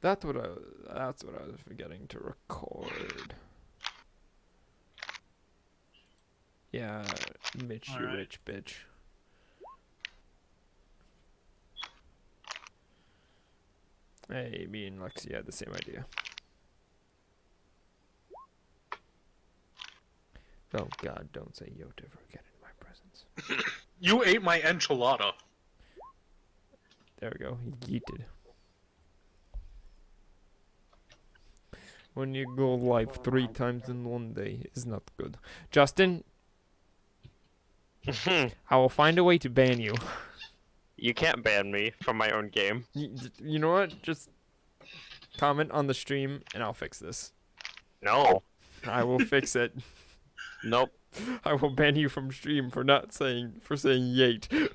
That's what I was forgetting to record. Yeah, Mitch, you Alright. rich bitch. Hey, me and Lexi had the same idea. Oh God, don't say Yota ever again in my presence. You ate my enchilada. There we go. He yeeted. When you go live 3 times in one day is not good. Justin, I will find a way to ban you. You can't ban me from my own game. You know what? Just comment on the stream and I'll fix this. No. I will fix it. Nope. I will ban you from stream for saying yeet.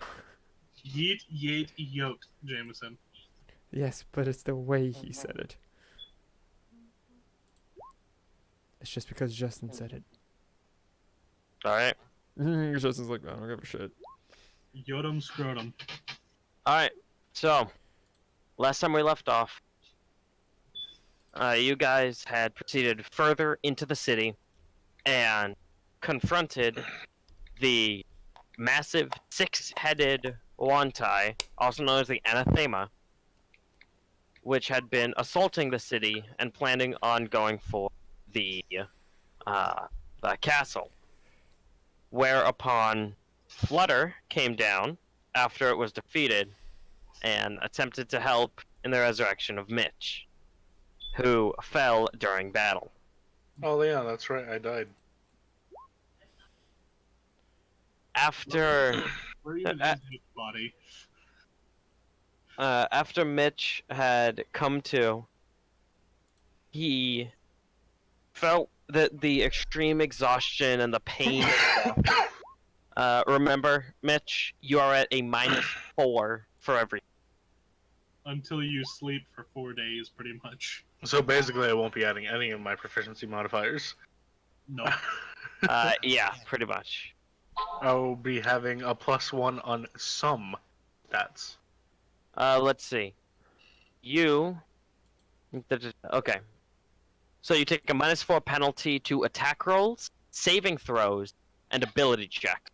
Yeet, yeet, yoked, Jameson. Yes, but it's the way he said it. It's just because Justin said it. Alright. Justin's like, I don't give a shit. Yodum scrotum. Alright. So, last time we left off, you guys had proceeded further into the city and confronted the massive 6-headed Wantai, also known as the Anathema, which had been assaulting the city and planning on going for the castle. Whereupon Flutter came down after it was defeated and attempted to help in the resurrection of Mitch, who fell during battle. Oh yeah, that's right. I died. After Where even is his body? after Mitch had come to, he felt that the extreme exhaustion and the pain. Remember, Mitch, you are at a -4 for every. Until you sleep for 4 days, pretty much. So basically, I won't be adding any of my proficiency modifiers. No. Yeah, pretty much. I'll be having a +1 on some stats. Let's see. You. Okay. So you take a -4 penalty to attack rolls, saving throws, and ability check.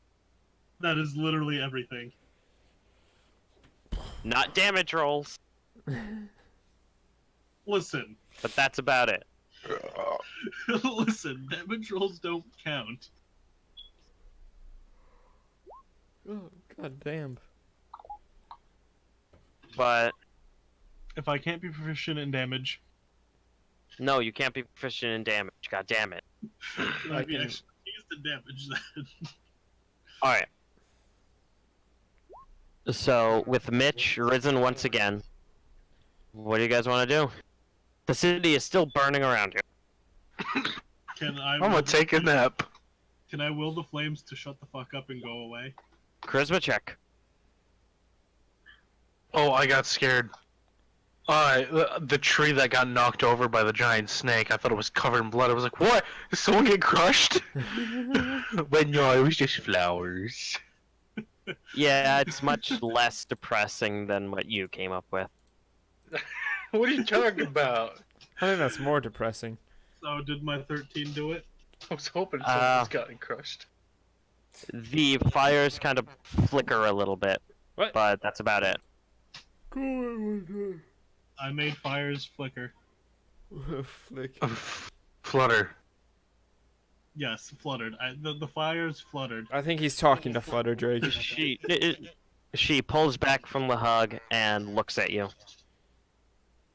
That is literally everything. Not damage rolls, Listen. but that's about it. Listen, damage rolls don't count. Oh, God damn. But If I can't be proficient in damage, no, you can't be proficient in damage. God damn it. then I I'd be can- actually used to damage then. Alright. So, with Mitch risen once again, what do you guys want to do? The city is still burning around you. Can I I'm gonna take a nap. Can I will the flames to shut the fuck up and go away? Charisma check. Oh, I got scared. The tree that got knocked over by the giant snake, I thought it was covered in blood. I was like, what? Did someone get crushed? But no, it was just flowers. Yeah, it's much less depressing than what you came up with. What are you talking about? I think that's more depressing. So did my 13 do it? I was hoping someone's gotten crushed. The fires kind of flicker a little bit, What? but that's about it. I made fires flicker. Flick. Flutter. Yes, fluttered. The fires fluttered. I think he's talking to Flutter Drake. She pulls back from the hug and looks at you.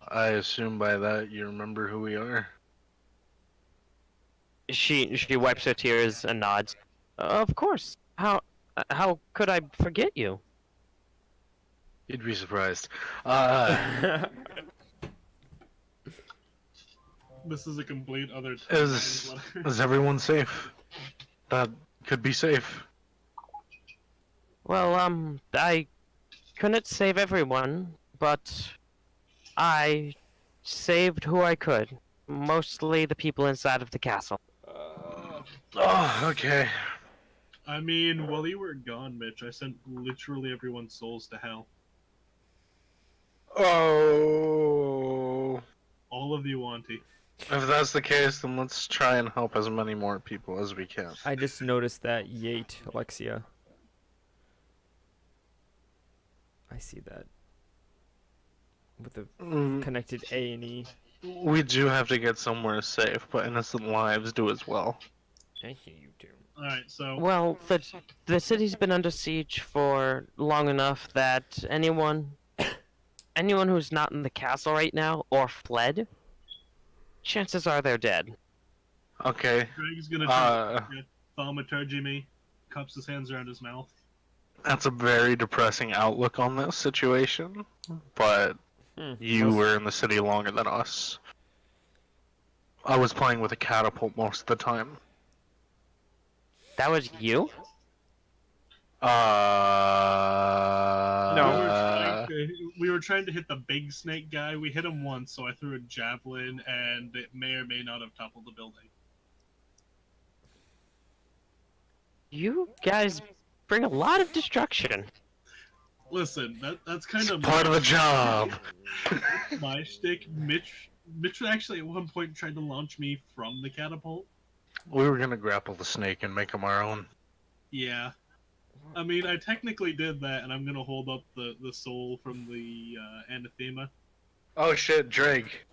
I assume by that you remember who we are. She wipes her tears and nods. Of course. How could I forget you? You'd be surprised. This is a complete other. Is everyone safe? That could be safe. Well, I couldn't save everyone, but I saved who I could. Mostly the people inside of the castle. Oh, okay. I mean, while you were gone, Mitch, I sent literally everyone's souls to hell. Oh. plenty. If that's the case, then let's try and help as many more people as we can. I just noticed that Yate, Alexia. I see that. With the connected A and E. We do have to get somewhere safe, but innocent lives do as well. I hear you too. Alright, so Well, the city's been under siege for long enough that anyone who's not in the castle right now or fled, chances are they're dead. Okay, Greg's gonna try to thaumaturgy me, cups his hands around his mouth. that's a very depressing outlook on this situation, but you were in the city longer than us. I was playing with a catapult most of the time. That was you? No. We were trying to hit the big snake guy. We hit him once, so I threw a javelin, and it may or may not have toppled the building. You guys bring a lot of destruction. Listen, that's kind of Part of the job. my shtick. Mitch actually at one point tried to launch me from the catapult. We were gonna grapple the snake and make him our own. Yeah. I mean, I technically did that, and I'm gonna hold up the soul from the anathema. Oh shit, Drake.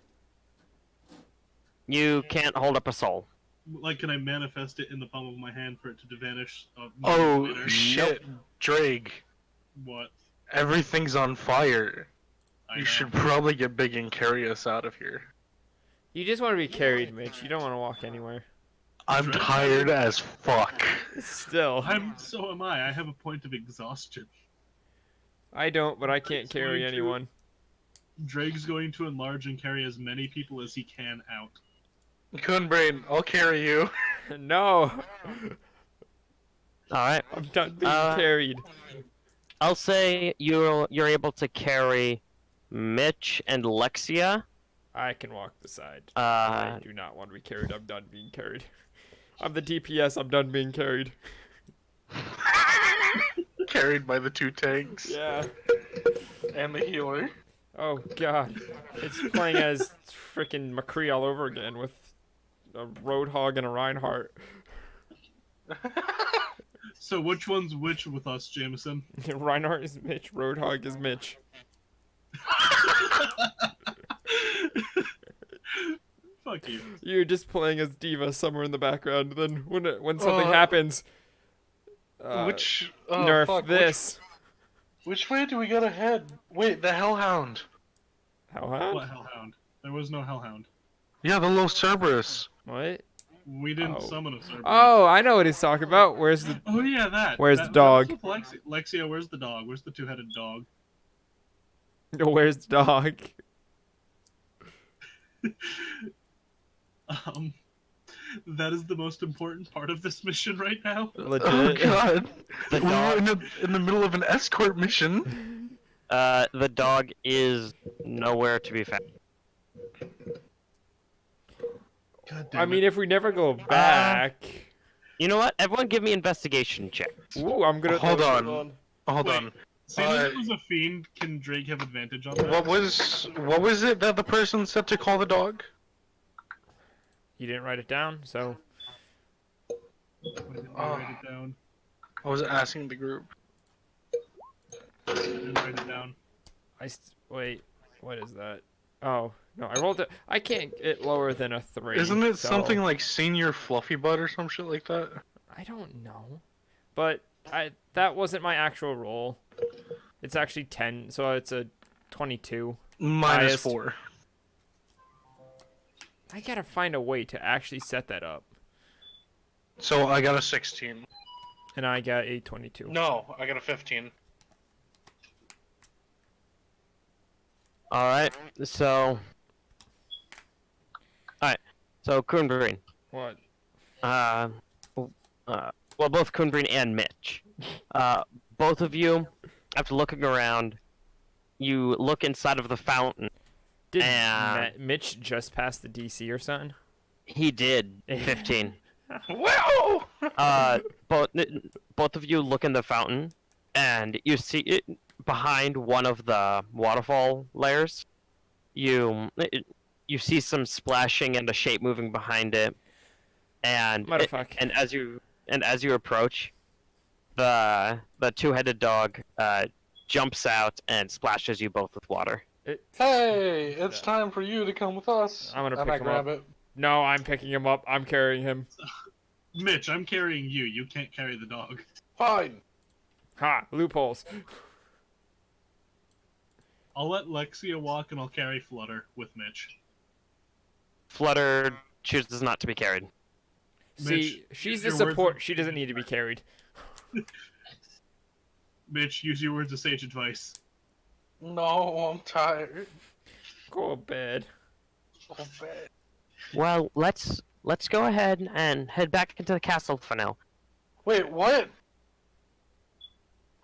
You can't hold up a soul. Like, can I manifest it in the palm of my hand for it to vanish? Oh later? shit, Drake. What? Everything's on fire. I You know. should probably get big and carry us out of here. You just want to be carried, Mitch. You don't want to walk anywhere. I'm tired as fuck. Still. So am I. I have a point of exhaustion. I don't, but I can't carry going to- anyone. Drake's going to enlarge and carry as many people as he can out. Coonbrain, I'll carry you. No! Alright. I'm done being Uh, carried. I'll say you're able to carry Mitch and Lexia. I can walk the side. I do not want to be carried. I'm done being carried. I'm the DPS. I'm done being carried. Carried by the two tanks Yeah. and the healer. Oh god. It's playing as freaking McCree all over again with a Roadhog and a Reinhardt. So which one's which with us, Jameson? Reinhardt is Mitch. Roadhog is Mitch. Fuck you. You're just playing as Diva somewhere in the background. Then when something happens, nerf fuck, this. Which way do we gotta head? Wait, the Hellhound. Hellhound? What Hellhound? There was no Hellhound. Yeah, the low Cerberus. What? We didn't Oh. summon a Cerberus. Oh, I know what he's talking about. Where's the? Oh yeah, that. Where's That- the dog? that was with Lexia, where's the dog? Where's the two-headed dog? Where's the dog? That is the most important part of this mission right now. Legit. Oh god. The We were dog, in the middle of an escort mission. the dog is nowhere to be found. God damn I mean, if we never go back. You know what? Everyone give me investigation checks. Ooh, I'm gonna. Hold throw on. it Hold Wait. on. Seeing as it was a fiend, can Drake have advantage on that? What was it that the person said to call the dog? You didn't write it down, so. Why didn't I write it down? I was asking the group. I didn't write it down. Wait. What is that? Oh no, I rolled it. I can't get lower than a 3. Isn't it so- something like Senior Fluffy Butt or some shit like that? I don't know, but that wasn't my actual roll. It's actually 10, so it's a 22. Minus Highest. 4. I gotta find a way to actually set that up, So I got a 16. and I got a 22. No, I got a 15. Alright, so... Alright, so Coonbreen. What? Well, both Coonbreen and Mitch. Both of you, after looking around, you look inside of the fountain. Did And- Mitch just pass the DC or something? He did, 15. Wow! Both of you look in the fountain, and you see it behind one of the waterfall layers. You you see some splashing and a shape moving behind it, and Motherfuck. and as you approach, the two-headed dog jumps out and splashes you both with water. Hey, it's time for you to come with us. I'm gonna and pick I him grab up. it. No, I'm picking him up. I'm carrying him. Mitch, I'm carrying you. You can't carry the dog. Fine. Ha! Loopholes. I'll let Lexia walk and I'll carry Flutter with Mitch. Flutter chooses not to be carried. See, Mitch, she's use the your words support. of- She doesn't need to be carried. Mitch, use your words of sage advice. No, I'm tired. Go to bed. So bad. Well, let's go ahead and head back into the castle for now. Wait, what?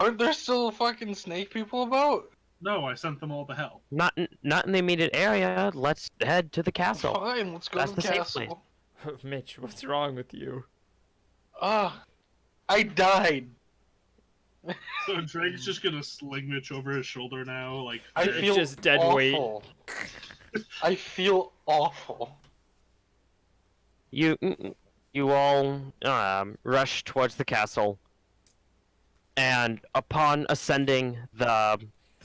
Aren't there still fucking snake people about? No, I sent them all to hell. Not in the immediate area. Let's head to the castle. Fine, let's go That's to the the safe castle. Mitch, what's wrong with you? I died. So Drake's just gonna sling Mitch over his shoulder now, like I It's feel just dead weight. awful. I feel awful. You all rush towards the castle, and upon ascending the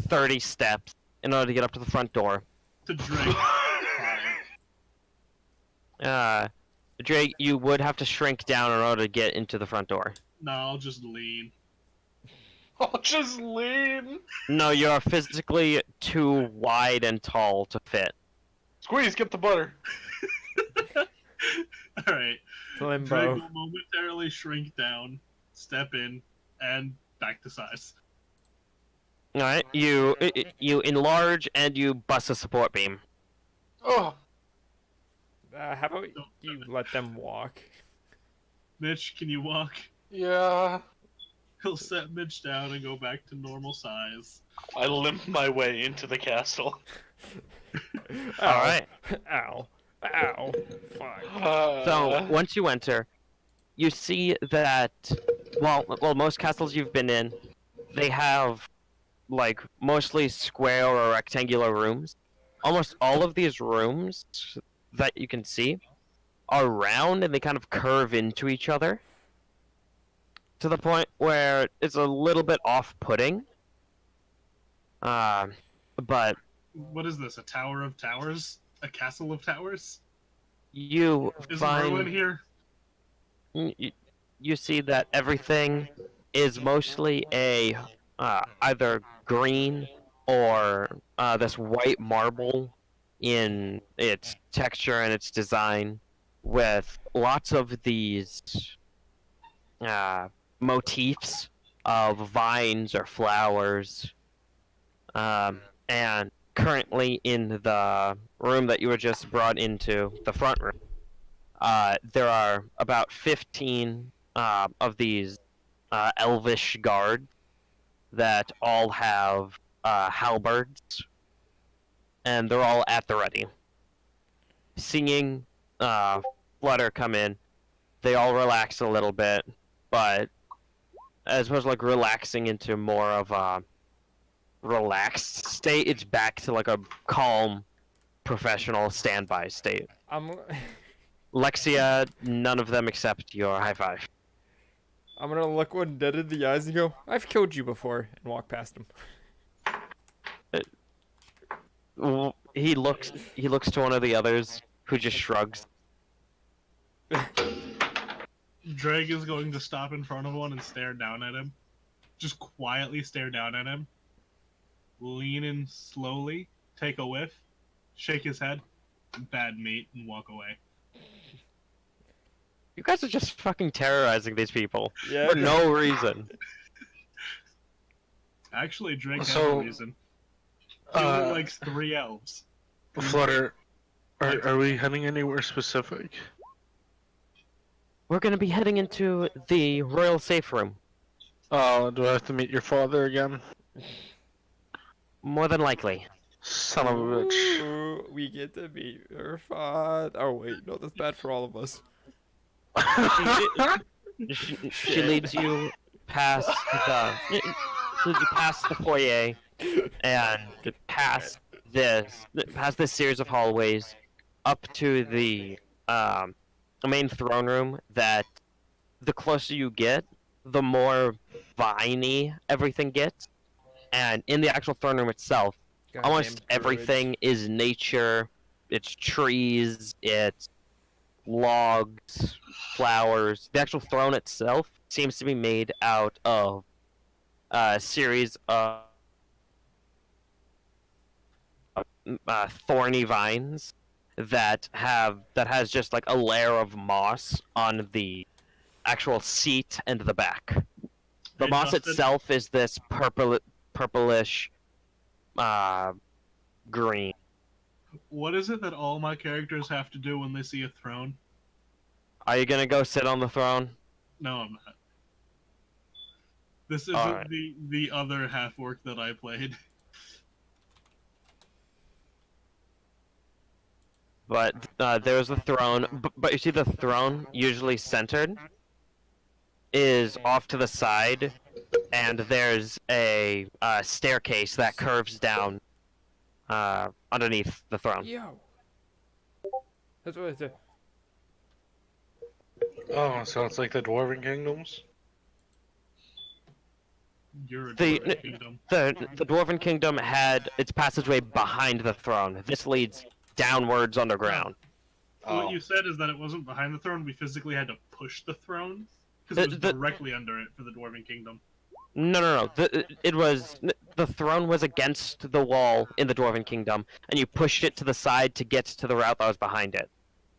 30 steps in order to get up to the front door, to Drake. Drake, you would have to shrink down in order to get into the front door. No, I'll just lean. I'll just lean. No, you're physically too wide and tall to fit. Squeeze, get the butter. Alright. Drake Limbo. will momentarily shrink down, step in, and back to size. All right, you enlarge and you bust a support beam. Oh, How about you let them walk? Mitch, can you walk? yeah. He'll set Mitch down and go back to normal size. I limp my way into the castle. All right. Ow. Ow. Fuck. So once you enter, you see that well, most castles you've been in, they have like mostly square or rectangular rooms. Almost all of these rooms that you can see are round and they kind of curve into each other to the point where it's a little bit off-putting. But What is this? A tower of towers? A castle of towers? you Is find Merlin here? you see that everything is mostly a either green or this white marble in its texture and its design, with lots of these motifs of vines or flowers. And currently in the room that you were just brought into, the front room, there are about 15 of these elvish guards that all have halberds, and they're all at the ready. Seeing Flutter come in, they all relax a little bit, but as opposed to like relaxing into more of a relaxed state, it's back to like a calm, professional standby state. I'm Lexia, none of them accept your high five. gonna look one dead in the eyes and go, I've killed you before, and walk past him. He looks to one of the others, who just shrugs. Drake is going to stop in front of one and stare down at him. Just quietly stare down at him. Lean in slowly, take a whiff, shake his head, bad meat, and walk away. You guys are just fucking terrorizing these people Yeah. for no reason. Actually, Drake has So, a reason. He only likes 3 elves. Flutter, are we heading anywhere specific? We're gonna be heading into the royal safe room. Oh, do I have to meet your father again? More than likely. Son of a bitch. Ooh, we get to meet her father. Oh wait, no, that's bad for all of us. She leads you past the foyer and past this series of hallways up to the main throne room that the closer you get, the more viney everything gets. And in the actual throne room itself, Goddamn almost everything is nature. It's trees, it's logs, flowers. The actual throne itself seems to be made out of a series of thorny vines that has just like a layer of moss on the actual seat and the back. The Hey, moss Justin? itself is this purplish green. What is it that all my characters have to do when they see a throne? Are you gonna go sit on the throne? No, I'm not. This isn't Alright. the other half orc that I played. But there's the throne. But you see, the throne, usually centered, is off to the side, and there's a staircase that curves down underneath the throne. Yo. That's what I said. Oh, so it's like the Dwarven Kingdoms? You're a The- Dwarven kingdom. The Dwarven Kingdom had its passageway behind the throne. This leads downwards underground. What you said is that it wasn't behind the throne. We physically had to push the throne because it was The- directly under it for the Dwarven kingdom. No. The throne was against the wall in the Dwarven Kingdom, and you pushed it to the side to get to the route that was behind it.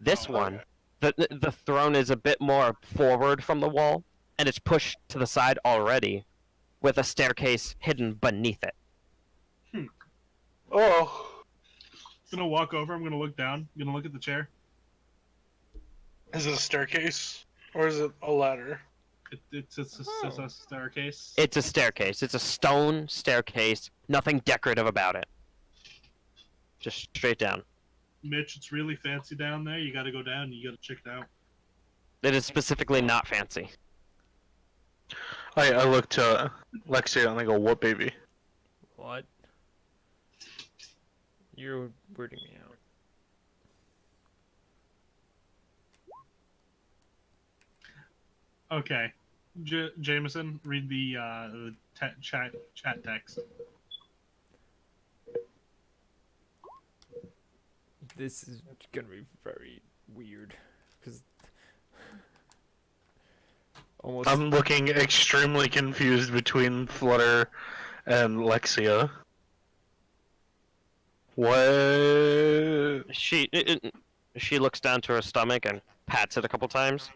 This Oh, one, the throne is a bit more forward from the wall, and it's pushed to the side already, with a staircase hidden beneath it. Oh, I'm gonna walk over. I'm gonna look down. I'm gonna look at the chair. is it a staircase? Or is it a ladder? It's a staircase. It's a staircase. It's a stone staircase. Nothing decorative about it. Just straight down. Mitch, it's really fancy down there. You gotta go down. You gotta check it out. It is specifically not fancy. I look to Lexia and I go, what baby? What? You're weirding me out. Okay, Jameson, read the chat text. This is gonna be very weird. Because. Almost. I'm looking extremely confused between Flutter and Lexia. What? She looks down to her stomach and pats it a couple times.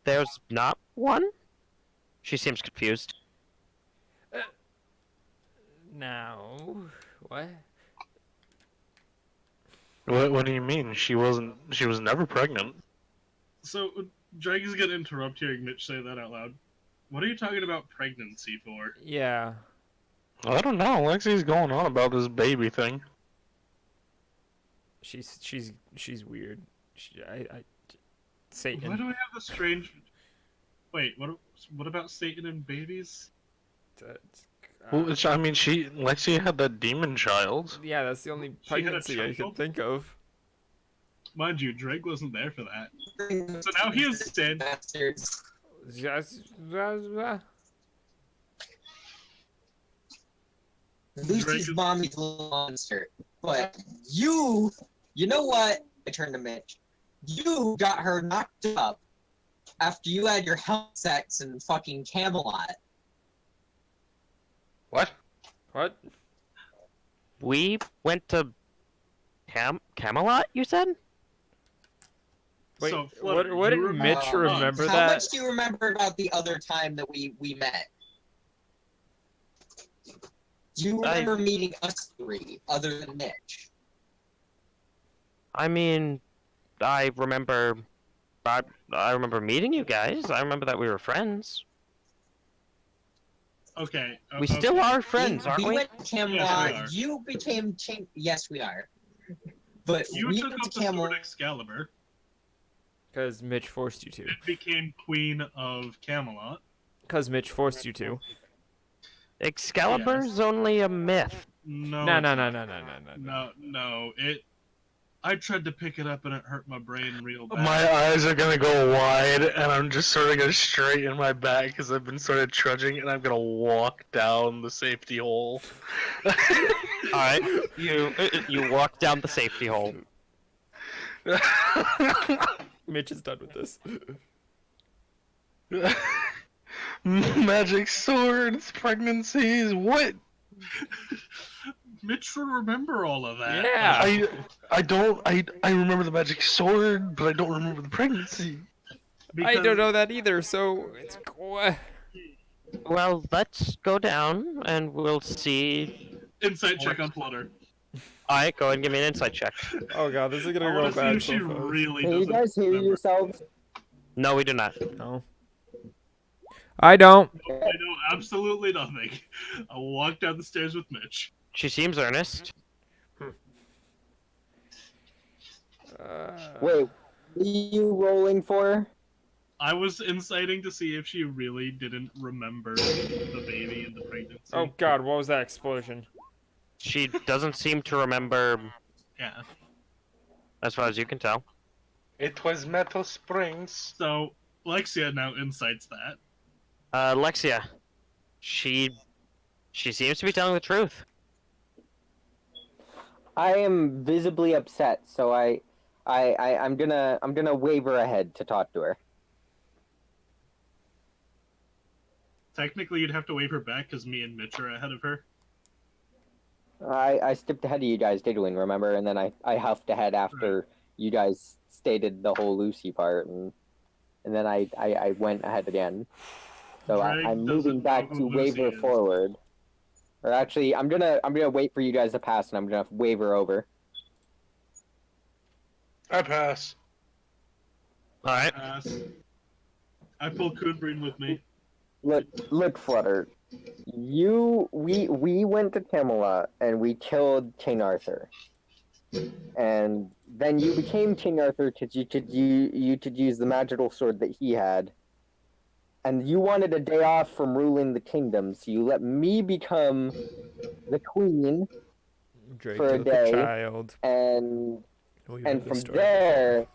There's not one? She seems confused. Now. What? What do you mean? She was never pregnant. So, Dragon's gonna interrupt hearing Mitch say that out loud. What are you talking about pregnancy for? Yeah. I don't know. Lexi's going on about this baby thing. She's weird. Satan. Why do I have the strange? Wait, what about Satan and babies? That's- Well, I mean, Lexi had that demon child. yeah, that's the only She had a pregnancy I can child? think of. Mind you, Drake wasn't there for that. So now he has sin. Bastards. Lucy's Drake is- mommy's a little monster. But you know what? I turned to Mitch. You got her knocked up after you had your health sex in fucking Camelot. What? What? We went to Camelot, you said? Wait, So, Flutter, what you did Mitch Uh, remember How that? much do you remember about the other time that we met? Do you remember meeting us three, other than Mitch? I mean, I remember meeting you guys. I remember that we were friends. Okay. We still are friends, we aren't we? went to Camelot. Yes, we are. You became Yes, we are. But You we took went up to the sword Camelot. Excalibur Because Mitch forced you to. and became Queen of Camelot. Because Mitch forced you to. Excalibur's only a myth. No. No. No. It. I tried to pick it up and it hurt my brain real bad. My eyes are gonna go wide, and I'm just sort of gonna straighten my back because I've been sort of trudging, and I'm gonna walk down the safety hole. All right, you walk down the safety hole. Mitch is done with this. Magic swords, pregnancies, what? Mitch would remember all of that. Yeah. I remember the magic sword, but I don't remember the pregnancy. I don't know that either, so it's Well, let's go down and we'll see. Insight check on Flutter. All right, go ahead and give me an insight check. Oh god, this is gonna I go want to see bad if so she fast. really Can you doesn't guys hear remember. yourselves? No, we do not. No. I don't. I know absolutely nothing. I'll walk down the stairs with Mitch. She seems earnest. Wait, what are you rolling for? I was inciting to see if she really didn't remember the baby and the pregnancy. Oh god, what was that explosion? She doesn't seem to remember, Yeah. as far as you can tell. It was Metal Springs. So, Lexia now incites that. Lexia, she seems to be telling the truth. I am visibly upset, so I'm gonna wave her ahead to talk to her. Technically, you'd have to wave her back because me and Mitch are ahead of her. I stepped ahead of you guys, diddling, remember? And then I huffed ahead after you guys stated the whole Lucy part, and then I went ahead again. So Greg I'm doesn't moving back know to who wave Lucy her is. forward. Or actually, I'm gonna wait for you guys to pass, and I'm gonna wave her over. I pass. All right. I pull Coonbreen with me. Look, Flutter. We went to Camelot and we killed King Arthur, and then you became King Arthur because you could use the magical sword that he had, and you wanted a day off from ruling the kingdom, so you let me become the queen Drake for a killed the day, child. and We've and heard this from story there,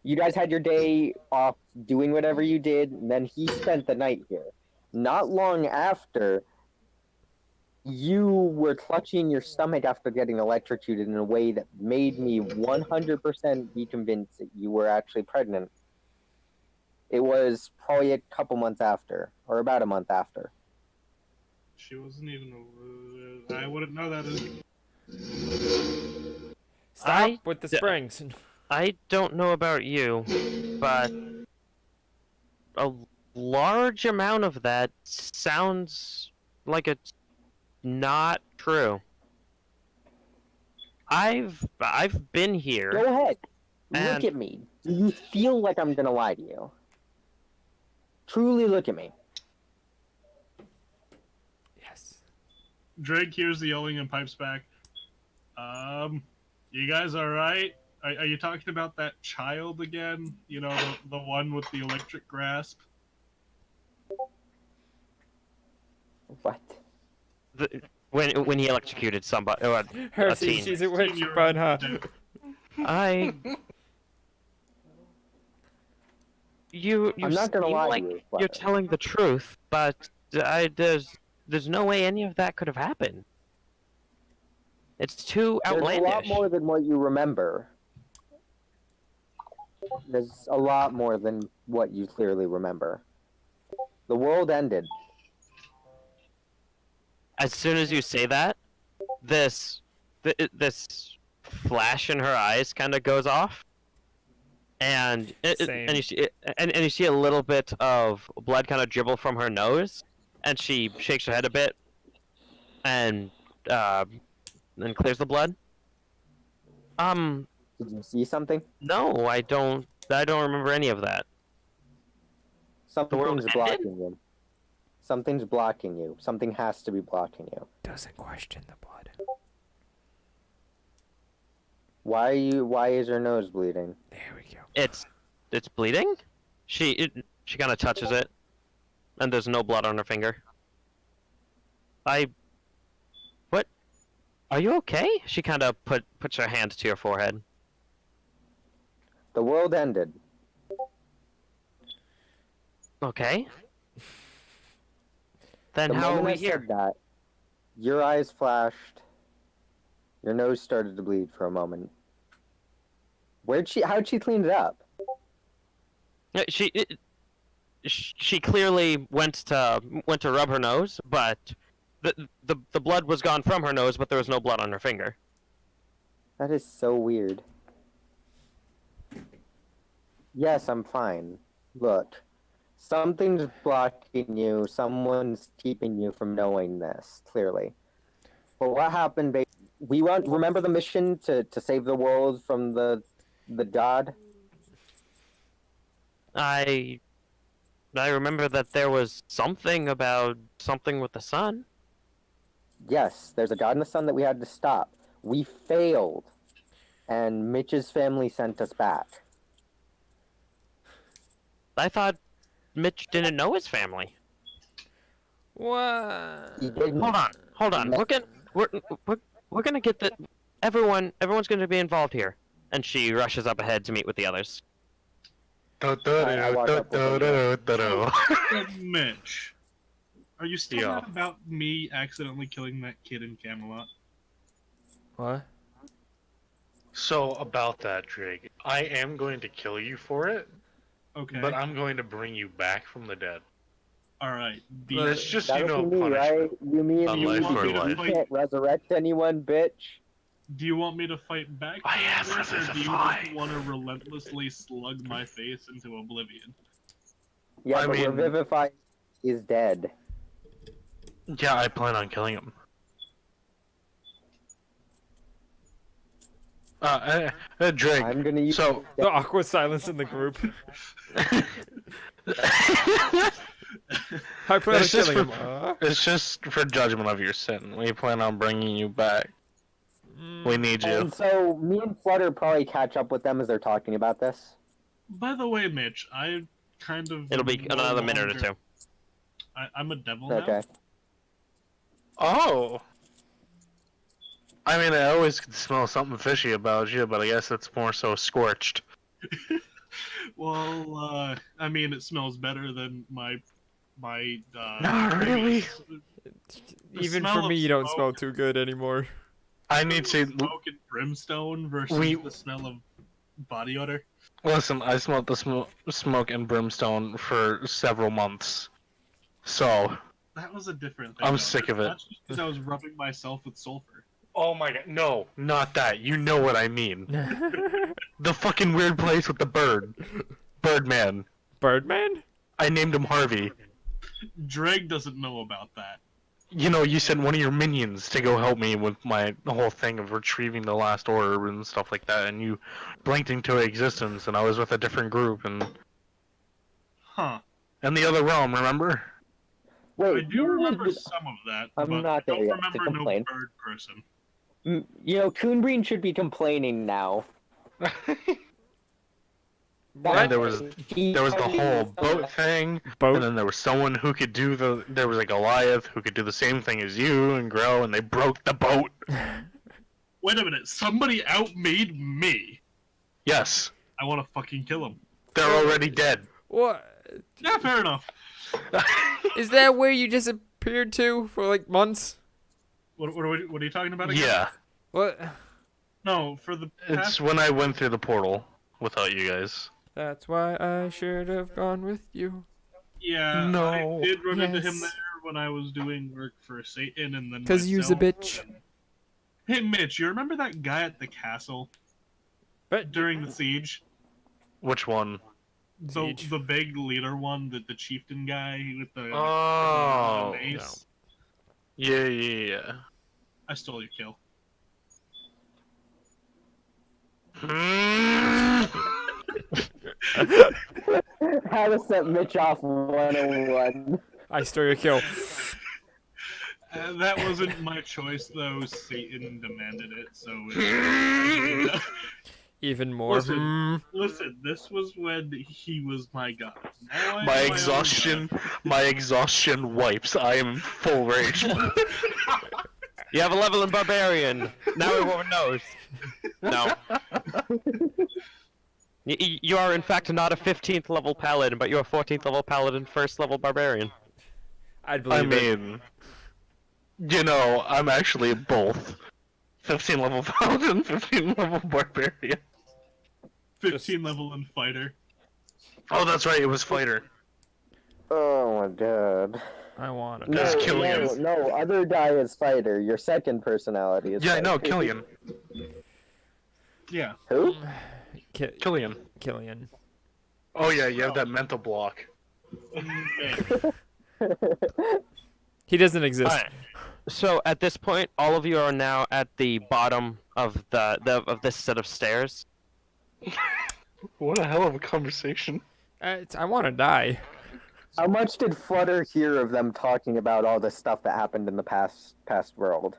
you guys had your day off doing whatever you did, and then he spent the night here. Not long after, you were clutching your stomach after getting electrocuted in a way that made me 100% be convinced that you were actually pregnant. It was probably a couple months after, or about a month after. She wasn't even. I wouldn't know that. Stop with the springs. I don't know about you, but a large amount of that sounds like it's not true. I've been here. Go ahead. And- Look at me. Do you feel like I'm gonna lie to you? Truly look at me. Yes. Drake hears the yelling and pipes back. You guys alright? Are you talking about that child again? You know, the one with the electric grasp? What? When he electrocuted somebody, or Her a sees teen. she's a witch, Senior but you I'm not gonna seem lie like to you. you're Flutter. telling the truth, but there's no way any of that could have happened. It's too There's outlandish. a lot more than what you remember. There's a lot more than what you clearly remember. The world ended. As soon as you say that, this flash in her eyes kind of goes off, and Same. and you see a little bit of blood kind of dribble from her nose, and she shakes her head a bit, and then clears the blood. Did you see something? No, I don't remember any of that. world Something's ended? blocking you. Something's blocking you. Something has to be blocking you. doesn't question the blood. Why is her nose bleeding? There we go. It's bleeding. She kind of touches it, and there's no blood on her finger. What? Are you okay? She kind of puts her hand to your forehead. The world ended. Okay. Then The how are moment we I here? said that, your eyes flashed. Your nose started to bleed for a moment. How'd she clean it up? She clearly went to rub her nose, but the blood was gone from her nose, but there was no blood on her finger. That is so weird. Yes, I'm fine. Look, something's blocking you. Someone's keeping you from knowing this, clearly. But what happened, remember the mission to save the world from the god? I remember that there was something about something with the sun. Yes, there's a god in the sun that we had to stop. We failed. And Mitch's family sent us back. I thought Mitch didn't know his family. What? He didn't. Hold on. We're gonna get the everyone's gonna be involved here. And she rushes up ahead to meet with the others. Mitch, are you still Yeah. mad about me accidentally killing that kid in Camelot? What? So about that, Drake, I am going to kill you for it, Okay. but I'm going to bring you back from the dead. Alright. That's just, That you was know, me, right? punishment. You mean A you life for you life. can't resurrect anyone, bitch? Do you want me to fight back? I am for this, or do you revivify. just want to relentlessly slug my face into oblivion? Yeah, I but mean- Revivify is dead. Yeah, I plan on killing him. Drake, I'm gonna use so... The awkward silence in the group. I plan on It's just killing for- him. It's just for judgment of your sin. We plan on bringing you back. We need you. And so me and Flutter probably catch up with them as they're talking about this. By the way, Mitch, I kind of. It'll be no another minute or longer- two. I'm a devil Okay. now. Oh! I mean, I always could smell something fishy about you, but I guess it's more so scorched. Well, I mean, it smells better than my. Not really. previous- The Even smell for me, of you don't smoke- smell too good anymore. I need to... Smoke and brimstone versus We- the smell of body odor. Listen, I smelled the smoke and brimstone for several months. So... That was a different thing. I'm though. sick of it. That's just because I was rubbing myself with sulfur. Oh my god, no, not that. You know what I mean. The fucking weird place with the bird. Birdman. Birdman? I named him Harvey. Dreg doesn't know about that. You know, you sent one of your minions to go help me with my whole thing of retrieving the last orb and stuff like that, and you blinked into existence, and I was with a different group, and Huh. in the other realm, remember? Wait, I do remember some of that, I'm but not I don't there yet to remember no complain. bird person. You know, Coonbreen should be complaining now. And there was He- the whole boat thing, Boat? and then there was someone who could do there was a Goliath who could do the same thing as you and grow, and they broke the boat. Wait a minute, somebody outmade me. Yes, I want to fucking kill him. they're already dead. What? Yeah, fair enough. Is that where you disappeared to for like months? What are you talking about again? Yeah, What? No, for the it's past... when I went through the portal without you guys. That's why I should have gone with you. Yeah, No. I did run into him Yes. there when I was doing work for Satan, and then 'Cause you's a myself, bitch. and- Hey, Mitch, you remember that guy at the castle But during the siege? Which one? Siege. The big leader one, the chieftain guy with the Oh, mace. yeah. I stole your kill. How to set Mitch off 101. I stole your kill. That wasn't my choice, though. Satan demanded it, so. It... Even more. Listen. Hmm. Listen, this was when he was my god. Now I am My own exhaustion, god. my exhaustion wipes. I am in full rage. You have a level in barbarian. Now everyone knows. No. You are in fact not a 15th level paladin, but you're a 14th level paladin, 1st level barbarian. I'd I believe it. mean, I'm actually both. 15 level paladin, 15 level barbarian. 15 level and fighter. Oh, that's right, it was fighter. Oh my god. I want to. No, That's no, Killian. no, other guy is fighter. Your second personality is Yeah, I fighter. know, Killian. Yeah. Who? Killian. Killian. Oh yeah, you have that mental block. He doesn't exist. Alright. So at this point, all of you are now at the bottom of of this set of stairs. What a hell of a conversation. I want to die. How much did Flutter hear of them talking about all the stuff that happened in the past world?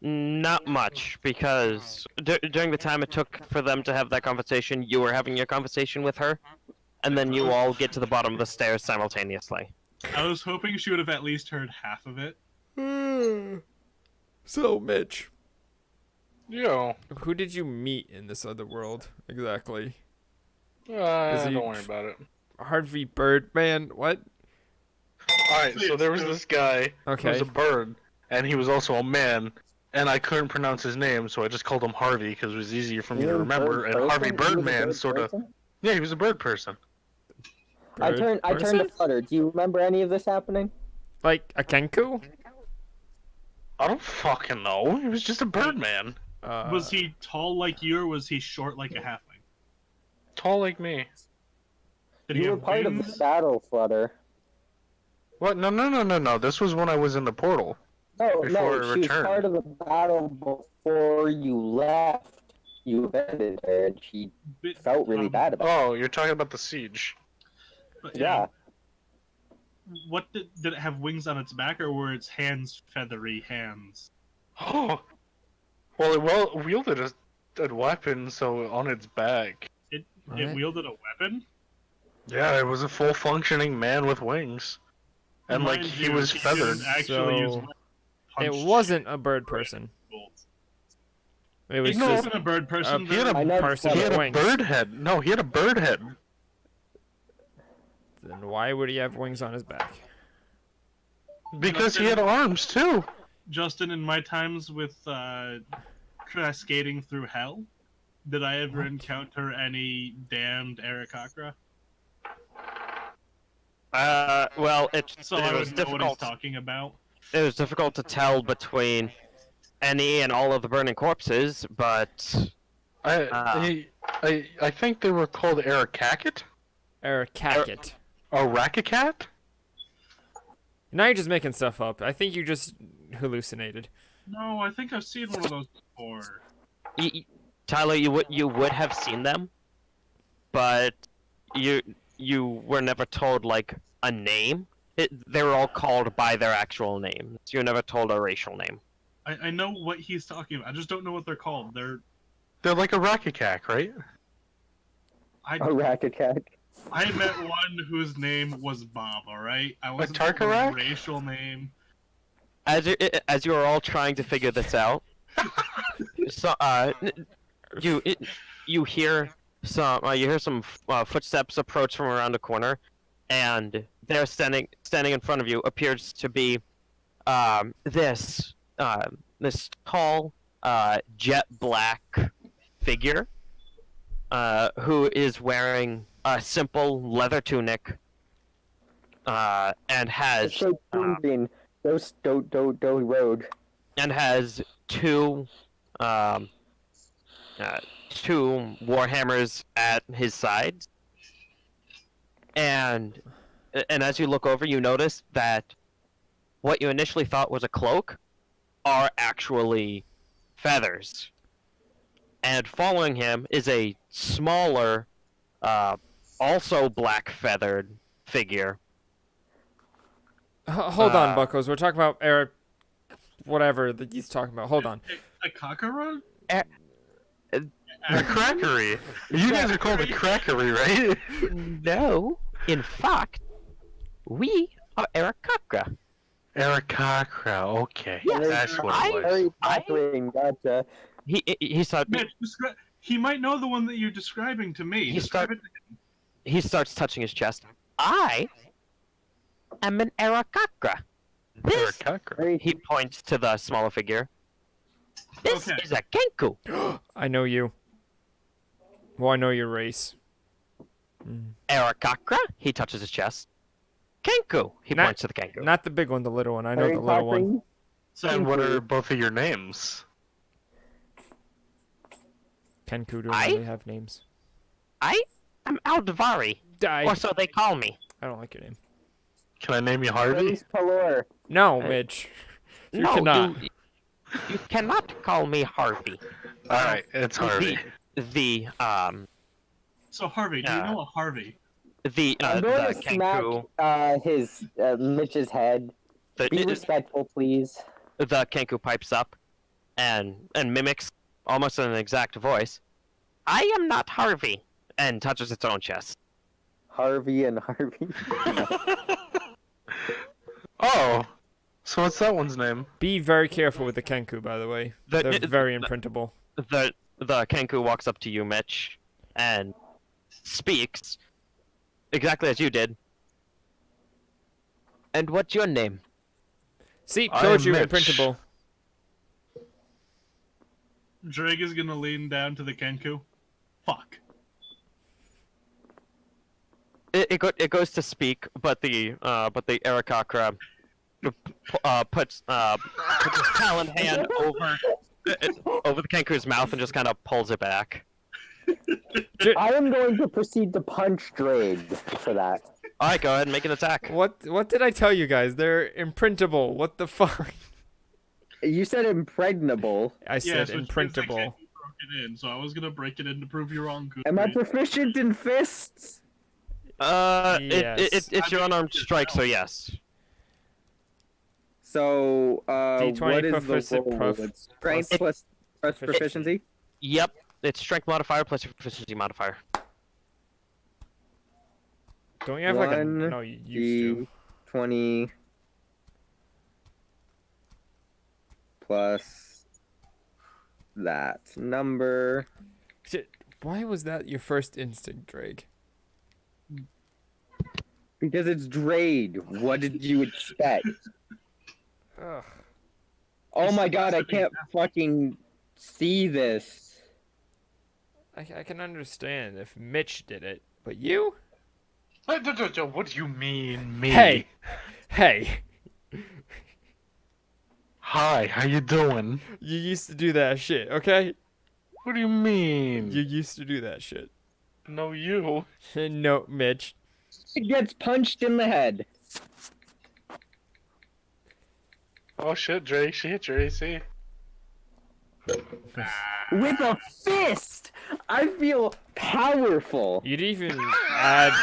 Not much, because during the time it took for them to have that conversation, you were having your conversation with her, and then you all get to the bottom of the stairs simultaneously. I was hoping she would have at least heard half of it. So, Mitch, Yo. who did you meet in this other world exactly? Don't worry about it. Harvey Birdman? What? Alright, so there was this guy who Okay. was a bird, and he was also a man, and I couldn't pronounce his name, so I just called him Harvey because it was easier for me to remember, and Harvey Birdman sort of... Yeah, he was a bird person. I turned to Flutter. Do you remember any of this happening? Like a Kenku? I don't fucking know. He was just a bird man. Was he tall like you, or was he short like a halfling? Tall like me. Did he You were have part of wings? the battle, Flutter. What? No. This was when I was in the portal. No, Before no, it she was returned. part of the battle before you left. You abandoned her, and she Bit- felt really bad about it. Oh, you're talking about the siege. But Yeah. What did it have wings on its back, or were its hands feathery hands? Oh. Well, it wielded a weapon, so on its back. It Right. wielded a weapon. Yeah, it was a full functioning man with wings. And like Mind he you, was he feathered. didn't actually use So, weapons. It Punched wasn't a bird person. bolts. It was He No. just wasn't a bird person. He had a I know person He with had a wings. bird head. No, he had a bird head. Then why would he have wings on his back? Because he had arms too. Justin, in my times with cascading through hell, did I ever encounter any damned Aarakocra? Well, So it I was would know what he's difficult. talking about. It was difficult to tell between any and all of the burning corpses, but I think they were called Arakakit? Arakakit. Arakakat? Now you're just making stuff up. I think you just hallucinated. No, I think I've seen one of those before. Tyler, you would have seen them, but you were never told like a name. They were all called by their actual names. You were never told a racial name. I know what he's talking about. I just don't know what they're called. They're like a Rakakak, right? I A Rakakat. I met one whose name was Bob. All right, I wasn't told a Tarkarak? racial name. As you are all trying to figure this out, so you hear some footsteps approach from around the corner, and there standing in front of you appears to be this tall jet black figure who is wearing a simple leather tunic and has So Green, those do road. and has two warhammers at his sides, and as you look over, you notice that what you initially thought was a cloak are actually feathers, and following him is a smaller, also black feathered figure. Hold on, Buckos. We're talking about Eric, whatever that he's talking about. Hold on. A cockroach? A crackery. You guys are called a crackery, right? No, in fact, we are Arakocra. Arakakra, okay. Yes, That's what I- it was. Harry I- Pottering, gotcha. He thought Mitch, He might know the one that you're describing to me. He Describe it. He starts touching his chest. I am an Arakakra. This, Arakakra. he points to the smaller figure. This Okay. is a Kenku. I know you. Well, I know your race. Arakakra, he touches his chest. Kenku, he Not- points to the Kenku. Not the big one, the little one. I know Are the you little one. talking? So, And what are both of your names? Kenku don't I- really have names. I am Aldavari, Die. or so they call me. I don't like your name. Can I name you Harvey? Race Palor. No, Uh, Mitch. You no, cannot. you cannot call me Harvey. Alright, it's Harvey. The so Harvey, do you know a Harvey? I'm going the to smack Kenku, his Mitch's head. Be the respectful, please. Kenku pipes up, and mimics almost an exact voice. I am not Harvey, and touches its own chest. Harvey and Harvey. Oh, so what's that one's name? Be very careful with the Kenku, by the way. The- They're the- very imprintable. The Kenku walks up to you, Mitch, and speaks exactly as you did. And what's your name? See, I told am you, Mitch. imprintable. Drake is gonna lean down to the Kenku. Fuck. It goes to speak, but the Arakakra puts his talon hand over the Kenku's mouth and just kind of pulls it back. I am going to proceed to punch Drake for that. All right, go ahead and make an attack. What did I tell you guys? They're imprintable. What the fuck? You said impregnable. I said so it's imprintable. like you broke it in, so I was gonna break it in to prove you wrong. Am I Goodreads. proficient in fists? Yes. It's your unarmed strike, so yes. So, D20 what is proficient the roll? prof- It's strength plus plus proficiency. proficiency? Yep, it's strength modifier plus your proficiency modifier. Don't you have like a... One, No, you used to. 20 plus that number. Shit, why was that your first instinct, Drake? Because it's Drade. What did you expect? Ugh. Oh my god, I can't fucking see this. I can understand if Mitch did it, but you? What do you mean, me? Hey! Hey! Hi, how you doing? You used to do that shit, okay? What do you mean? You used to do that shit. No, you. No, Mitch. It gets punched in the head. Oh shit, Drake, she hit your AC. With a fist! I feel powerful. You didn't even add...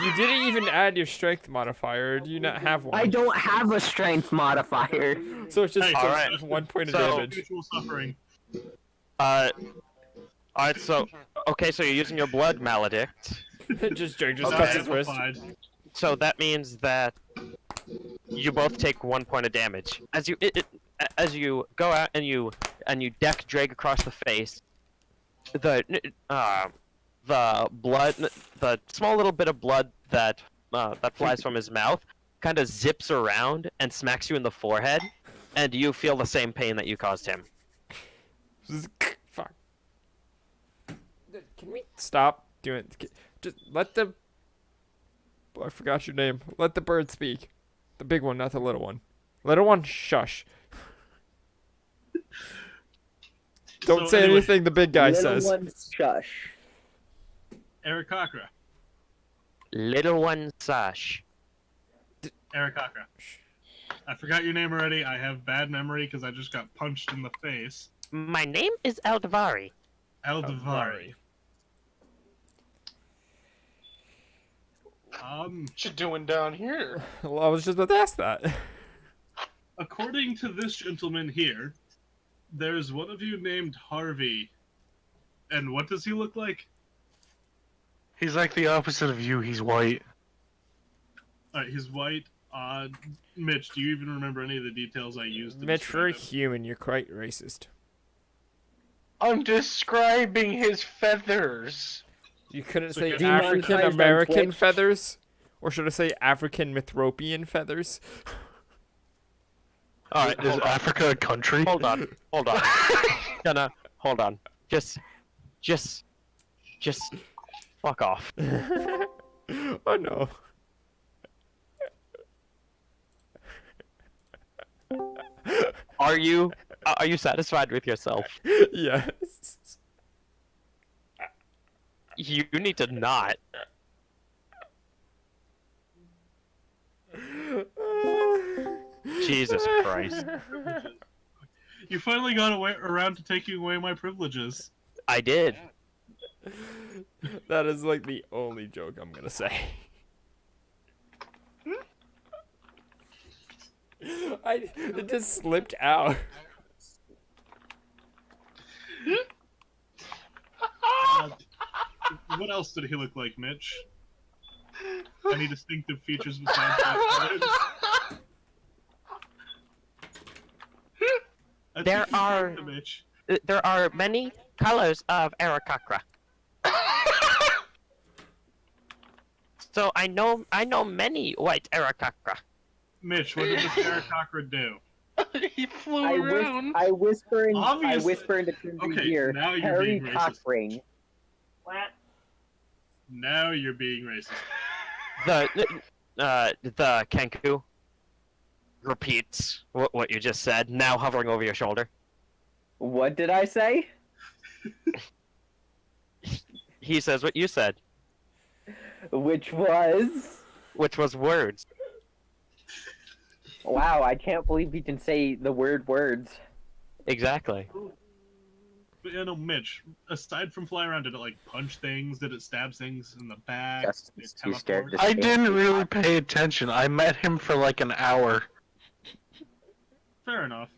You didn't even add your strength modifier. Do you not have one? I don't have a strength modifier. So it's just Hey, alright. 1 point of So- damage. Mutual suffering. Alright, so so you're using your blood maledict. just Drake just Okay, cuts his wrist. amplified. So that means that you both take 1 point of damage. As you go out and you deck Drake across the face, the blood, the small little bit of blood that flies from his mouth, kind of zips around and smacks you in the forehead, and you feel the same pain that you caused him. Fuck. Can we stop doing... Just let the... I forgot your name. Let the bird speak. The big one, not the little one. Little one, shush. Don't So say anyway, anything the big guy Little says. one's shush. Eric Cochra. Little one Sash. Eric Cochra. I forgot your name already. I have bad memory because I just got punched in the face. My name is Aldavari. Eldavari. What you doing down here? Well, I was just about to ask that. According to this gentleman here, there's one of you named Harvey. And what does he look like? He's like the opposite of you, he's white. Alright, he's white. Mitch, do you even remember any of the details I used? to Mitch, describe for a him? human, you're quite racist. I'm describing his feathers. You couldn't So say get demonetized on African American Twitch. feathers? Or should I say African Mythropian feathers? Alright, Is Africa a country? hold on. Gonna hold on. Just fuck off. Oh no. Are you satisfied with yourself? Yes. You need to not. Jesus Christ. You finally got around to taking away my privileges. I did. That is like the only joke I'm gonna say. It just slipped out. What else did he look like, Mitch? Any distinctive features besides that? There are- Mitch. There are many colors of Arakakra. So I know many white Arakakra. Mitch, what did the Saracocra do? He flew I around. whisper Obviously- into Trimby's Okay, ear, now you're Harry being racist. Cockring. Now you're being racist. The Kenku repeats what you just said, now hovering over your shoulder. What did I say? He says what you said, Which was... which was words. Wow, I can't believe you can say the word words. Exactly. But you know, Mitch, aside from fly around, did it like punch things? Did it stab things in the back? Just Did it too scared teleport? to I didn't really pay attention. I met him for like an hour. Fair enough.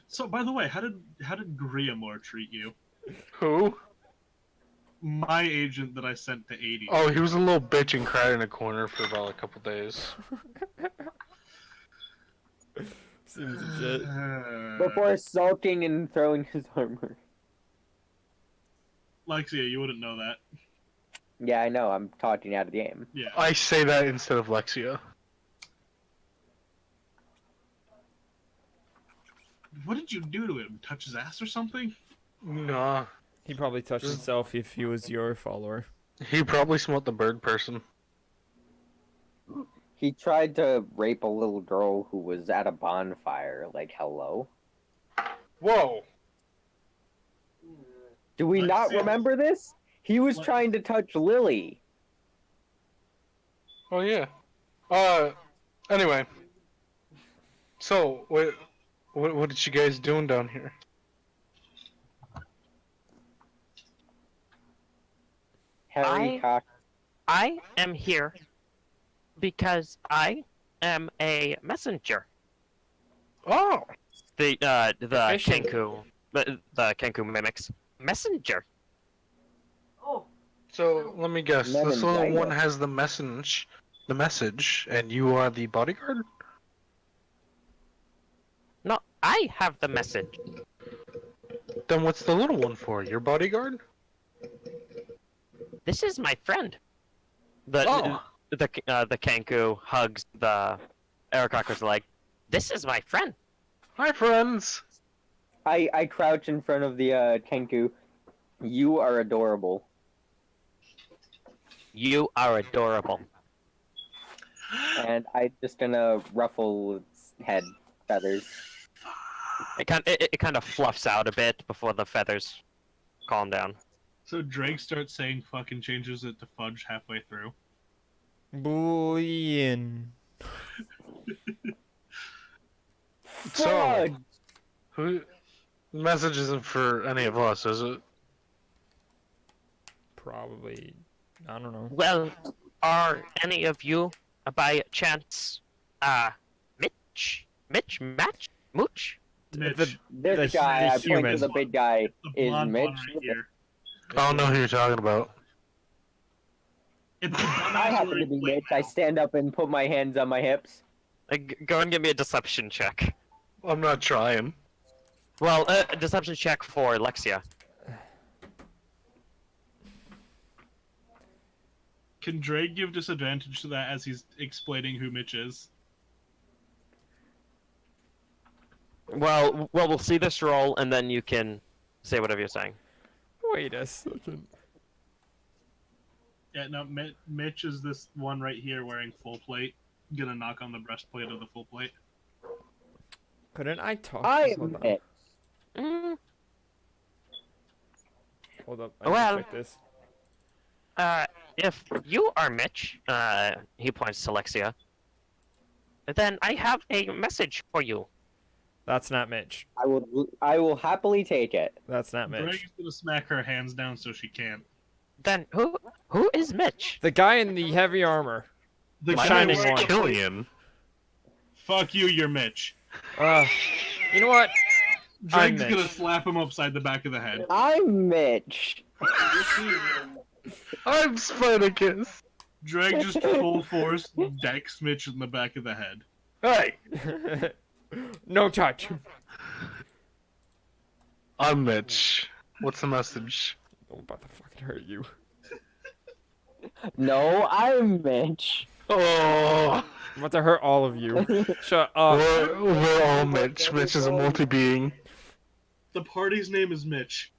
So, by the way, how did Griamore treat you? Who? My agent that I sent to 80. Oh, he was a little bitch and cried in a corner for about a couple days. Seems legit. Before sulking and throwing his armor. Lexia, you wouldn't know that. Yeah, I know, I'm talking out of the game. Yeah. I say that instead of Lexia. What did you do to him? Touch his ass or something? Nah. He probably touched himself if he was your follower. He probably smelled the bird person. He tried to rape a little girl who was at a bonfire. Like, hello? Whoa. Do we Let's not see. remember this? He was Let- trying to touch Lily. Oh yeah. Anyway. So, what did you guys doing down here? Harry Cock. I am here because I am a messenger. Oh. The Efficient. Kenku, the Kenku mimics messenger. So let me guess. This little Meningitis. one has the message, and you are the bodyguard. No, I have the message. Then what's the little one for? Your bodyguard? This is my friend. The Oh. the Kenku hugs the Arakaka's leg. This is my friend. Hi, friends. I crouch in front of the Kenku. You are adorable. You are adorable. And I just gonna ruffle its head feathers. It kind of fluffs out a bit before the feathers calm down. So Drake starts saying fucking changes it to fudge halfway through. Boolean. So, Fudge! who? Message isn't for any of us, is it? Probably. I don't know. Well, are any of you, by chance, Mitch, Mooch? Mitch, The- This The- guy, the I point human. to the big guy, the is blonde Mitch. one right here. I don't know who you're talking about. It's the dumbass I happen to right be wait Mitch. I now. stand up and put my hands on my hips. Go and give me a deception check. I'm not trying. Well, deception check for Lexia. Can Drake give disadvantage to that as he's explaining who Mitch is? Well, we'll see this roll, and then you can say whatever you're saying. Wait a second. Yeah, no, Mitch is this one right here wearing full plate. Gonna knock on the breastplate of the full plate. Couldn't I talk? I Hold on. admit. Mm, Hold up. I need Well- to check this. if you are Mitch, he points to Lexia, then I have a message for you. That's not Mitch. I will happily take it. That's not Mitch. Drake's gonna smack her hands down so she can't. Then who is Mitch? The guy in the heavy armor. The My guy shining wearing one. the- Killian. Fuck you, you're Mitch. You know what? I'm Drake's gonna Mitch. slap him upside the back of the head. I'm Mitch. I'm Spartacus. Drake just full force decks Mitch in the back of the head. Hey, No touch. I'm Mitch. What's the message? I'm about to fucking hurt you. No, I'm Mitch. Oh, I'm about to hurt all of you. Shut up. we're all Mitch. Mitch is a multi-being. The party's name is Mitch.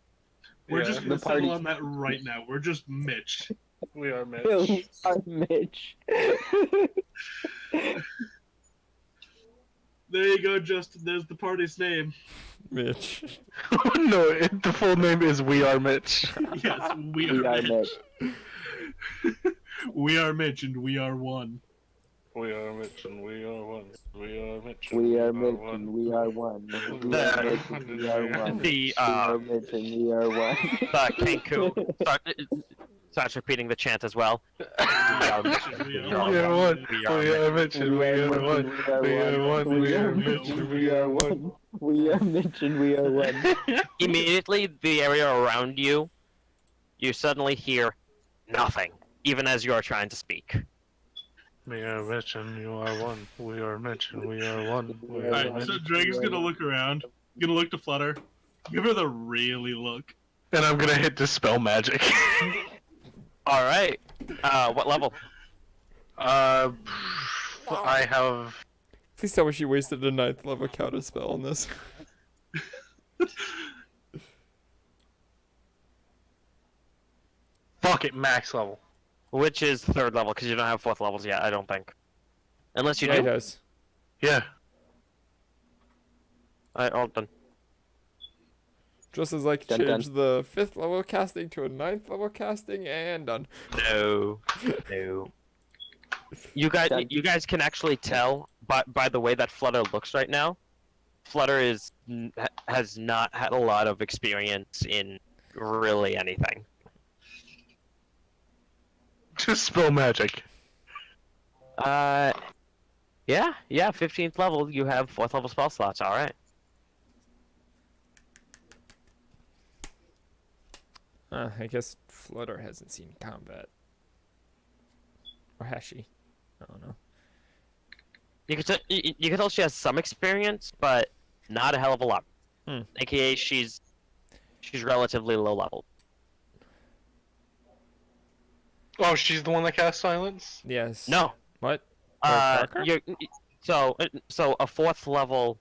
We're Yeah, just gonna the party- settle on that right now. We're just Mitch. We are Mitch. You are Mitch. There you go, Justin. There's the party's name. Mitch. No, the full name is We Are Mitch. Yes, we We are are Mitch. Mitch. We are Mitch, and we are one. We are Mitch and we are one. We are Mitch. We are Mitch and we are one. We are Mitch and we are one. The We are Mitch and we are one. the Kenku starts repeating the chant as well. We are Mitch, and we We are are one. We We are are Mitch and we are one. We are one. We are Mitch and we are one. We are Mitch and we are one. Immediately, the area around you, you suddenly hear nothing, even as you are trying to speak. We are Mitch and you are one. We are Mitch and we are one. We are Alright, Mitch. so Drake's gonna look around. Gonna look to Flutter. Give her the really look. And I'm gonna hit Dispel Magic. All right. What level? I have. Please tell me she wasted a 9th level counter spell on this. Fuck it, max level. Which is third level, because you don't have fourth levels yet, I don't think. Unless you Yeah, he do. does. Yeah. Alright, all done. Just as like Dun, change the 5th level casting to a 9th level casting and done. No. No. You guys can actually tell by the way that Flutter looks right now. Flutter has not had a lot of experience in really anything. Dispel Magic. Yeah, 15th level, you have 4th level spell slots, alright. I guess Flutter hasn't seen combat. Or has she? I don't know. You can tell she has some experience, but not a hell of a lot. Hmm. AKA she's relatively low level. Oh, she's the one that cast Silence? Yes. No. What? Parker? So a 4th level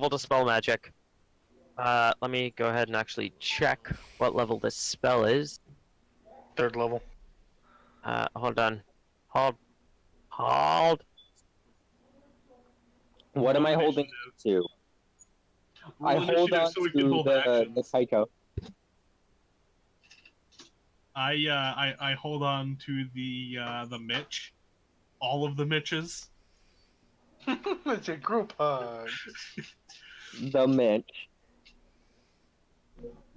dispel magic. Let me go ahead and actually check what level this spell is. Third level. Hold on. Hold. What am I holding to? I Roll hold initiative on so we can to hold the actions. Psycho. I hold on to the Mitch. All of the Mitches. It's a group hug. The Mitch.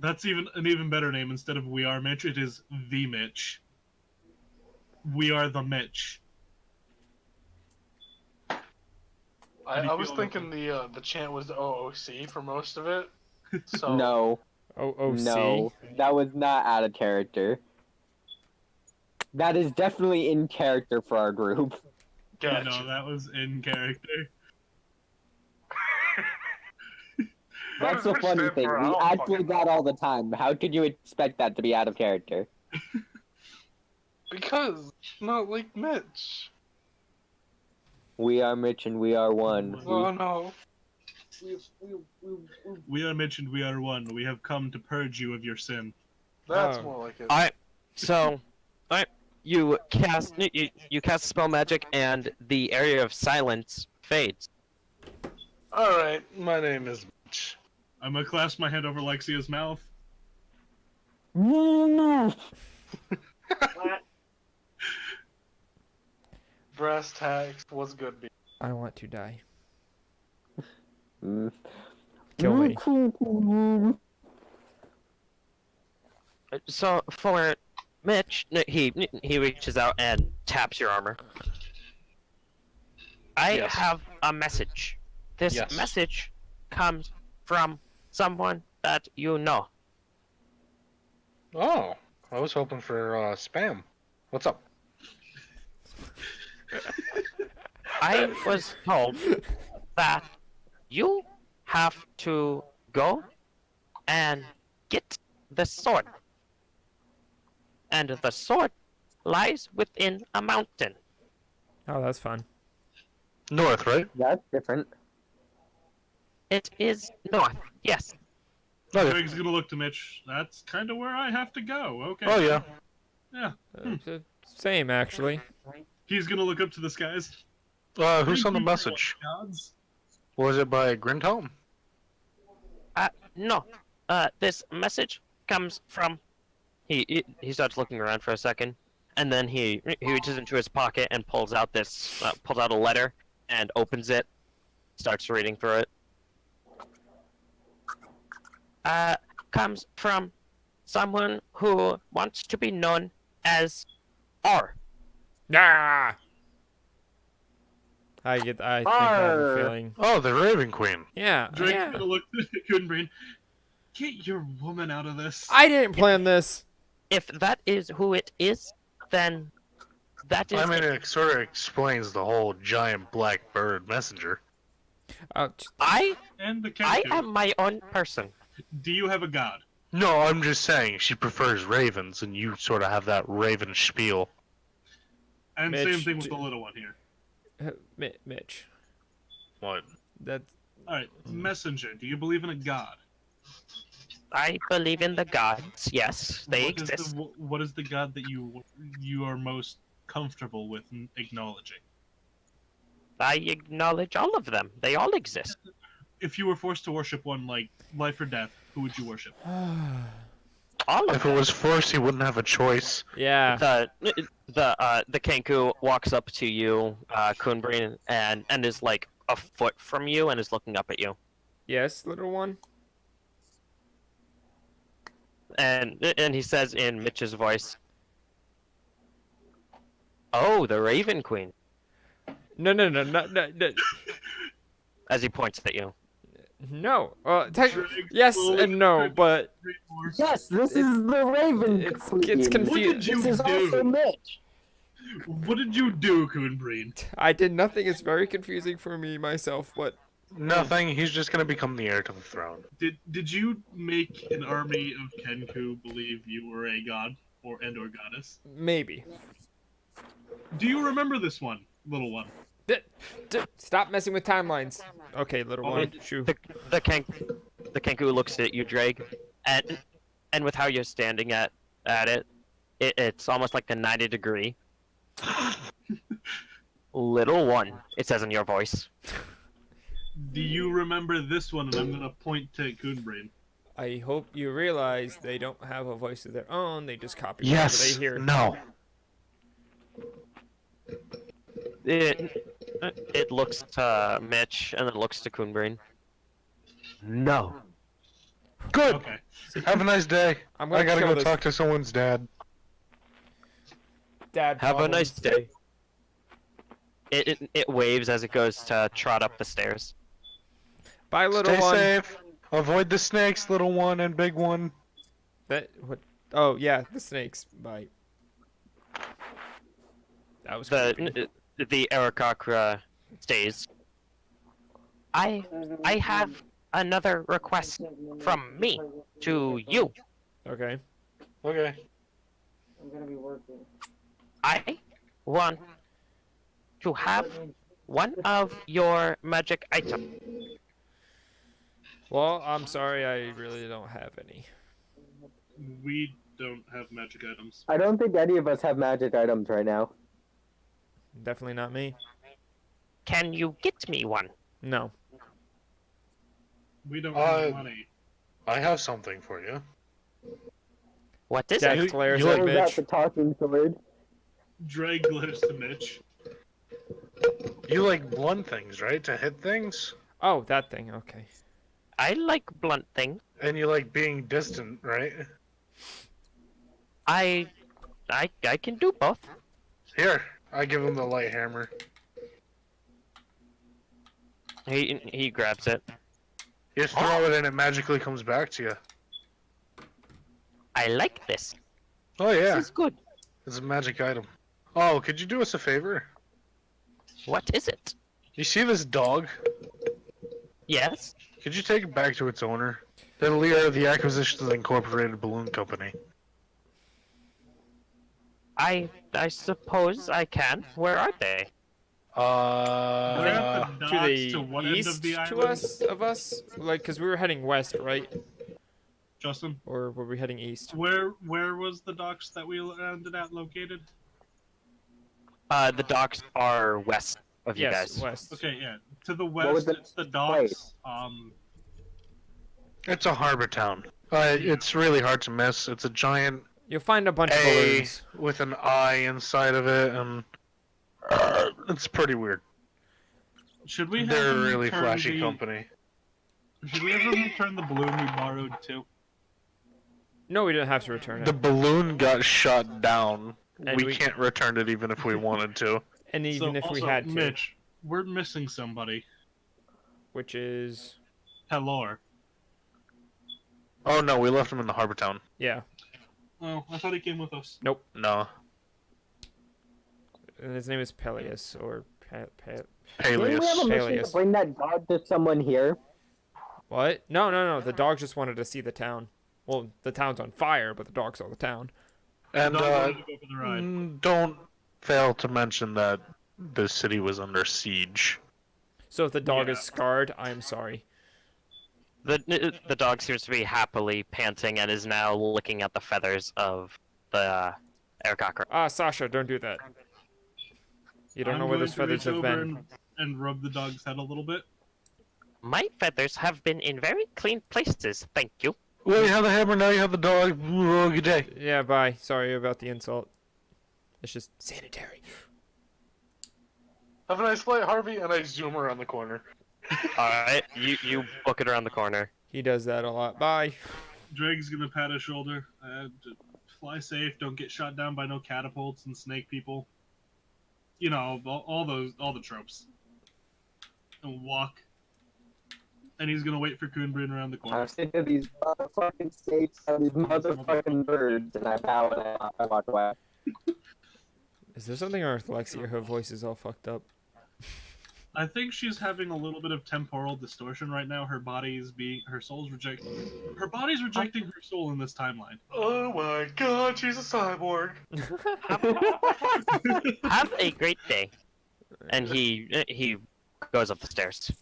That's an even better name. Instead of We Are Mitch, it is The Mitch. We are the Mitch. I was thinking the chant was OOC for most of it. So No, OOC? no, that was not out of character. That is definitely in character for our group. Gotcha. No, that was in character. That's the funny thing. We actually do that all the time. How could you expect that to be out of character? Because not like Mitch. We are Mitch and we are one. Oh no. We are mentioned, we are one. We have come to purge you of your sin. That's Oh. more like it. You cast you cast spell magic, and the area of silence fades. Alright, my name is Mitch. I'm gonna clasp my hand over Lexia's mouth. Brass tacks, what's good be? I want to die. Mm. Kill me. So for Mitch, he reaches out and taps your armor. I Yes. have a message. This Yes. message comes from someone that you know. Oh, I was hoping for spam. What's up? I was told that you have to go and get the sword. And the sword lies within a mountain. Oh, that's fun. North, right? That's different. It is north, yes. Okay. Greg's gonna look to Mitch. That's kind of where I have to go. Okay. Oh yeah. Yeah. Same, actually. He's gonna look up to the skies. Who sent the message? Gods. Was it by Grindhelm? No. This message comes from... He starts looking around for a second, and then he reaches into his pocket and pulls out a letter and opens it, starts reading through it. Comes from someone who wants to be known as R. Ah! I think I have a feeling. Oh, the Raven Queen. Yeah, Drake's yeah. gonna look at Coonbrain. Get your woman out of this. I didn't plan this. If that is who it is, then that is... I mean, it sort of explains the whole giant black bird messenger. I And the I Kenku. am my own person. Do you have a god? No, I'm just saying she prefers ravens, and you sort of have that raven spiel. And Mitch, same thing with the little one here. Mitch. What? That's Alright, messenger. Do you believe in a god? I believe in the gods. Yes, they What is exist. what is the god that you are most comfortable with acknowledging? I acknowledge all of them. They all exist. If you were forced to worship one, like life or death, who would you worship? All of If it them. was forced, he wouldn't have a choice. yeah. The Kenku walks up to you, Kunbrin, and is like a foot from you and is looking up at you. Yes, little one. And he says in Mitch's voice, "Oh, the Raven Queen," No. as he points at you. No. Drake Yes slowly and no, turns but to Drake. Yes, this is the Raven. it's Queen. What confusing. did you This is also do? Mitch. What did you do, Coonbrain? I did nothing. It's very confusing for me myself, but Nothing. He's just gonna become the heir to the throne. Did you make an army of Kenku believe you were a god or goddess? maybe. Do you remember this one, little one? Stop messing with timelines. Okay, little Oh, one. Shoo. The Kenku looks at you, Drake, and with how you're standing at it's almost like a 90-degree. Little one, it says in your voice. Do you remember this one? And I'm gonna point to Coonbrain. I hope you realize they don't have a voice of their own. They just copy Yes. whatever they hear. No. It looks to Mitch and then looks to Kunbrain. No. Good. Okay. Have a nice day. I'm gonna I gotta kill go this talk to someone's dad. dad. Have a problems. nice day. It waves as it goes to trot up the stairs. Bye, little Stay one. safe. Avoid the snakes, little one and big one. That what? Oh yeah, the snakes. Bye. That was creepy. The Arakakra stays. I have another request from me to you. Okay. Okay. I want to have one of your magic items. Well, I'm sorry, I really don't have any. We don't have magic items. I don't think any of us have magic items right now. Definitely not me. Can you get me one? No. We don't have money. I have something for you. What is Jack it? glares you at What was that, Mitch. the talking sword? Drake glares to Mitch. You like blunt things, right? To hit things? Oh, that thing. Okay. I like blunt things. And you like being distant, right? I can do both. Here, I give him the light hammer. He grabs it. You just throw it and it magically comes back to you. I like this. Oh yeah, This is good. it's a magic item. Oh, could you do us a favor? What is it? You see this dog? Yes. Could you take it back to its owner? It'll lead out of the Acquisitions Incorporated Balloon Company. I suppose I can. Where are they? They're at the To docks the to what end of east the to island? us? Like, because we were heading west, right? Justin, Or were we heading east? where was the docks that we ended at located? The docks are west of you Yes, guys. west. Okay, yeah. To the What was west, the it's the docks. place? It's a harbor town. It's really hard to miss. It's a giant You'll find a bunch of A balloons. with an I inside of it, and it's pretty weird. Should we have They're a them really return flashy the, company. Should we have them return the balloon we borrowed too? No, we didn't have to return The it. balloon got shot down. And We can't return it even if we wanted to. And even So, if we also, had to. Mitch, we're missing somebody. Which is... Pelor. Oh no, we left him in the harbor town. Yeah. Oh, I thought he came with us. No. And his name is Peleus, or... Didn't Peleus. we have a mission to Peleus. bring that dog to someone here? What? No. The dog just wanted to see the town. Well, the town's on fire, but the dog saw the town. And Dog wanted to go for the ride. don't fail to mention that the city was under siege. So if the dog Yeah. is scarred, I'm sorry. The dog seems to be happily panting and is now looking at the feathers of the air cocker. Ah, Sasha, don't do that. You don't I'm know where going those to reach feathers have over been. and rub the dog's head a little bit. My feathers have been in very clean places, thank you. Well, you have the hammer, now you have the dog. Ooh, good day. Yeah, bye. Sorry about the insult. It's just sanitary. Have a nice flight, Harvey, and I zoom around the corner. Alright, you book it around the corner. He does that a lot. Bye. Drake's gonna pat his shoulder. Fly safe. Don't get shot down by no catapults and snake people. You know, all the tropes. And walk. And he's gonna wait for Coonbrin around the corner. I'm sick of these motherfucking snakes and these motherfucking birds, and I bow and I walk away. Is there something wrong with Lexia? Her voice is all fucked up. I think she's having a little bit of temporal distortion right now. Her body's her body's rejecting her soul in this timeline. Oh my god, she's a cyborg. Have a great day. And he goes up the stairs.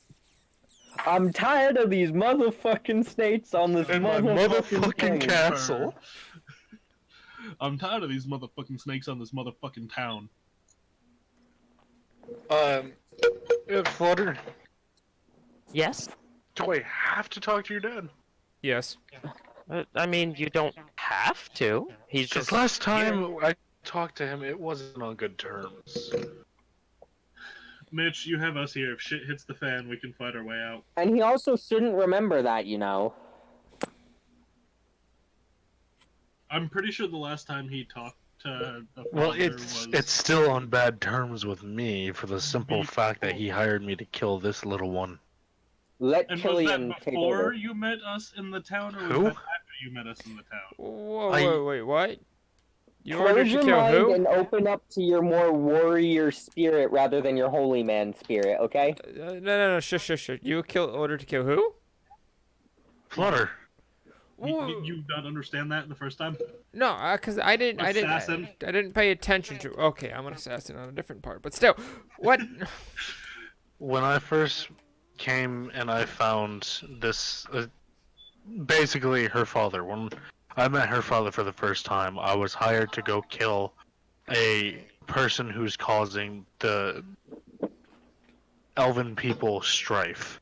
I'm tired of these motherfucking snakes on this In my motherfucking motherfucking thing. castle. I'm tired of these motherfucking snakes on this motherfucking town. Flutter, Yes? do I have to talk to your dad? Yes. I mean, you don't have to. He's Because just last time I talked to him, it wasn't on good terms. Mitch, you have us here. If shit hits the fan, we can fight our way out. And he also shouldn't remember that, you know. I'm pretty sure the last time he talked to the Well, father it's still on bad terms with me for the simple fact that he hired me to kill this little one. Let And was Killian that take before over. you met us in the town, or was Who? that after you met us in the town? Whoa, wait, what? You ordered Close to your kill mind who? and open up to your more warrior spirit rather than your holy man spirit, okay? No, shush. You ordered to kill who? Flutter. You don't understand that the first time? No, cause I Assassin. didn't pay attention to. Okay, I'm an assassin on a different part, but still, what? When I first came and I found this, basically her father. When I met her father for the first time, I was hired to go kill a person who's causing the elven people strife.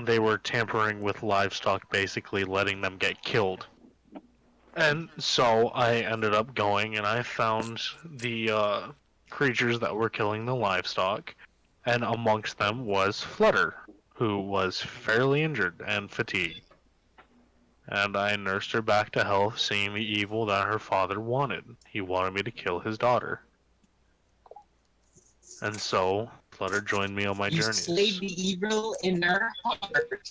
They were tampering with livestock, basically letting them get killed. And so I ended up going and I found the creatures that were killing the livestock, and amongst them was Flutter, who was fairly injured and fatigued. And I nursed her back to health, seeing the evil that her father wanted. He wanted me to kill his daughter. And so, Flutter joined me on my You journeys. slayed the evil in her heart.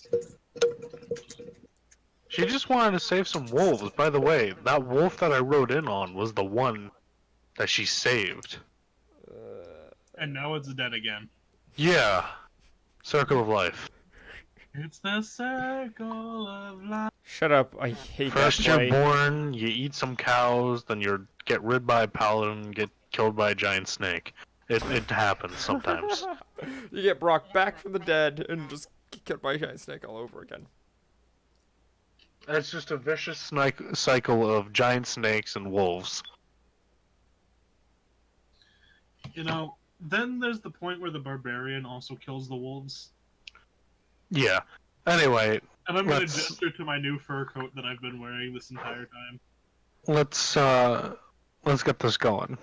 She just wanted to save some wolves. By the way, that wolf that I rode in on was the one that she saved. And now it's dead again. Yeah. Circle of life. It's the circle of life. Shut up! I hate First that you're play. born, you eat some cows, then you get rid by a paladin, get killed by a giant snake. It happens sometimes. You get brought back from the dead and just get killed by a giant snake all over again. It's just a vicious cycle of giant snakes and wolves. You know, then there's the point where the barbarian also kills the wolves. Yeah. Anyway, And I'm gonna Let's- gesture to my new fur coat that I've been wearing this entire time. let's get this going.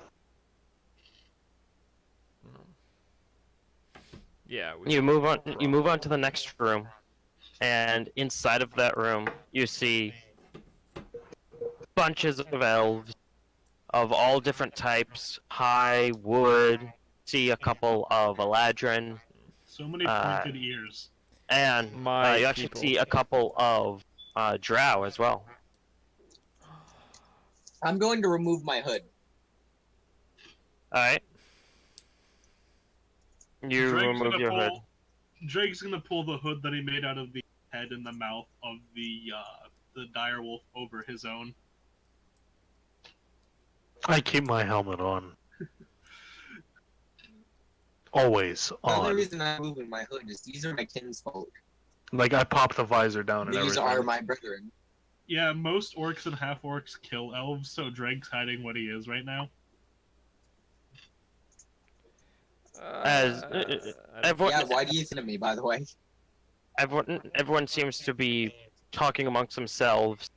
Yeah. You move on. You move on to the next room, and inside of that room, you see bunches of elves of all different types. High, wood. See a couple of Eladrin, So many Uh, pointed ears. and My you actually people. see a couple of drow as well. I'm going to remove my hood. All right. You Drake's remove gonna your hood. Drake's gonna pull the hood that he made out of the head and the mouth of the direwolf over his own. I keep my helmet on. Always The only on. reason I'm moving my hood is these are my kinsfolk. Like, I pop the visor down and These everything. are my brethren. Yeah, most orcs and half orcs kill elves, so Drake's hiding what he is right now. As- Everyone, Yeah, why do you think of me, by the way? everyone seems to be talking amongst themselves.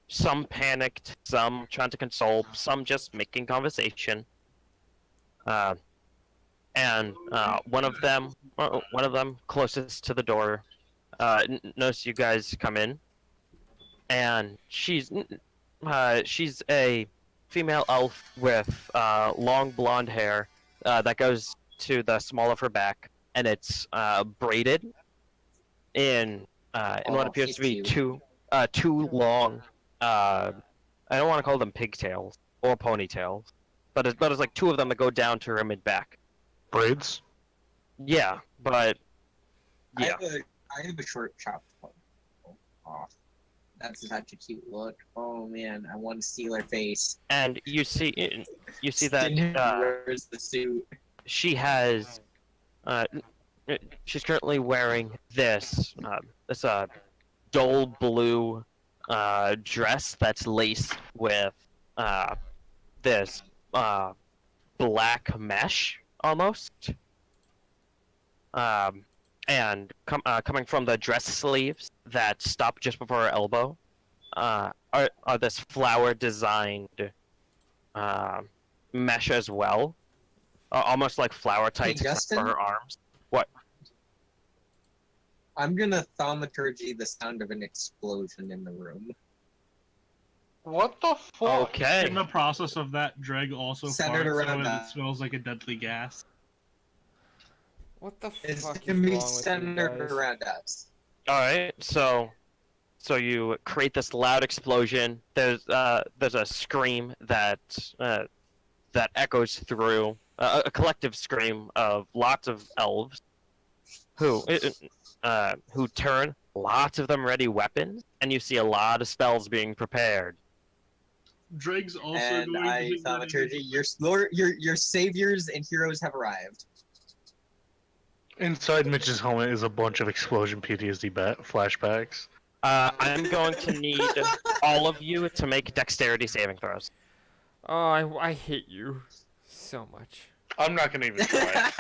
Some panicked, some trying to console, some just making conversation. And one of them closest to the door, notices you guys come in, and she's a female elf with long blonde hair that goes to the small of her back, and it's braided in what Oh, appears to be it's two long I don't want to call them pigtails or ponytails, but it's like two of them that go down to her mid back. Braids? Yeah, but yeah, I have a short chopped one. Oh, that's such a cute look. Oh man, I want to steal her face. and you see that Where's the suit? she has she's currently wearing this dull blue dress that's laced with this black mesh almost, and coming from the dress sleeves that stop just before her elbow are this flower designed mesh as well, almost like flower tights except Justin? for her arms. I'm gonna thaumaturgy the sound of an explosion in the room. What the fuck? Okay. In the process of that, Dreg also Centered farts, around so it that. smells like a deadly gas. What the It's fuck gonna is be wrong with you centered guys? around us. All right, so you create this loud explosion. There's a scream that echoes through a collective scream of lots of elves who turn lots of them ready weapons, and you see a lot of spells being prepared. Drake's also And going to I, be ready. Thaumaturgy, your saviors and heroes have arrived. Inside Mitch's helmet is a bunch of explosion PTSD flashbacks. I'm going to need all of you to make dexterity saving throws. Oh, I hate you so much. I'm not gonna even try.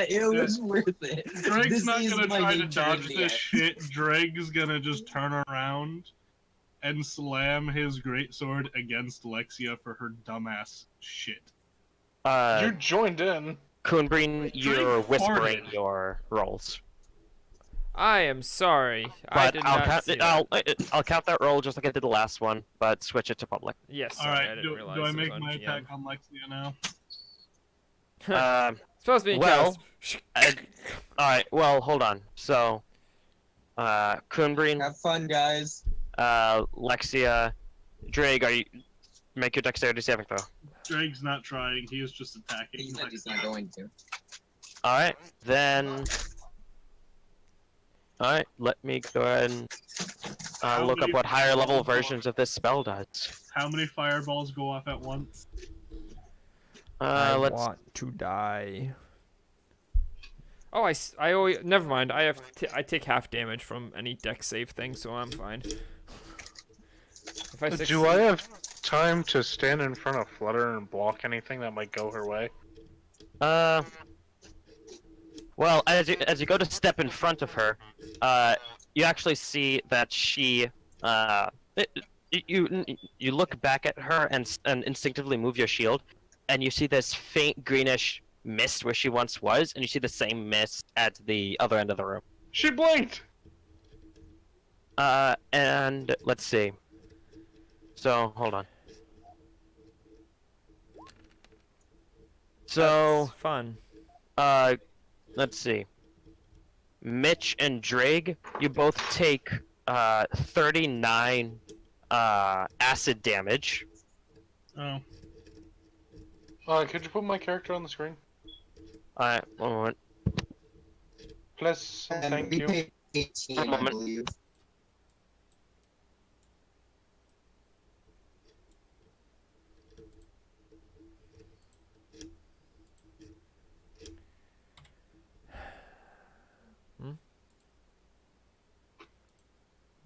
It was worth it. Drake's This not is gonna my try to nature in dodge the this end. shit. Drake's gonna just turn around and slam his greatsword against Lexia for her dumbass shit. You're joined in. Coonbreen, you're Drake whispering farted. your rolls. I am sorry. I But did I'll not count. see that. I'll count that roll just like I did the last one, but switch it to public. Yes, All sorry, I right, didn't do realize I it was make on my GM. attack on Lexia now? Supposed to be in well, chaos. Alright, well, hold on. So, Coonbreen, Have fun, guys. Lexia, Drake, make your dexterity saving throw. Drake's not trying. He is just attacking. He said he's not going to. Alright, then... Alright, let me go ahead and How look up many what higher level fireballs go versions of this spell does. How many fireballs go off at once? I Let's... want to die. Oh, I always, never mind. I take half damage from any dex save thing, so I'm fine. If I Do I have time to stand in front of Flutter and block anything that might go her way? Well, as you go to step in front of her, you actually see that she, you look back at her and instinctively move your shield, and you see this faint greenish mist where she once was, and you see the same mist at the other end of the room. She blinked! And let's see. So, hold on. So, That's fun. let's see. Mitch and Drake, you both take 39 acid damage. Oh. Could you put my character on the screen? One moment. Please, And thank we you. paid 18, I moment. believe.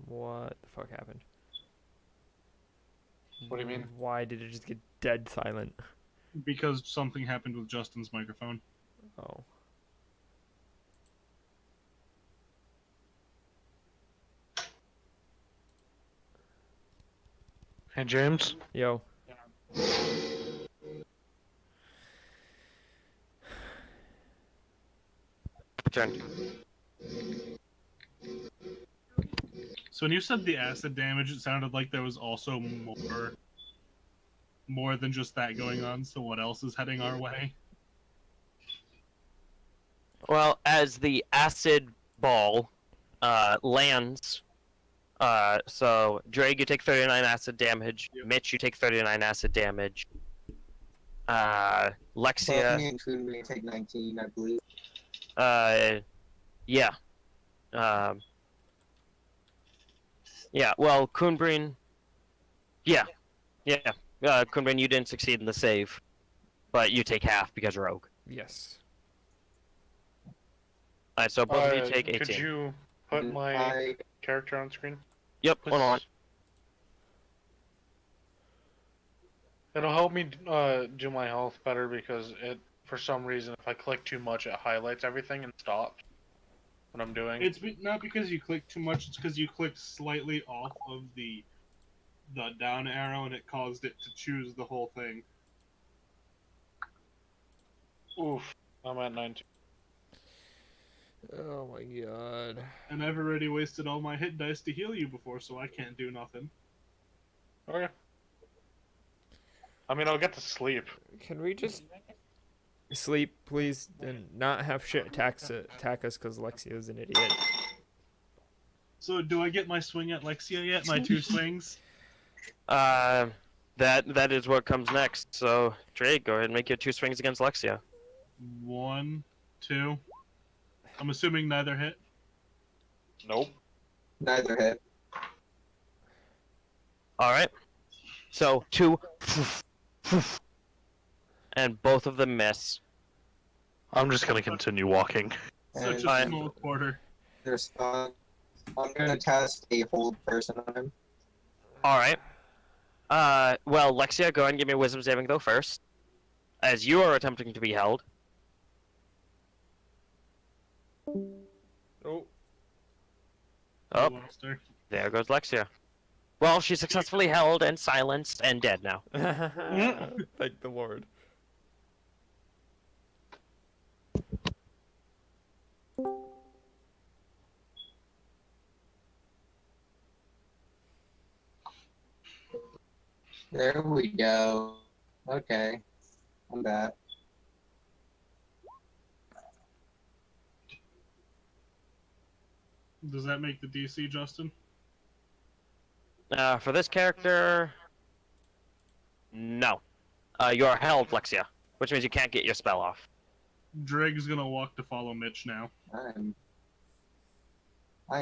What the fuck happened? What do you mean? Why did it just get dead silent? Because something happened with Justin's microphone. Oh. Hey, James. Yo. Turn. So when you said the acid damage, it sounded like there was also more than just that going on. So what else is heading our way? Well, as the acid ball lands, so Drake, you take 39 acid damage. Yep. Mitch, you take 39 acid damage. Lexia, Well, me and Coonbreen take 19, I believe. yeah. Yeah, well, Coonbreen, yeah. Coonbreen, you didn't succeed in the save, but you take half because rogue. Yes. Alright, so both of you take 18. Could you put my character on screen? Yep, Please? hold on. It'll help me do my health better because it, for some reason, if I click too much, it highlights everything and stops what I'm doing. It's not because you clicked too much. It's because you clicked slightly off of the down arrow, and it caused it to choose the whole thing. Oof, I'm at 19. Oh my god. And I've already wasted all my hit dice to heal you before, so I can't do nothing. Okay. I mean, I'll get to sleep. Can we just sleep, please, and not have shit attack us because Lexia's an idiot? So do I get my swing at Lexia yet? My 2 swings? That is what comes next. So, Drake, go ahead and make your 2 swings against Lexia. 1, 2. I'm assuming neither hit. Nope. Neither hit. Alright. So, 2. And both of them miss. I'm just gonna continue walking. Such And a Fine. small quarter. respond. I'm gonna cast a hold person on him. Alright. Well, Lexia, go ahead and give me a wisdom saving throw first. As you are attempting to be held. Oh. Oh, Lost her. there goes Lexia. Well, she's successfully held and silenced and dead now. Thank the Lord. There we go. Okay. I'm back. Does that make the DC, Justin? For this character... No. You are held, Lexia. Which means you can't get your spell off. Drig's gonna walk to follow Mitch now. I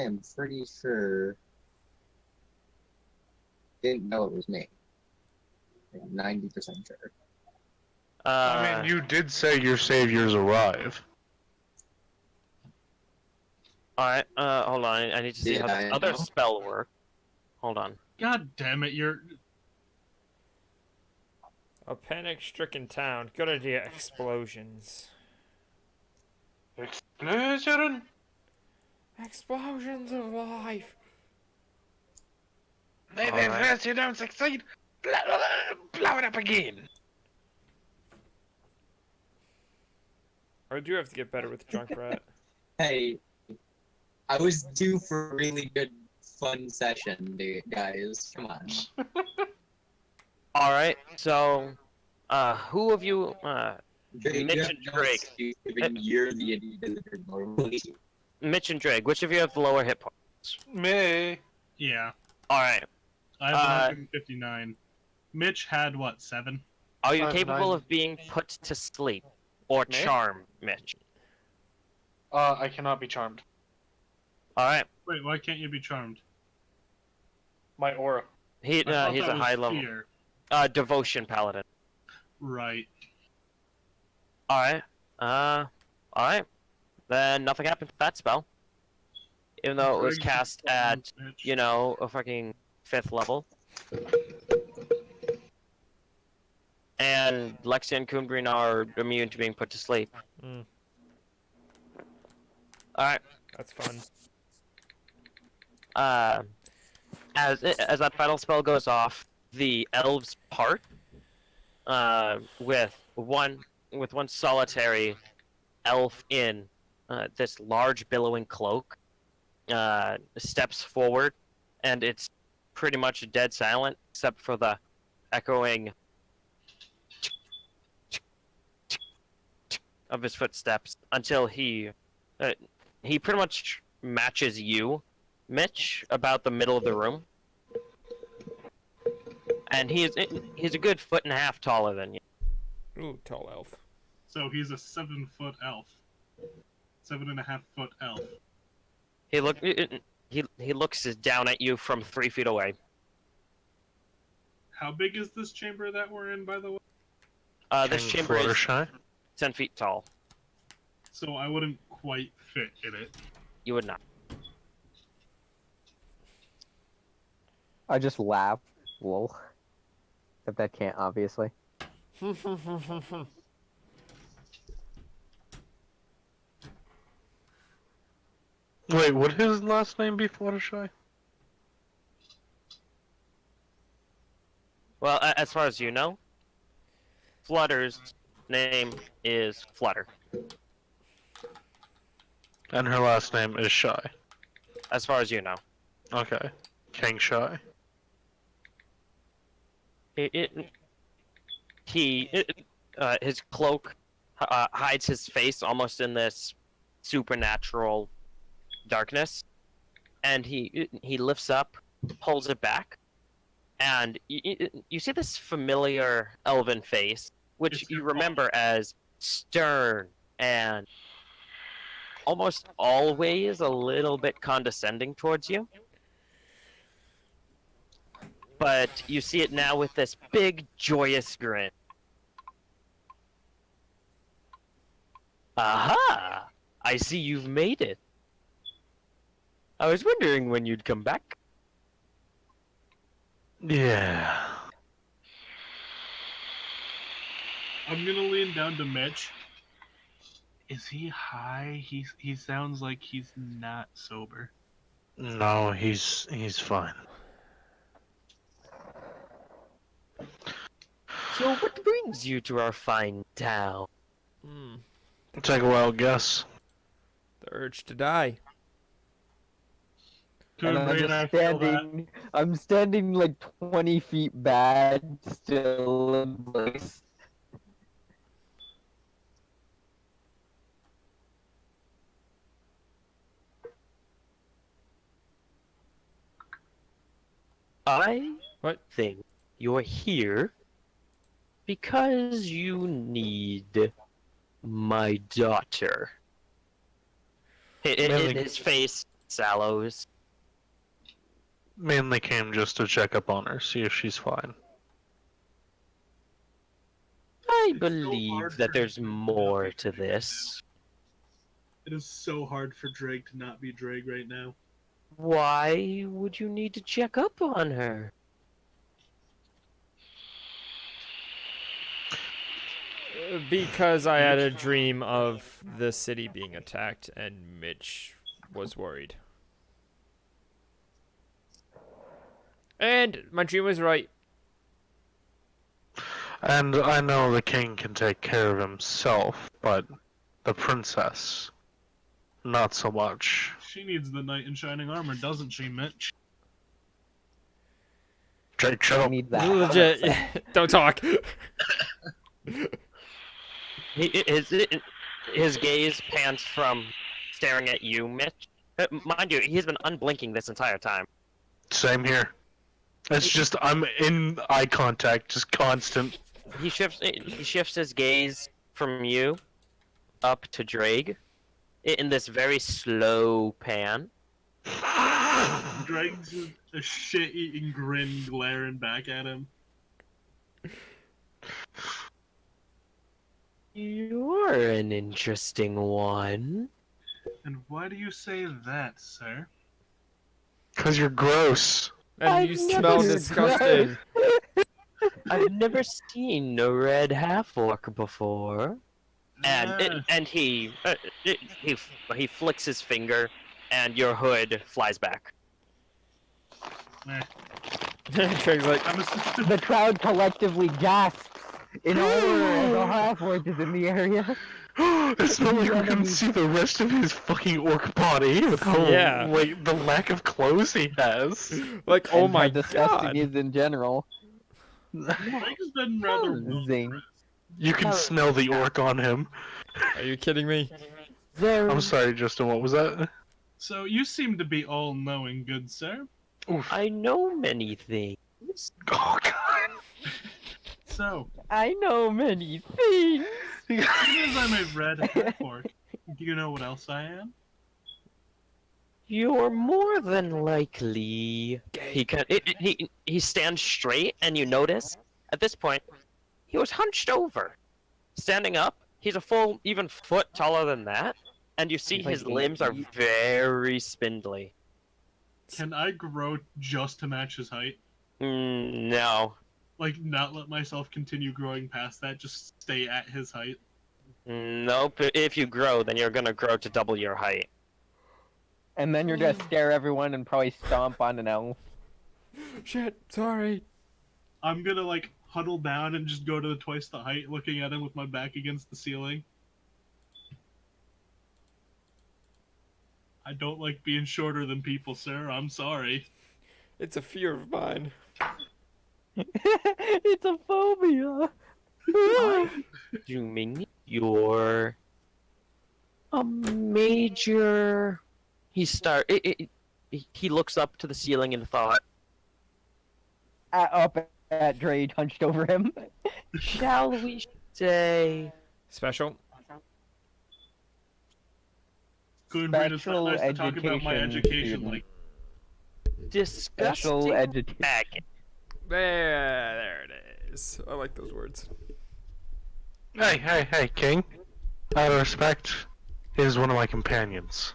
am pretty sure. Didn't know it was me. I'm 90% sure. I mean, you did say your saviors arrive. Alright, hold on. I need to see Yeah, how this I other know. spell works. Hold on. God damn it, you're... A panic-stricken town. Good idea. Explosions. Explosion! Explosions of life. Maybe Alright. first you don't succeed, blow it up again. I do have to get better with Drunk Rat. Hey, I was due for a really good, fun session, dude, guys. Come on. Alright, so... who of you... Drake, Mitch you and have no Drake. excuse given you're the idiot in the normally. Mitch and Drake, which of you have the lower hit points? Me. Yeah. Alright. I have 159. Mitch had, what, 7? Are you 5, capable 9. of being put to sleep? Or Me? charm, Mitch? I cannot be charmed. Alright. Wait, why can't you be charmed? My aura. He, I thought he's that a was high level. fear. Devotion paladin. Right. Alright. Alright. Then nothing happened to that spell. Even though it was Drig's cast just at, following Mitch. you know, a fucking 5th level. And Lexi and Coongreen are immune to being put to sleep. Mm, Alright. that's fun. As that final spell goes off, the elves part. With one solitary elf in this large billowing cloak, steps forward, and it's pretty much dead silent except for the echoing of his footsteps until he pretty much matches you, Mitch, about the middle of the room. And he's a good 1.5 feet taller than you. Ooh, tall elf. So he's a 7-foot elf. 7.5-foot elf. He looks down at you from 3 feet away. How big is this chamber that we're in, by the way? This chamber is Fluttershy? 10 feet tall. So I wouldn't quite fit in it. You would not. I just laugh. Lol. Except that can't, obviously. Wait, would his last name be Fluttershy? Well, as far as you know, Flutter's name is Flutter. And her last name is Shy. As far as you know. Okay. King Shy. His cloak hides his face almost in this supernatural darkness, and he lifts up, pulls it back, and you see this familiar elven face, which you remember as stern and almost always a little bit condescending towards you. but you see it now with this big, joyous grin. Aha! I see you've made it. I was wondering when you'd come back. Yeah. I'm gonna lean down to Mitch. Is he high? He sounds like he's not sober. No, he's fine. So what brings you to our fine town? Hmm. Take a wild guess. The urge to die. Could And I'm Ray and I just feel that? standing. I'm standing like 20 feet back, still in place. I What? think you're here because you need my daughter. Really? His face sallows. Mainly came just to check up on her, see if she's fine. I so believe hard that for there's him to not more be to Drake right this. It is so hard for Drake to not be Drake right now. Why would you need to check up on her? Because I had a dream of the city being attacked and Mitch was worried. And my dream was right. And I know the king can take care of himself, but the princess, not so much. She needs the knight in shining armor, doesn't she, Mitch? Drake, shut up. Need that. Legit. Don't talk. His gaze pans from staring at you, Mitch. Mind you, he's been unblinking this entire time. Same here. It's just I'm in eye contact, just constant. He shifts his gaze from you up to Drake in this very slow pan. Drake's just a shit-eating grin glaring back at him. You're an interesting one. And why do you say that, sir? Cause you're gross. And you smell never- disgusting. I've never seen a red half orc before. Ah, And he flicks his finger, and your hood flies back. eh. Craig's like, I'm a The crowd collectively gasps in horror as a half-orc is in the area. It's not like we can see the rest of his fucking orc body with how, Yeah. like, the lack of clothes he has. like, oh And my how disgusting god. he is in general. Drake's been rather well Zing. dressed. You can smell the orc on him. Are you kidding me? I'm sorry, Justin, what was that? So you seem to be all-knowing, good sir. Oof. I know many things. Oh, God. So, I know many things. as I'm a red half orc, do you know what else I am? You're more than likely. He stands straight, and you notice at this point he was hunched over. Standing up, he's a full, even foot taller than that, and you see He's like his 8 limbs are feet. very spindly. Can I grow just to match his height? No. Like, not let myself continue growing past that, just stay at his height? Nope. If you grow, then you're gonna grow to double your height. And then you're gonna scare everyone and probably stomp on an elf. Shit, sorry. I'm gonna, like, huddle down and just go to twice the height, looking at him with my back against the ceiling. I don't like being shorter than people, sir. I'm sorry. It's a fear of mine. It's a phobia. Assuming you're a major. He looks up to the ceiling in thought. Up at Dre, hunched over him. Shall we say Special. Good read, it's Special not nice to talk about my education education student. like Special disgusting education. faggot? There it is. I like those words. Hey, King. Out of respect, he is one of my companions.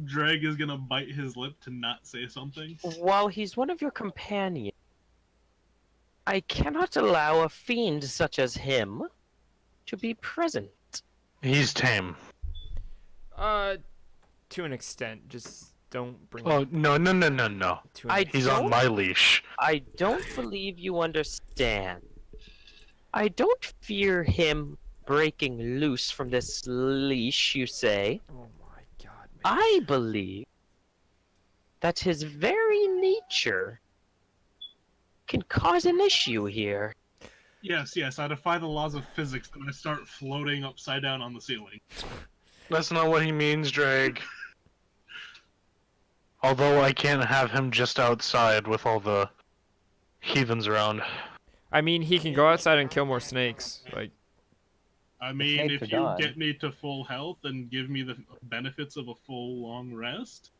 Dreg is gonna bite his lip to not say something. While he's one of your companions, I cannot allow a fiend such as him to be present. He's tame. To an extent, just don't bring. Oh, no. To an He's on my leash. I don't believe you understand. I don't fear him breaking loose from this leash, you say. Oh my god, man. I believe that his very nature can cause an issue here. Yes, I defy the laws of physics and I start floating upside down on the ceiling. That's not what he means, Drake. Although I can't have him just outside with all the heathens around. I mean, he can go outside and kill more snakes. Like, I mean, snakes if are you gone. get me to full health and give me the benefits of a full long rest,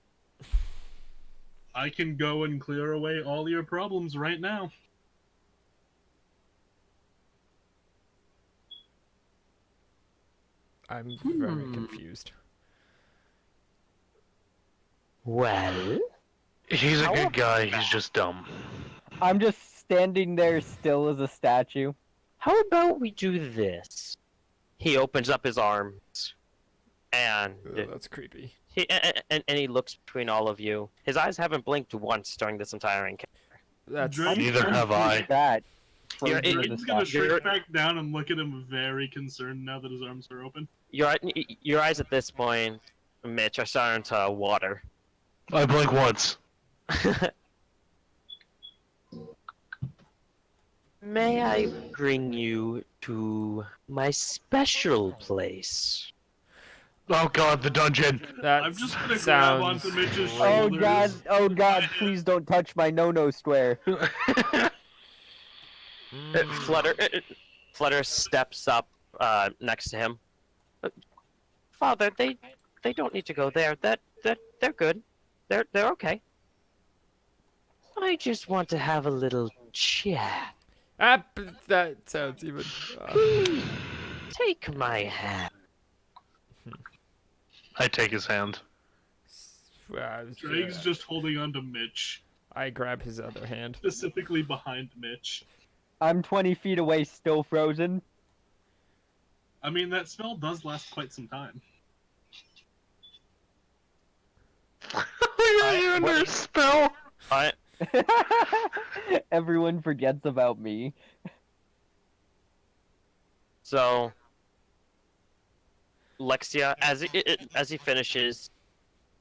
I can go and clear away all your problems right now. I'm very confused. Well, He's a good guy, he's just dumb. I'm just standing there still as a statue. how about we do this? He opens up his arms, and Ugh, that's creepy. and he looks between all of you. His eyes haven't blinked once during this entire encounter. That's Drake- Neither have I. That. You're- frozen as a Drake's gonna statue. shrink back down and look at him very concerned now that his arms are open. Your eyes at this point, Mitch, are starting to water. I blink once. May I bring you to my special place? Oh god, the dungeon! that I'm just gonna grab sounds. onto Mitch's great. Oh shoulders. god, oh god, please don't touch my no-no square. Flutter steps up next to him. Father, they don't need to go there. They're good. They're okay. I just want to have a little chat. That sounds even. Take my hand. I take his hand. Drake's just holding on to Mitch, I grab his other hand. specifically behind Mitch. I'm 20 feet away, still frozen. I mean, that spell does last quite some time. You're under a spell! Everyone forgets about me. So, Lexia, as he finishes,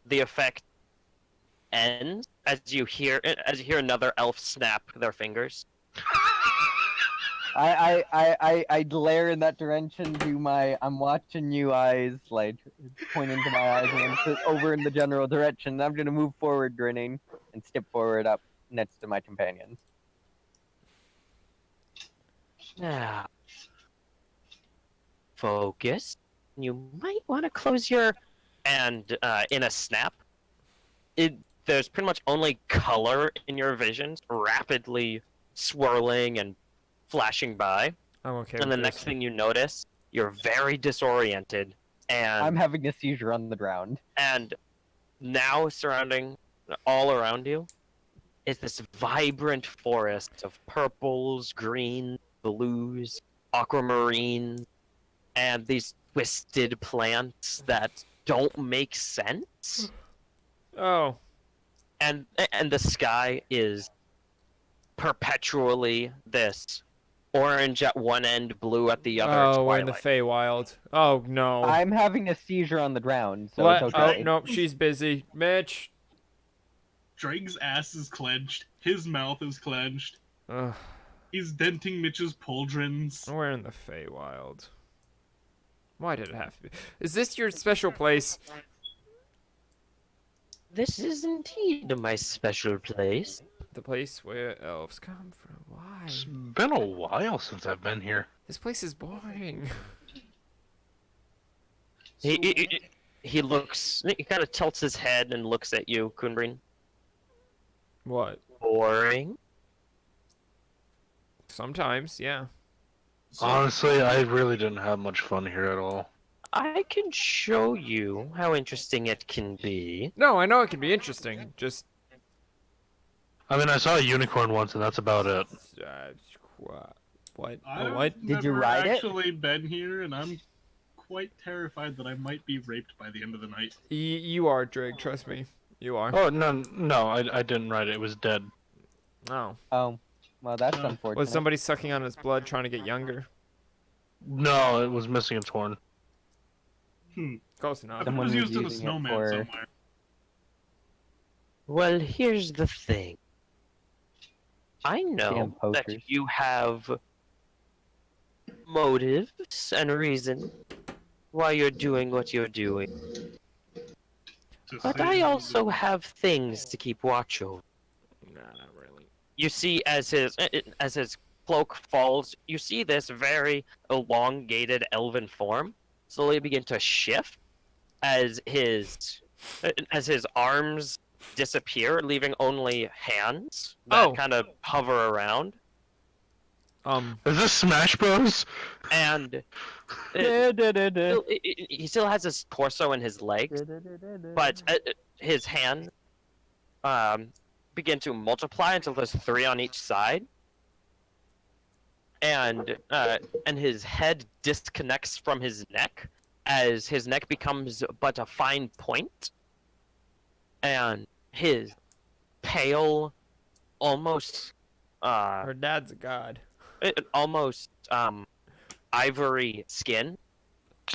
the effect ends as you hear another elf snap their fingers. I glare in that direction to my I'm watching you eyes, like pointing to my eyes, and then sit over in the general direction. I'm gonna move forward, grinning, and step forward up next to my companions. Now, focus. You might want to close your. And in a snap, there's pretty much only color in your visions, rapidly swirling and flashing by. I'm okay. And with the this. next thing you notice, you're very disoriented, and I'm having a seizure on the ground. and now surrounding all around you is this vibrant forest of purples, greens, blues, aquamarines, and these twisted plants that don't make sense. Oh, And the sky is perpetually this orange at one end, blue at the other. oh, we're in the twilight. Feywild. Oh no. I'm having a seizure on the ground, so What? it's Oh okay. no, she's busy. Mitch. Drake's ass is clenched. His mouth is clenched. Ugh, He's denting Mitch's pauldrons. we're in the Feywild. Why did it have to be? Is this your special place? This is indeed my special place. The place where elves come from? Why? It's been a while since I've been here. This place is boring. He looks. He kind of tilts his head and looks at you, Kunbrin. What? Boring. Sometimes, yeah. So, Honestly, I really didn't have much fun here at all. I can show you how interesting it can be. No, I know it can be interesting. Just I mean, I saw a unicorn once, and that's about it. what? I've What? Did you never ride it? actually been here, and I'm quite terrified that I might be raped by the end of the night. You are, Drake. Trust me, you are. Oh no, I didn't ride it. It was dead. Oh, Oh, well, that's No. unfortunate. was somebody sucking on his blood trying to get younger? No, it was missing its horn. Close I enough. think it Someone was was used in a using it snowman for- somewhere. Well, here's the thing. I Damn know that pokers. you have motives and reason why you're doing what you're doing. To But save I the- also have things to keep watch over. Nah, not really. You see, as his cloak falls, you see this very elongated elven form slowly begin to shift as his arms disappear, leaving only hands that Oh. kind of hover around. Is this Smash Bros? And he still has his torso and his legs, but his hands begin to multiply until there's 3 on each side, and his head disconnects from his neck as his neck becomes but a fine point, and his pale, almost Her dad's a god. almost ivory skin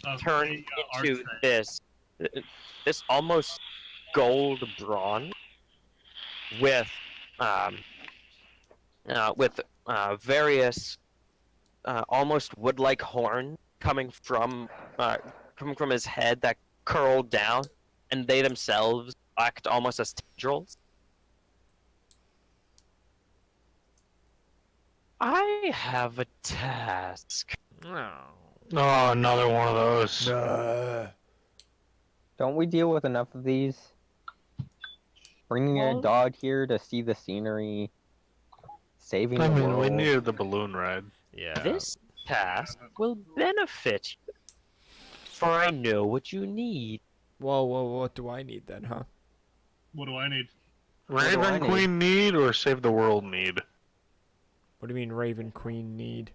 of turn the, into archer. this almost gold bronze with various almost wood-like horns coming from his head that curl down, and they themselves act almost as tendrils. I have a task. No. Oh, another one of those. Don't we deal with enough of these? Bringing a Well- dog here to see the scenery, saving I the mean, world. we needed the balloon ride. Yeah. This task will benefit you, for I know what you need. Whoa, what do I need then, huh? What do I need? do I Raven need? Queen need or save the world need? What do you mean Raven Queen need?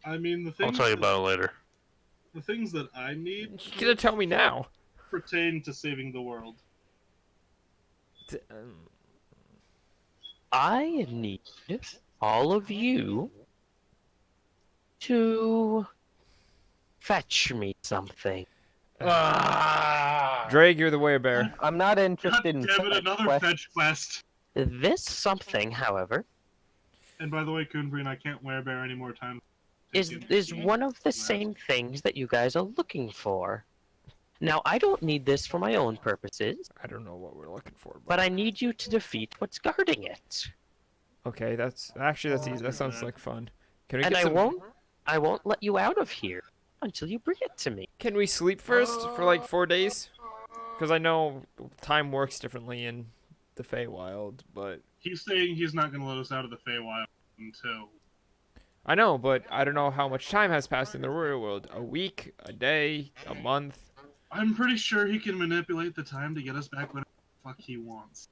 I mean, the I'll things tell you that- about it later. The things that I need You're gonna tell me now. pertain to saving the world. I need all of you to fetch me something. Drake, you're the werebear. I'm not God interested in damn it, such another quests. fetch quest. This something, however, And by the way, Coonbreen, I can't wear any more time. is one of the same things that you guys are looking for. Now, I don't need this for my own purposes, I don't know what we're looking for, but I need you to defeat what's guarding it. okay, that's easy. That sounds like fun. Can we And get I some... won't let you out of here until you bring it to me. Can we sleep first for like 4 days? Because I know time works differently in the Feywild, but He's saying he's not going to let us out of the Feywild until... I know, but I don't know how much time has passed in the real world. A week, a day, a month. I'm pretty sure he can manipulate the time to get us back whenever the fuck he wants.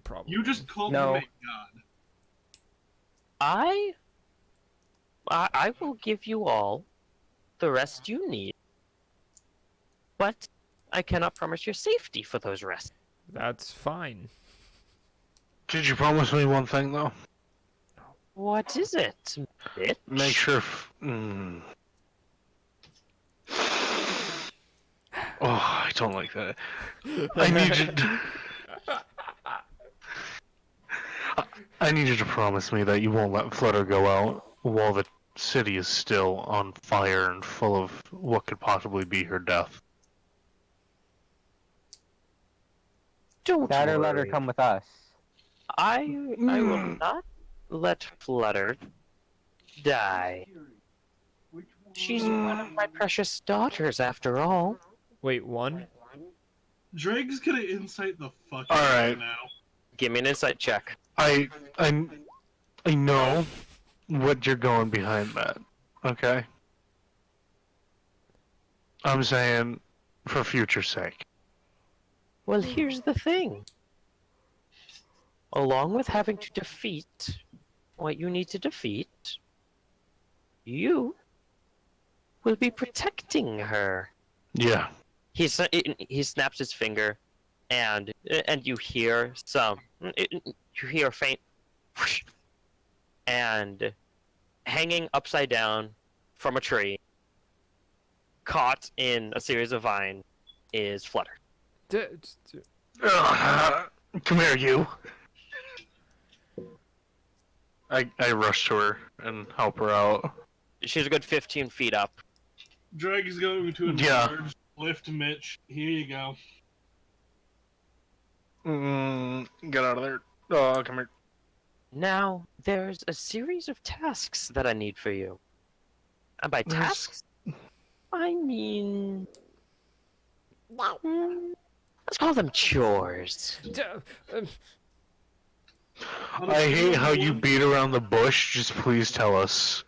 Probably. You just called No. him a god. I will give you all the rest you need, but I cannot promise your safety for those rests. That's fine. Did you promise me one thing though? What is it, bitch? Make sure. Oh, I don't like that. I need you. I need you to promise me that you won't let Flutter go out while the city is still on fire and full of what could possibly be her death. Don't That or let her worry. come with us. I will not let Flutter die. She's one of my precious daughters, after all. Wait, one? Drake's going to insight the fuck All out right. of now. Give me an insight check. I I know what you're going behind that. Okay? I'm saying for future's sake. Well, here's the thing. Along with having to defeat what you need to defeat, you will be protecting her. Yeah. He snaps his finger, and you hear you hear a faint whoosh, and hanging upside down from a tree, caught in a series of vines, is Flutter. Come here, you. I rush to her and help her out. She's a good 15 feet up. Drag is going to enlarge, lift Mitch. Here you go. Get out of there. Oh, come here. Now, there's a series of tasks that I need for you. And by tasks, I mean... let's call them chores. I hate how you beat around the bush. Just please tell us.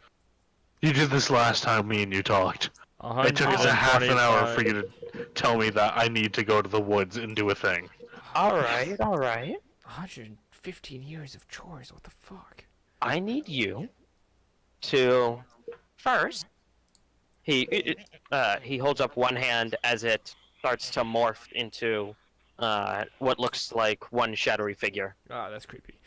You did this last time me and you talked. It took us a half an hour for you to tell me that I need to go to the woods and do a thing. Alright. 115 years of chores, what the fuck? I need you to... First, he holds up one hand as it starts to morph into what looks like one shadowy figure. Ah, that's creepy.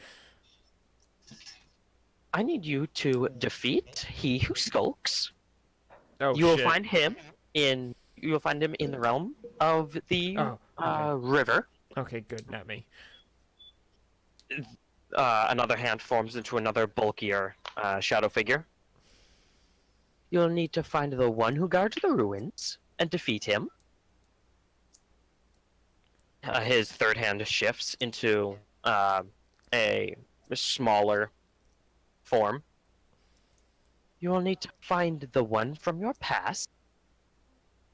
I need you to defeat he who skulks. Oh, You will shit. find him in the realm of the river. Okay, good, not me. Another hand forms into another bulkier shadow figure. You'll need to find the one who guards the ruins and defeat him. His third hand shifts into a smaller form. You will need to find the one from your past,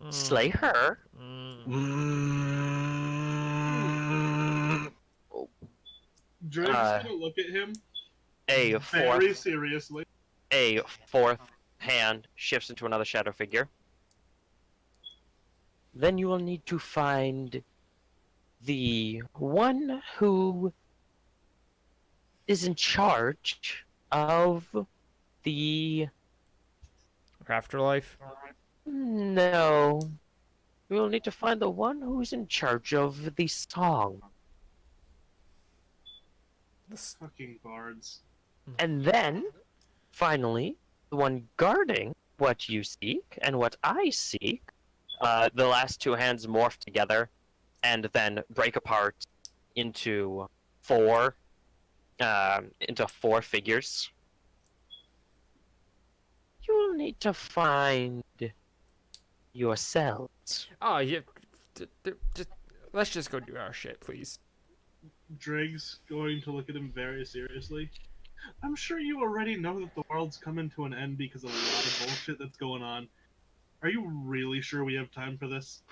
slay her, Drag's gonna look at him very very seriously. a fourth hand shifts into another shadow figure. Then you will need to find the one who is in charge of the... Afterlife? No. We will need to find the one who's in charge of the song. Fucking bards. And then, finally, the one guarding what you seek and what I seek. The last two hands morph together and then break apart into four figures. You'll need to find yourselves. Oh, yeah. Let's just go do our shit, please. Drig's going to look at him very seriously. I'm sure you already know that the world's coming to an end because of a lot of bullshit that's going on. Are you really sure we have time for this?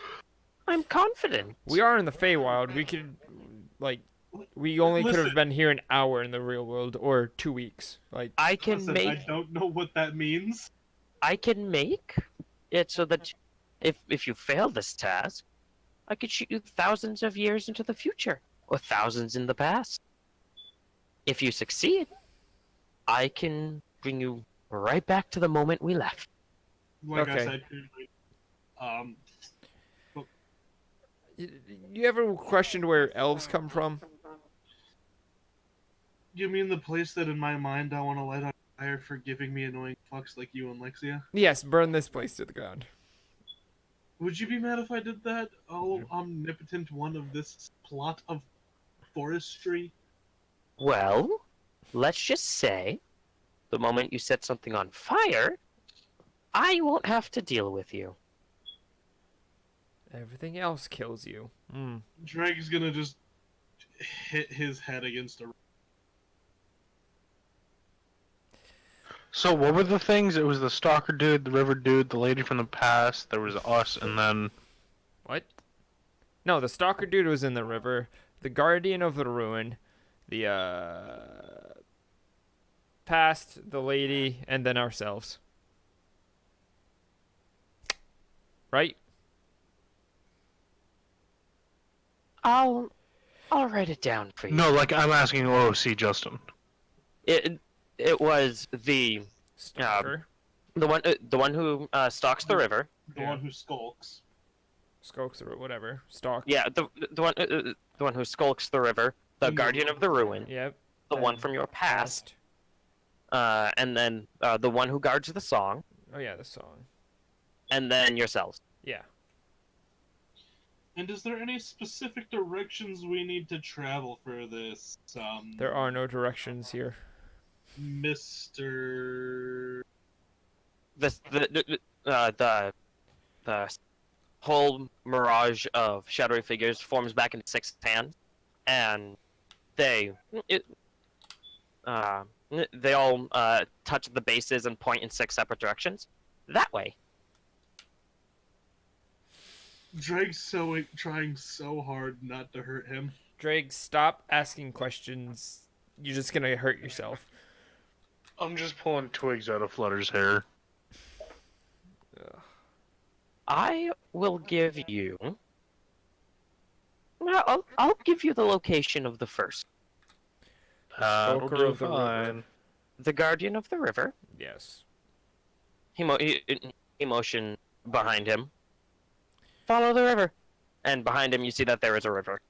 I'm confident. We are in the Feywild. We could, like, we only could have been here an hour in the real world, or 2 weeks. Like, I can Listen, make I don't know what that means. it so that if you fail this task, I could shoot you thousands of years into the future, or thousands in the past. If you succeed, I can bring you right back to the moment we left. Like I Okay. said, you ever questioned where elves come from? you mean the place that in my mind I want to light on fire for giving me annoying fucks like you and Lexia? Yes, burn this place to the ground. Would you be mad if I did that? Oh, omnipotent one of this plot of forestry? Well, let's just say, the moment you set something on fire, I won't have to deal with you. Everything else kills you. Drake's gonna just hit his head against a... So what were the things? It was the stalker dude, the river dude, the lady from the past, there was us, and then... What? No, the stalker dude was in the river. The guardian of the ruin. The past the lady, and then ourselves. Right? I'll write it down for you. No, like I'm asking OOC Justin. It was the Stalker. the one who stalks the river. The one who skulks. Skulks or whatever. Stalk. Yeah, the one who skulks the river, the In the guardian of the ruin, Yep. the one Then from your past, and then the one who guards the song, Oh yeah, the song. and then yourselves. Yeah. And is there any specific directions we need to travel for this, There are no directions here. Mr. The whole mirage of shadowy figures forms back into six hands, and they all touch the bases and point in six separate directions. That way. Drake's trying so hard not to hurt him. Drake, stop asking questions. You're just gonna hurt yourself. I'm just pulling twigs out of Flutter's hair. I will give you. Well, I'll give you the location of the first. That'll Stalker do of the river. fine. The guardian of the river. Yes. He motioned behind him. Follow the river, and behind him you see that there is a river.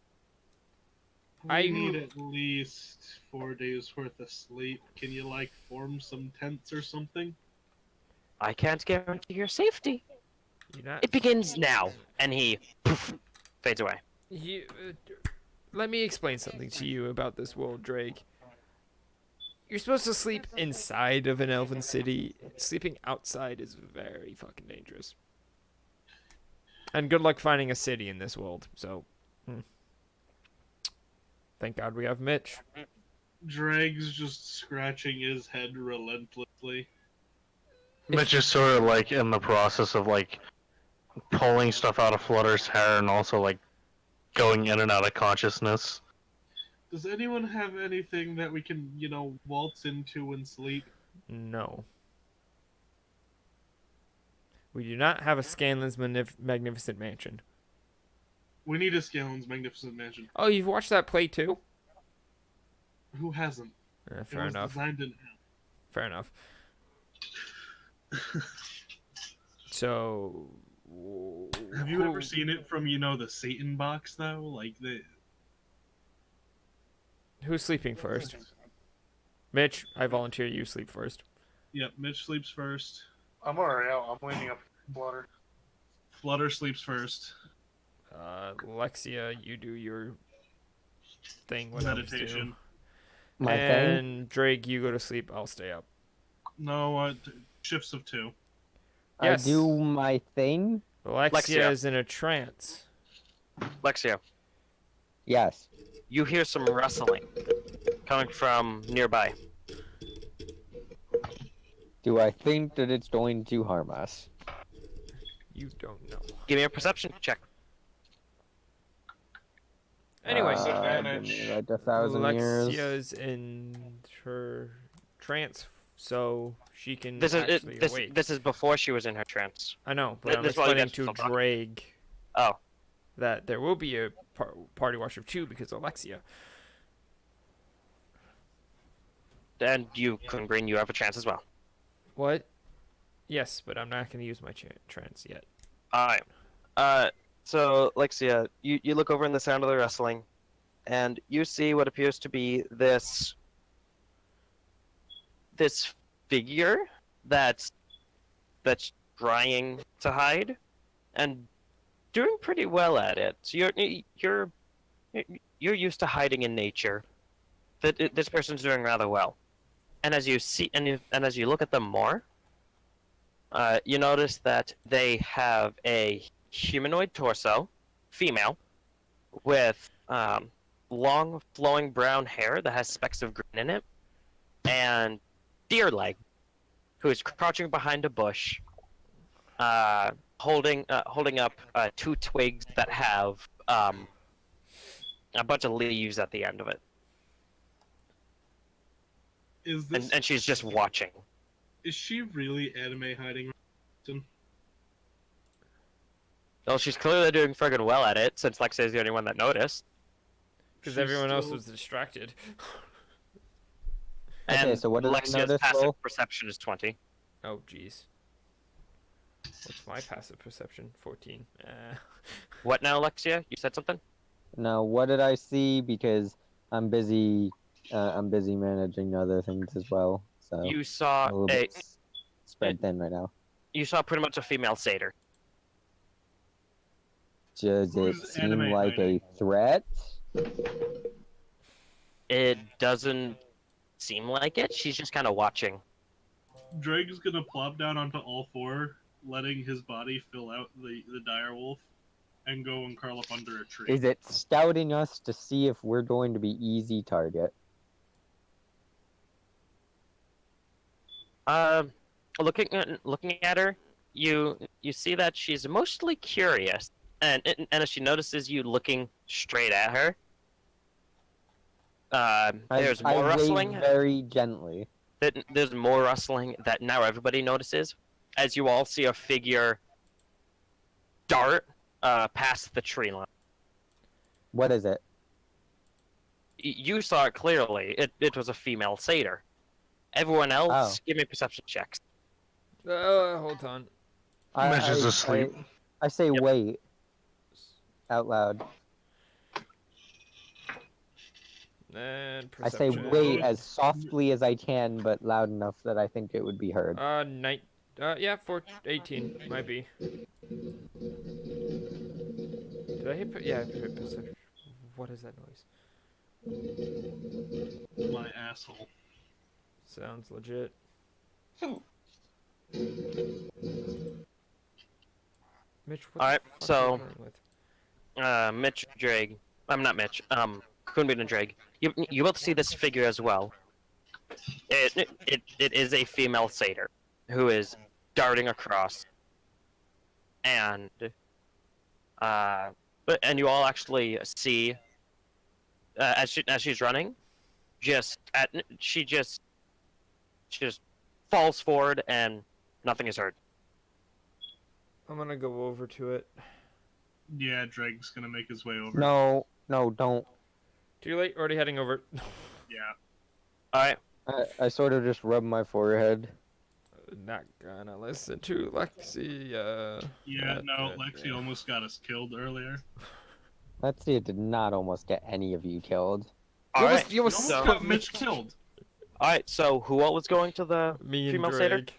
I- We need at least 4 days worth of sleep. Can you, like, form some tents or something? I can't guarantee your safety. You're not. It begins now, and he poof, fades away. You, let me explain something to you about this world, Drake. You're supposed to sleep inside of an elven city. Sleeping outside is very fucking dangerous. And good luck finding a city in this world. So, thank God we have Mitch. Drake's just scratching his head relentlessly. Mitch is sort of like in the process of like pulling stuff out of Flutter's hair and also like going in and out of consciousness. Does anyone have anything that we can, waltz into and sleep? No. We do not have a Scanlan's Magnificent Mansion. We need a Scalen's Magnificent Mansion. Oh, you've watched that play too? Who hasn't? Fair it was enough. designed in Fair enough. So, Have you ever seen it from, the Satan box, though? Like, who's sleeping first? Mitch, I volunteer you sleep first. Yep, Mitch sleeps first. I'm already out. I'm waiting up Flutter. Flutter sleeps first. Lexia, you do your thing. What others do. Meditation. My thing. And Drake, you go to sleep. I'll stay up. No, shifts of 2. Yes. I do my thing. Lexia Lexia. is in a trance. Lexia, Yes. you hear some rustling coming from nearby. Do I think that it's going to harm us? You don't know. Give me a perception check. Anyway, give me like 1,000 years. Lexia's in her trance, so she can This is actually awake. this is before she was in her trance. I know, but I'm this is while you explaining guys to still talk. Drake Oh, that there will be a party watch of 2 because of Alexia. and you couldn't bring you have a chance as well. What? Yes, but I'm not going to use my trance yet. Alright. So, Lexia, you look over in the sound of the wrestling, and you see what appears to be this figure that's trying to hide, and doing pretty well at it. So you're used to hiding in nature. This person's doing rather well. And as you see, and as you look at them more, you notice that they have a humanoid torso, female, with long flowing brown hair that has specks of green in it, and deer leg, who is crouching behind a bush, holding up 2 twigs that have a bunch of leaves at the end of it. Is this? and she's just watching. Is she really anime hiding? Well, she's clearly doing friggin' well at it, since Lexi is the only one that noticed. Because She's everyone else still- was distracted. Okay, And so what did I Lexia's notice, passive roll? perception is 20. Oh, jeez. What's my passive perception? 14. What now, Lexia? You said something? Now, what did I see? Because I'm busy. I'm busy managing other things as well. So You I'm saw a little a bit spread thin right now. you saw pretty much a female satyr. Does it Who's seem anime like hiding? a threat? It doesn't seem like it. She's just kind of watching. Drake's gonna plop down onto all four, letting his body fill out the dire wolf, and go and curl up under a tree. Is it scouting us to see if we're going to be easy target? Looking at her, you see that she's mostly curious, and as she notices you looking straight at her, there's I more wave rustling. very gently. There's more rustling that now everybody notices, as you all see a figure dart past the tree line. What is it? You saw it clearly. It was a female satyr. Everyone else, Oh. give me perception checks. Hold on. Mitch is asleep. I say Yep. wait out loud. And I say perception. wait as softly as I can, but loud enough that I think it would be heard. Yeah, 18 might be. Did I hit? Yeah, I hit perception. What is that noise? My asshole. Sounds legit. Mitch, what Alright, the fuck so- are you playing with? Mitch, Drake. I'm not Mitch. Kunbin and Drake. You both see this figure as well. It is a female satyr who is darting across, and you all actually see as she's running, she just falls forward and nothing is heard. I'm gonna go over to it. Yeah, Drake's gonna make his way over. No, don't. Too late. Already heading over. Yeah. All right. I sort of just rub my forehead. Not gonna listen to Lexi. Yeah, no, Lexi almost got us killed earlier. Let's see, it did not almost get any of you killed. All right. You almost Almost got Mitch killed. All right. So who all was going to the Me and female satyr? Drake.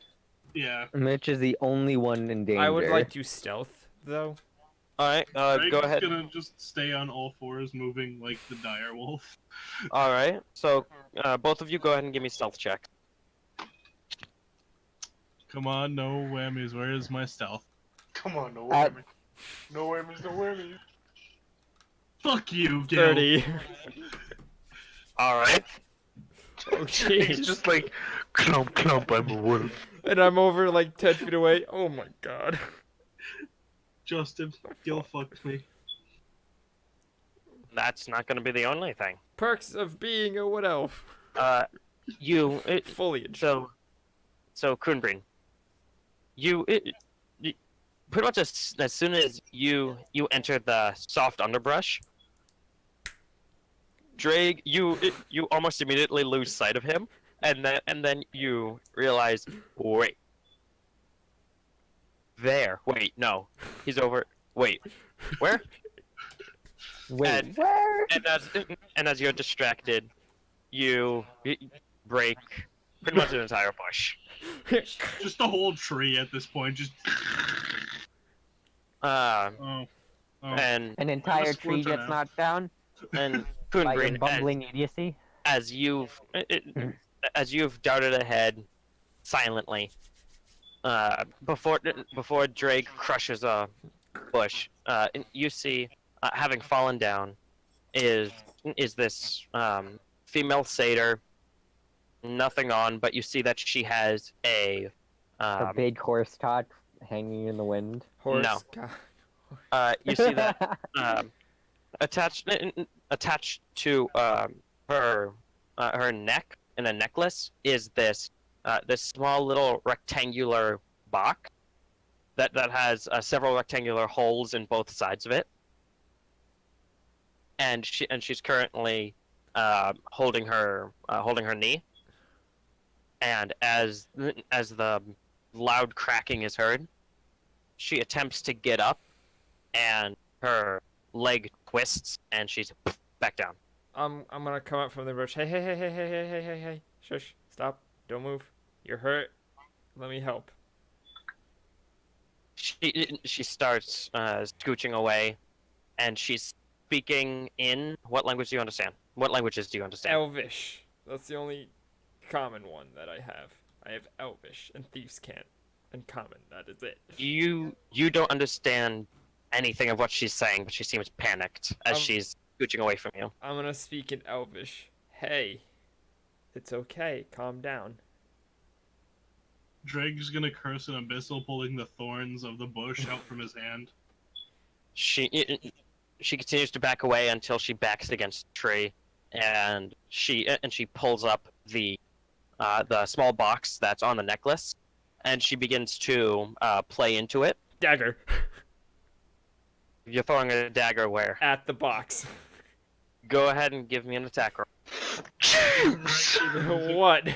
Yeah. Mitch is the only one in danger. I would like to stealth though. All right. Drake's Go ahead. gonna just stay on all fours, moving like the dire wolf. All right. So both of you go ahead and give me stealth checks. Come on, no whammies. Where is my stealth? Come on, no At- whammies. No whammies, no whammies. Fuck you, Gil. 30. All right. Oh He's jeez. just like, clump, clump, I'm a wolf. And I'm over like 10 feet away. Oh my god. Justin, Gil fucked me. That's not going to be the only thing. Perks of being a wood elf. Foliage. So Kunbrin, pretty much as soon as you enter the soft underbrush, Drake, you almost immediately lose sight of him, and then you realize, wait, no, he's over. Wait, where? Wait, And- where? And as you're distracted, you break pretty much an entire bush. Just the whole tree at this point. Just. Um, Oh. and An entire Just tree splinter gets now. knocked down and by your Kunbrin, bumbling idiocy. as you've darted ahead silently, before Drake crushes a bush, you see, having fallen down, is this female satyr. Nothing on, but you see that she has a A big horse cock hanging in the wind. Horse. no. God. You see that attached to her neck in a necklace is this this small little rectangular box that has several rectangular holes in both sides of it, and she's currently holding her knee, and as the loud cracking is heard, she attempts to get up, and her leg twists, and she's back down. I'm gonna come up from the bush. Hey, hey, hey, hey, hey, hey, hey, hey, hey. Shush. Stop. Don't move. You're hurt. Let me help. She starts scooching away, and she's speaking in what language do you understand? What languages do you understand? Elvish. That's the only common one that I have. I have Elvish, and Thieves can't. And Common. That is it. You don't understand anything of what she's saying, but she seems panicked as she's scooching away from you. I'm gonna speak in Elvish. Hey. It's okay. Calm down. Drake's gonna curse an abyssal, pulling the thorns of the bush out from his hand. She continues to back away until she backs against a tree, and she pulls up the small box that's on the necklace, and she begins to play into it. Dagger. You're throwing a dagger where? At the box. Go ahead and give me an attack roll. What?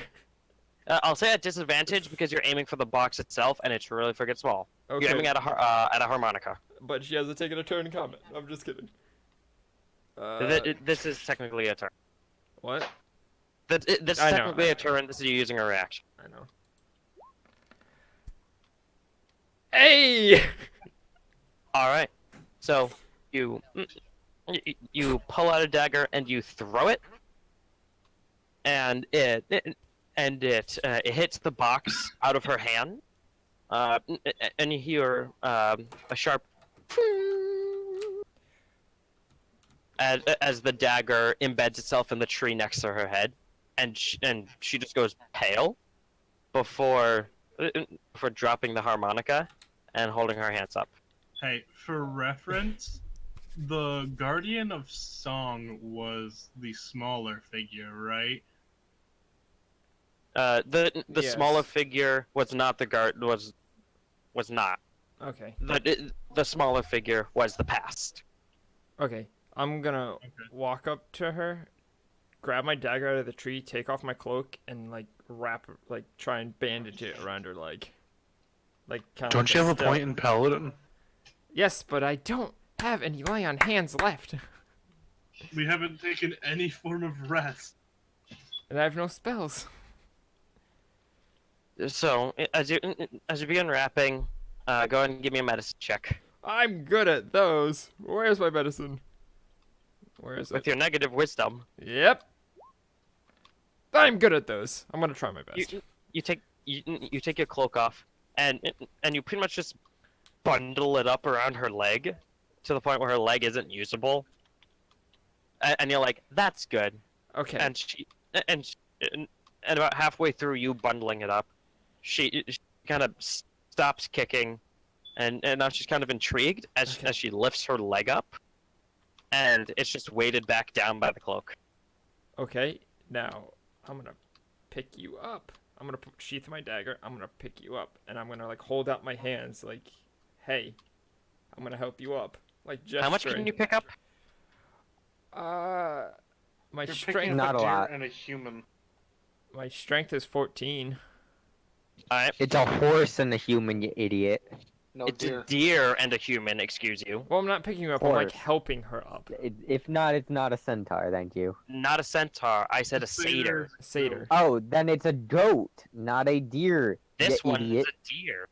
I'll say at disadvantage because you're aiming for the box itself, and it's really freaking small. Okay. You're aiming at a harmonica. But she hasn't taken a turn in combat. I'm just kidding. This is technically a turn. What? This is I know. technically a turn. This is you using a reaction. I know. Hey! All right. So you pull out a dagger and you throw it, and it hits the box out of her hand, and you hear a sharp as the dagger embeds itself in the tree next to her head, and she just goes pale before dropping the harmonica and holding her hands up. Hey, for reference, the Guardian of Song was the smaller figure, right? The Yes. smaller figure was not the guard was not. Okay. The smaller figure was the past. Okay. I'm gonna Okay. walk up to her, grab my dagger out of the tree, take off my cloak, and try and bandage it around her leg. Don't you have a point in Paladin? Yes, but I don't have any lay on hands left. We haven't taken any form of rest. And I have no spells. So as you begin wrapping, go ahead and give me a medicine check. I'm good at those. Where's my medicine? Where is With it? your negative wisdom, Yep. I'm good at those. I'm gonna try my best. you take your cloak off, and you pretty much just bundle it up around her leg to the point where her leg isn't usable. And you're like, that's good. Okay. And about halfway through you bundling it up, she kind of stops kicking, and now she's kind of intrigued as she lifts her leg up, and it's just weighted back down by the cloak. Okay. Now I'm gonna pick you up. I'm gonna sheath my dagger. I'm gonna pick you up, and I'm gonna hold out my hands like, "Hey, I'm gonna help you up." Gesturing. How much can you pick up? My You're strength. picking Not up a deer lot. and a human. My strength is 14. Alright. It's a horse and a human, you idiot. No It's deer. a deer and a human, excuse you. Well, I'm not picking you up. I'm Horse. helping her up. If not, it's not a centaur, thank you. Not a centaur, I said a satyr. Satyr. Oh, then it's a goat, not a deer. This you one idiot. is a deer.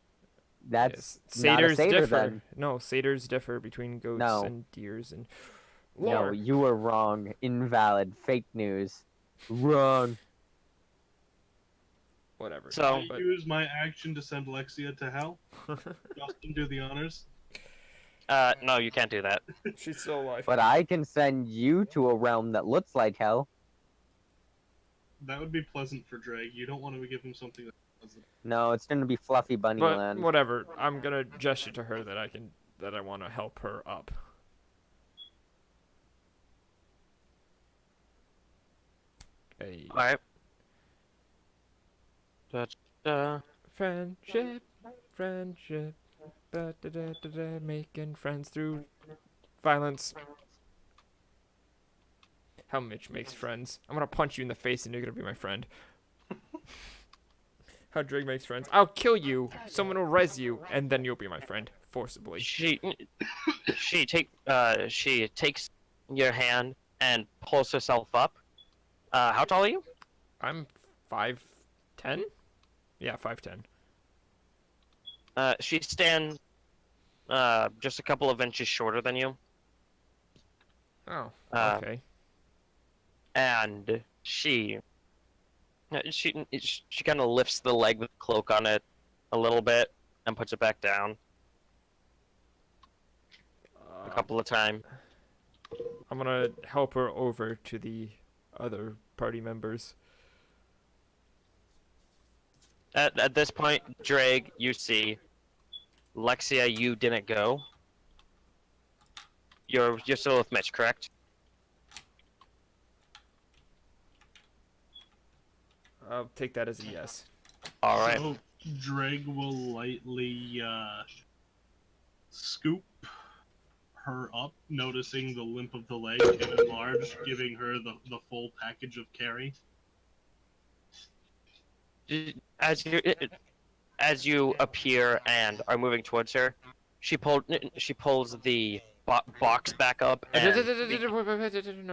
That's Yes. not a Satyrs satyr differ. then. No, satyrs differ between goats No. and deers and. No, Lord. you were wrong. Invalid. Fake news. Wrong. Whatever. So- I use my action to send Lexia to hell. Justin, do the honors. No, you can't do that. She's still alive. But I can send you to a realm that looks like hell. That would be pleasant for Drake. You don't want to give him something that's pleasant. No, it's gonna be fluffy bunny But land. whatever. I'm gonna gesture to her that I want to help her up. Hey. Alright. Da. Friendship, friendship, da, da, da, da, da, making friends through violence. How Mitch makes friends. I'm gonna punch you in the face and you're gonna be my friend. How Drake makes friends. I'll kill you, someone will res you, and then you'll be my friend. Forcibly. She takes your hand and pulls herself up. How tall are you? I'm 5'10"? Yeah, 5'10". She stands just a couple of inches shorter than you. Oh, Uh, okay. And she kind of lifts the leg with the cloak on it a little bit and puts it back down a couple of times. I'm gonna help her over to the other party members. At this point, Drake, you see, Lexia, you didn't go. You're still with Mitch, correct? I'll take that as a yes. All right. So Dreg will lightly scoop her up, noticing the limp of the leg, and enlarge, giving her the full package of carry. As you appear and are moving towards her, she pulls the box back up and No,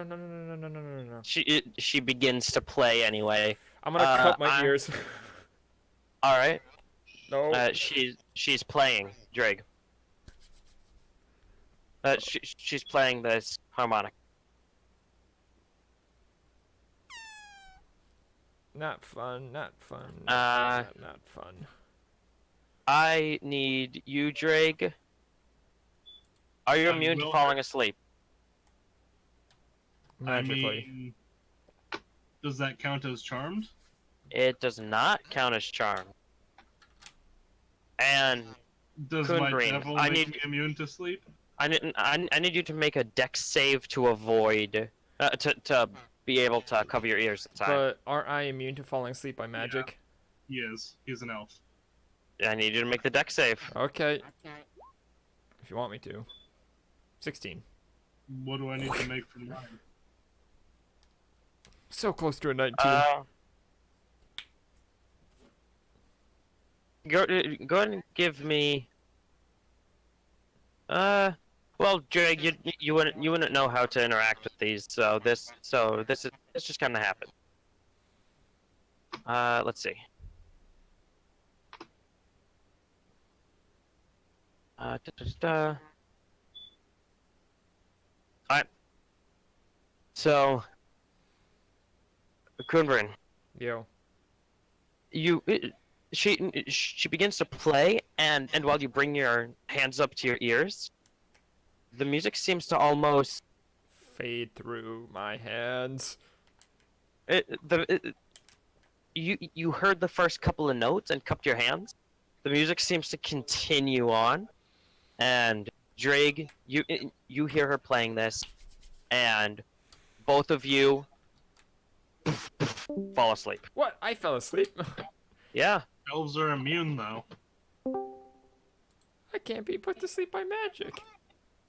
no, no, no, no, no, no, no. she begins to play anyway. I'm gonna cut my ears. All right. No. She's playing Drake. She's playing this harmonic. Not fun. Not fun. Uh, not fun. I need you, Drake. Are you immune to falling asleep? Magically. I mean, does that count as charmed? It does not count as charm. And Does Coon my Green, devil I make need- me immune to sleep? I need you to make a dex save to avoid to be able to cover your ears at the time. But aren't I immune to falling asleep by magic? He is. He's an elf. I need you to make the dex save. Okay. If you want me to. 16. What do I need to make for mine? So close to a 19. Go ahead and give me. Well, Drake, you wouldn't know how to interact with these, so this just kind of happened. Let's see. Alright. So, Kunverin, Yo. she begins to play, and while you bring your hands up to your ears, the music seems to almost Fade through my hands. you heard the first couple of notes and cupped your hands. The music seems to continue on, and Drake, you hear her playing this, and both of you fall asleep. What? I fell asleep. Yeah. Elves are immune, though. I can't be put to sleep by magic.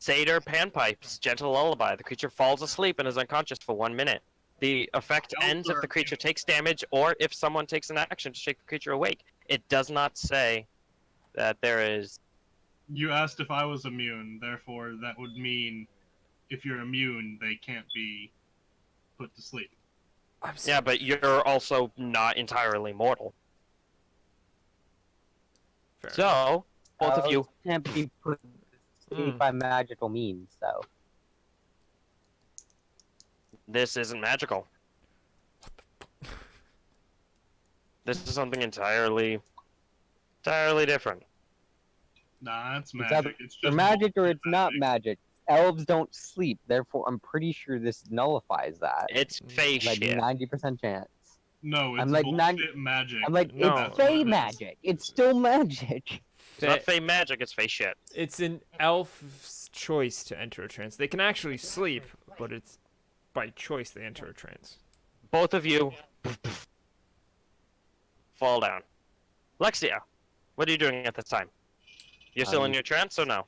Satyr panpipes, gentle lullaby. The creature falls asleep and is unconscious for 1 minute. The effect ends if the creature takes damage or if someone takes an action to shake the creature awake. It does not say that there is. You asked if I was immune, therefore that would mean if you're immune, they can't be put to sleep. I'm so Yeah, but you're also not entirely mortal. fair. So, both of you. can't be put to sleep by magical means, though. This isn't magical. This is something entirely different. Nah, it's It's magic. It's either just magic or it's not magic. Elves don't sleep, therefore I'm pretty sure this nullifies that. It's fey Like shit. 90% chance. No, it's I'm like bullshit magic. I'm like, No. it's fey magic. It's still magic. It's not fey magic, it's fey shit. It's an elf's choice to enter a trance. They can actually sleep, but it's by choice they enter a trance. Both of you fall down. Lexia, what are you doing at this time? You're still in your trance or no?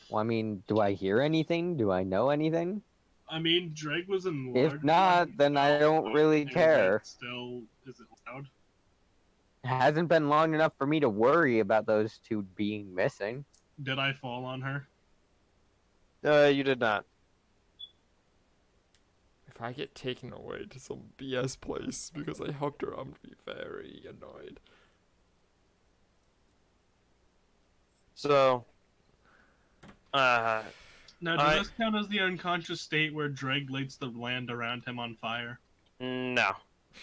Well, I mean, do I hear anything? Do I know anything? I mean, Drake was in If large not, then I don't really is it care. Still, is it loud? It hasn't been long enough for me to worry about those two being missing. Did I fall on her? You did not. If I get taken away to some BS place because I hugged her, I'm gonna be very annoyed. So, Now, does I- this count as the unconscious state where Drake lights the land around him on fire? no.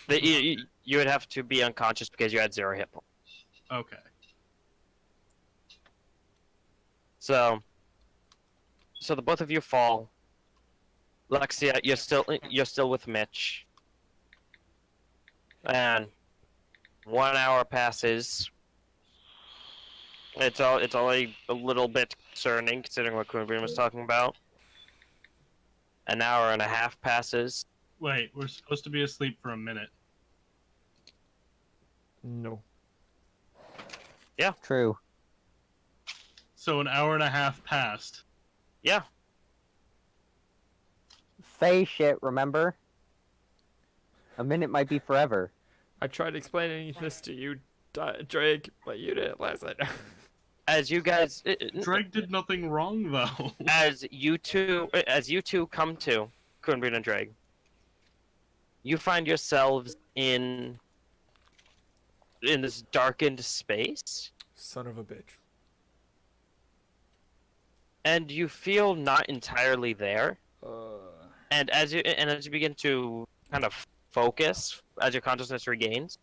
You would have to be unconscious because you had 0 hit points. Okay. So the both of you fall. Lexia, you're still with Mitch. And 1 hour passes. It's already a little bit concerning considering what Queen was talking about. An hour and a half passes. Wait, we're supposed to be asleep for a minute. No. True. So an hour and a half passed. Yeah. Faye shit, remember? A minute might be forever. I tried explaining this to you, Drake, but you didn't listen. As you guys Drake did nothing wrong though. as you two come to Quinbreen and Drake, you find yourselves in this darkened space, Son of a bitch. and you feel not entirely there. Uh, And as you begin to kind of focus, as your consciousness regains,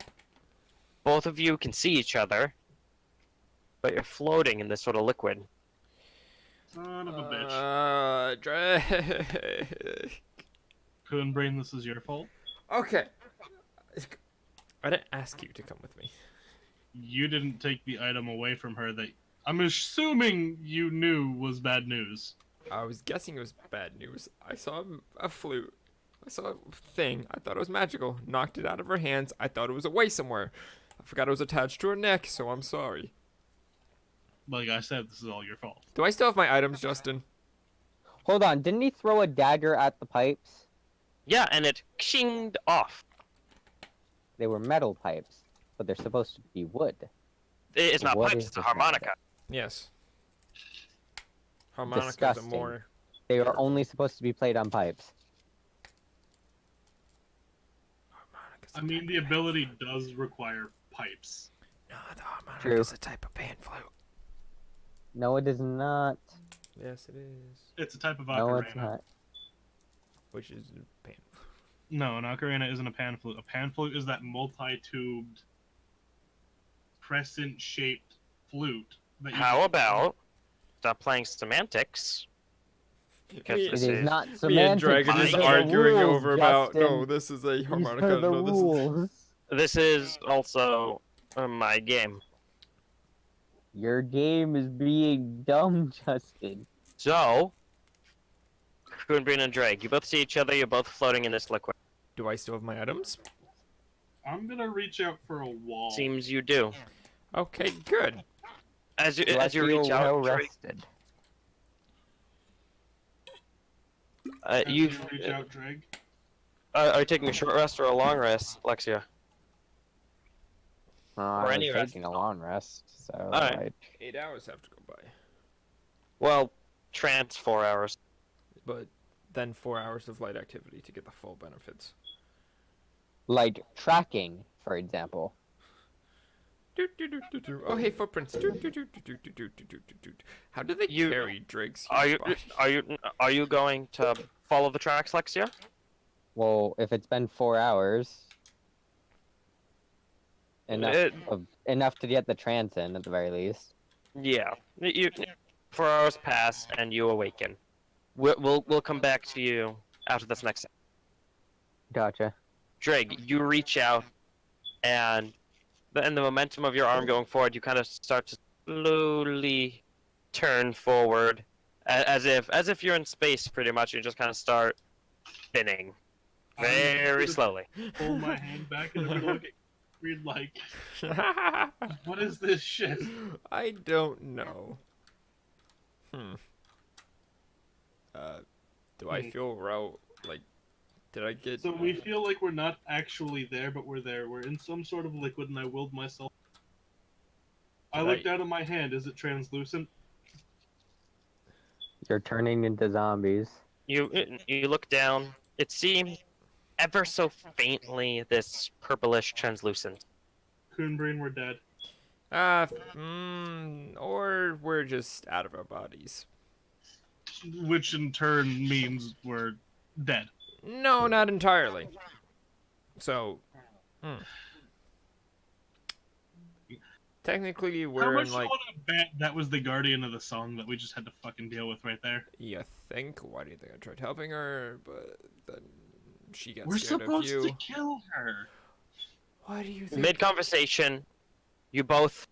both of you can see each other, but you're floating in this sort of liquid. Son of a bitch. Drake. Coon Brain, this is your fault. Okay. I didn't ask you to come with me. You didn't take the item away from her that I'm assuming you knew was bad news. I was guessing it was bad news. I saw a flute. I saw a thing. I thought it was magical. Knocked it out of her hands. I thought it was away somewhere. I forgot it was attached to her neck, so I'm sorry. Like I said, this is all your fault. Do I still have my items, Justin? Hold on, didn't he throw a dagger at the pipes? Yeah, and it shinged off. They were metal pipes, but they're supposed to be wood. It's not What pipes, is it's a this harmonica. Yes. Harmonicas are Disgusting. more... They are only supposed to be played on pipes. Harmonicas I mean, the ability does require pipes. No, the harmonica True. is a type of pan flute. No, it is not. Yes, it is. It's a type of ocarina. No, it's not. Which is pan. No, an ocarina isn't a pan flute. A pan flute is that multi-tubed, crescent-shaped flute. That you How about stop playing semantics? Because Me- It this is not semantics. Me and Dragon These just are the arguing rules, over about, Justin. no, this is a These harmonica. are the No, this is... rules. This is also my game. Your game is being dumb, Justin. So, Quinbreen and Drake, you both see each other, you're both floating in this liquid. Do I still have my items? I'm gonna reach out for a wall. Seems you do. Okay, good. As you Do I reach feel out, well Drake, rested? As you reach out, Drake. are you taking a short rest or a long rest, Lexia? I was any rest. taking a long rest, so Alright. 8 hours have to go by. Well, trance 4 hours. But then 4 hours of light activity to get the full benefits. like tracking, for example. Oh, hey, footprints. How do they You- carry Drake's Are you body? are you going to follow the tracks, Lexia? Well, if it's been 4 hours, enough to get the trance in at the very least. Yeah. 4 hours pass and you awaken. We'll come back to you after this next. Gotcha. Drake, you reach out, and the momentum of your arm going forward, you kind of start to slowly turn forward, as if you're in space, pretty much. You just kind of start spinning very slowly. Pull my hand back and look at We'd like, what is this shit? I don't know. Do I feel like, did I get... So we feel like we're not actually there, but we're there. We're in some sort of liquid, and I willed myself. I looked down at my hand. Is it translucent? You're turning into zombies. You look down. It seems ever so faintly this purplish translucent. Coonbrain, we're dead. Or we're just out of our bodies. Which in turn means we're dead. No, not entirely. So, technically, How we're much in, do you like... want to bet that was the guardian of the song that we just had to fucking deal with right there? You think? Why do you think I tried helping her? But then she got We're scared of supposed you. to kill her. Why do you think? Mid-conversation, you both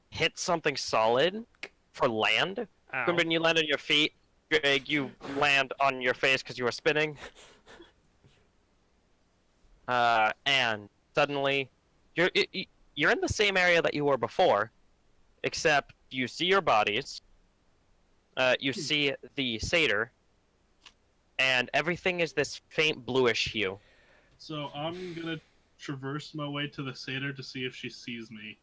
hit something solid for land. Ow. Coonbrain, you land on your feet. Greg, you land on your face because you were spinning. And suddenly, you're in the same area that you were before, except you see your bodies. You see the satyr, and everything is this faint bluish hue. So I'm gonna traverse my way to the satyr to see if she sees me.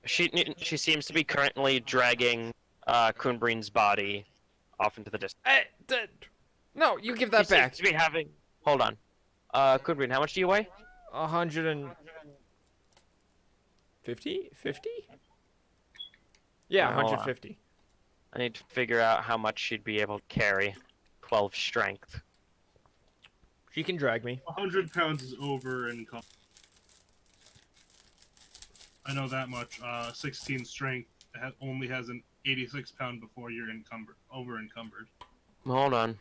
She seems to be currently dragging Coonbrain's body off into the distance. No, you give that She back. seems to be having. Hold on. Coonbrain, how much do you weigh? 150? 50? Yeah, Hold on. 150. I need to figure out how much she'd be able to carry. 12 strength. She can drag me. 100 pounds is over in I know that much. 16 strength only has an 86 pound before you're over encumbered. Hold on.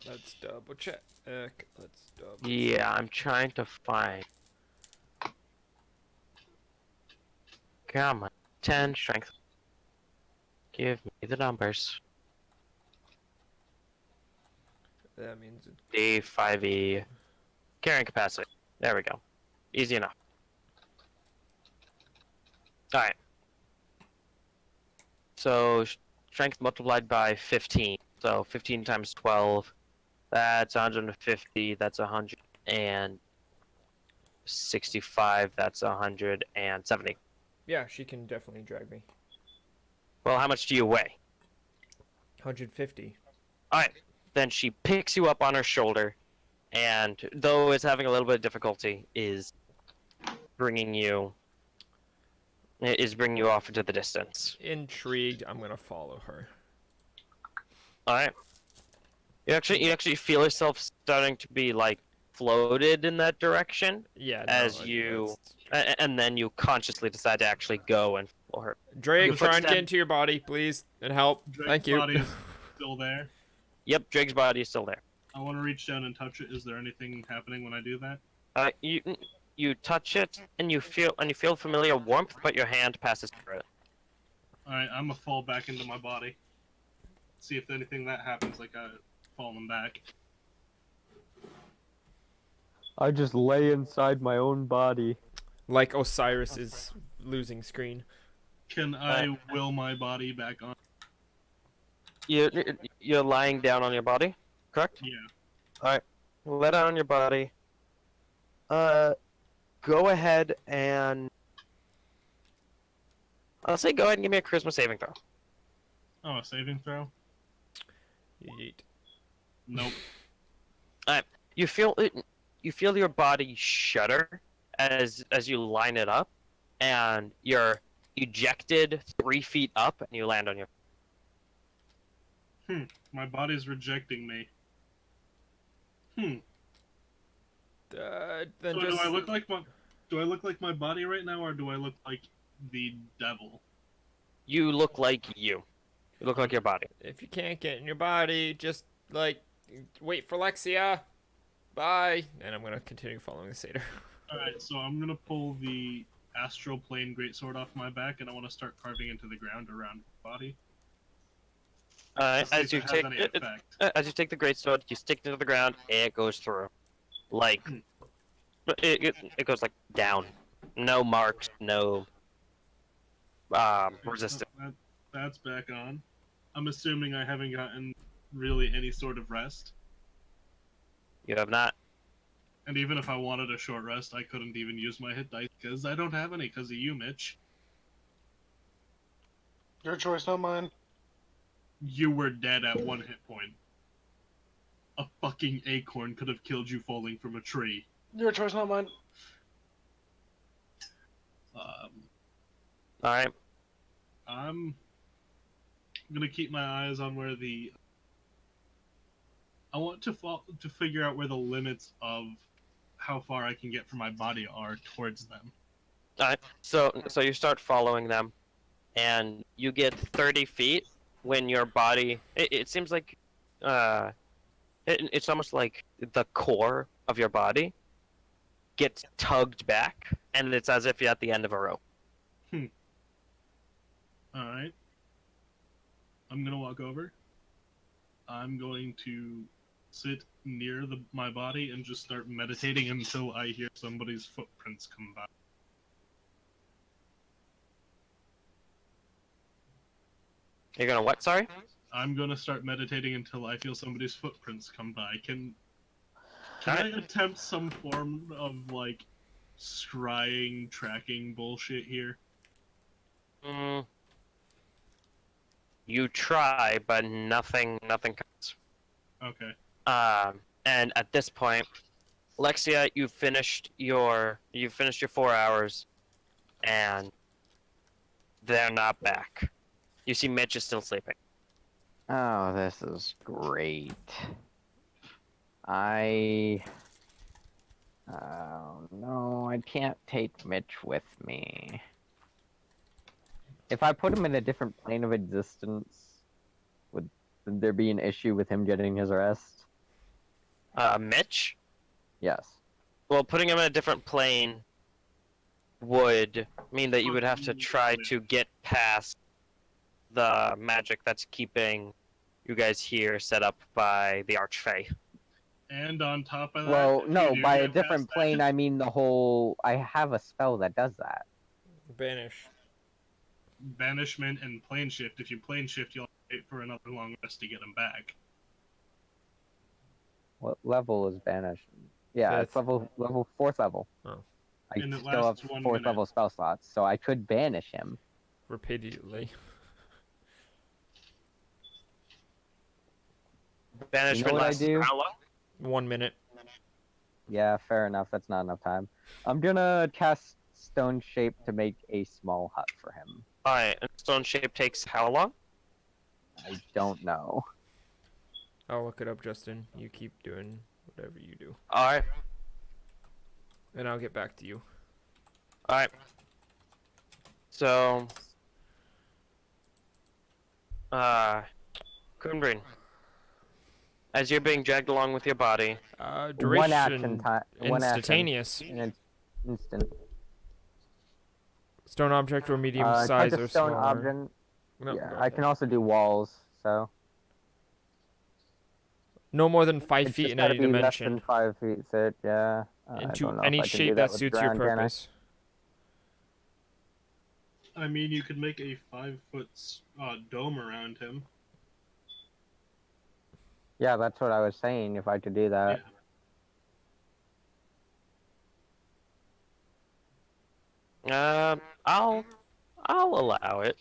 Let's double check. Let's double. Yeah, I'm trying to find. Come on. 10 strength. Give me the numbers. That means it... D5E. Carrying capacity. There we go. Easy enough. Alright. So, strength multiplied by 15. So, 15 times 12. That's 150. That's 165. That's 170. Yeah, she can definitely drag me. Well, how much do you weigh? 150. Alright. Then she picks you up on her shoulder, and though it's having a little bit of difficulty, is bringing you off into the distance. Intrigued, I'm gonna follow her. Alright. You actually feel yourself starting to be like floated in that direction, Yeah. and then you consciously decide to actually go and follow her. Drake, Your try and footstep- get into your body, please, and help. Drake's Thank you. body is still there. Yep, Drake's body is still there. I want to reach down and touch it. Is there anything happening when I do that? You touch it and you feel familiar warmth, but your hand passes through it. Alright, I'm gonna fall back into my body. See if anything that happens, like falling back. I just lay inside my own body. Like Osiris is losing screen. Can I will my body back on? You're lying down on your body, correct? Yeah. Alright. Lay down on your body. Go ahead and... I'll say go ahead and give me a charisma saving throw. Oh, a saving throw? Yeet. Nope. You feel your body shudder as you line it up, and you're ejected 3 feet up, and you land on your... My body's rejecting me. Then So just... do I look like my body right now, or do I look like the devil? You look like you. You look like your body. If you can't get in your body, just like wait for Lexia. Bye. And I'm gonna continue following the satyr. Alright, so I'm gonna pull the astral plane greatsword off my back, and I want to start carving into the ground around my body. To see As if you it has take any effect. as you take the greatsword, you stick it into the ground, and it goes through. Like it goes like down. No marks, no resistance. That's back on. I'm assuming I haven't gotten really any sort of rest. You have not. And even if I wanted a short rest, I couldn't even use my hit dice because I don't have any because of you, Mitch. Your choice, not mine. You were dead at 1 hit point. A fucking acorn could have killed you falling from a tree. Your choice, not mine. Alright. I'm gonna keep my eyes on where the. I want to figure out where the limits of how far I can get from my body are towards them. Alright. So you start following them, and you get 30 feet when your body. It seems like, it's almost like the core of your body gets tugged back, and it's as if you're at the end of a rope. Alright. I'm gonna walk over. I'm going to sit near my body and just start meditating until I hear somebody's footprints come by. You're gonna what? Sorry. I'm gonna start meditating until I feel somebody's footprints come by. Can I attempt some form of like scrying, tracking bullshit here? You try, but nothing comes. Okay. And at this point, Lexia, you've finished your 4 hours, and they're not back. You see Mitch is still sleeping. Oh, this is great. Oh no, I can't take Mitch with me. If I put him in a different plane of existence, would there be an issue with him getting his rest? Mitch? Yes. Well, putting him in a different plane would mean that you would have to try to get past the magic that's keeping you guys here set up by the Archfey. And on top of that, Well, if no, you do by a get different past plane, that, I mean the whole. I have a spell that does that. Banish. banishment and plane shift. If you plane shift, you'll wait for another long rest to get him back. What level is banished? Yeah, it's Fifth. level 4th level. Oh. I And it still have lasts 1 4th minute. level spell slots, so I could banish him. Repeatedly. Banishment what I lasts do? how long? 1 minute. Yeah, fair enough. That's not enough time. I'm gonna cast Stone Shape to make a small hut for him. Alright, and stone shape takes how long? I don't know. I'll look it up, Justin. You keep doing whatever you do. Alright, And I'll get back to you. alright. So, Coonbrain, as you're being dragged along with your body, Duration. One action time. One action. Instantaneous. And it's instant. Stone object or medium Type size of or stone smaller. object. No, Yeah, go I ahead. can also do walls. So No more than 5 it's feet just in gotta any be less dimension. than 5 feet thick. Yeah. I Into don't know if any I can do shape that with suits your ground, can I? purpose. I mean, you could make a 5-foot dome around him. Yeah, that's what I was saying. If I could do that. I'll allow it.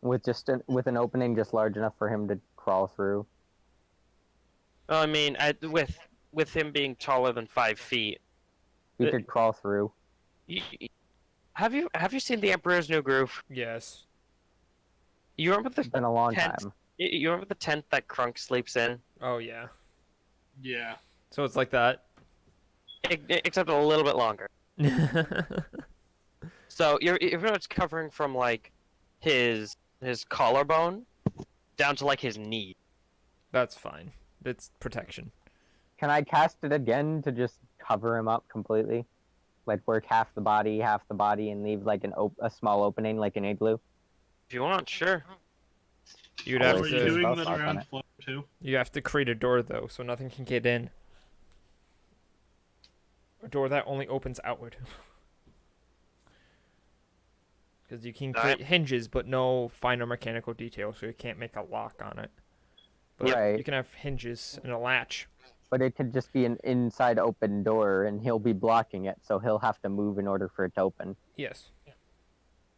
With just with an opening just large enough for him to crawl through. Well, I mean, with him being taller than 5 feet, He could crawl through. have you seen the Emperor's New Groove? Yes. You remember It's been a long tent? time. You remember the tent that Crunk sleeps in? Oh, yeah. Yeah. So it's like that. Except a little bit longer. So you're pretty much covering from like his his collarbone down to like his knee. That's fine. It's protection. Can I cast it again to just cover him up completely? Like work half the body, and leave like a small opening, like an igloo. If you want, sure. You'd Oh, have Are wait, you to. dude. doing I'll that talk on around it. floor too? You have to create a door though, so nothing can get in. A door that only opens outward. Because you can create hinges, but no finer mechanical detail, so you can't make a lock on it. But Right. you can have hinges and a latch. But it could just be an inside open door, and he'll be blocking it, so he'll have to move in order for it to open. Yes.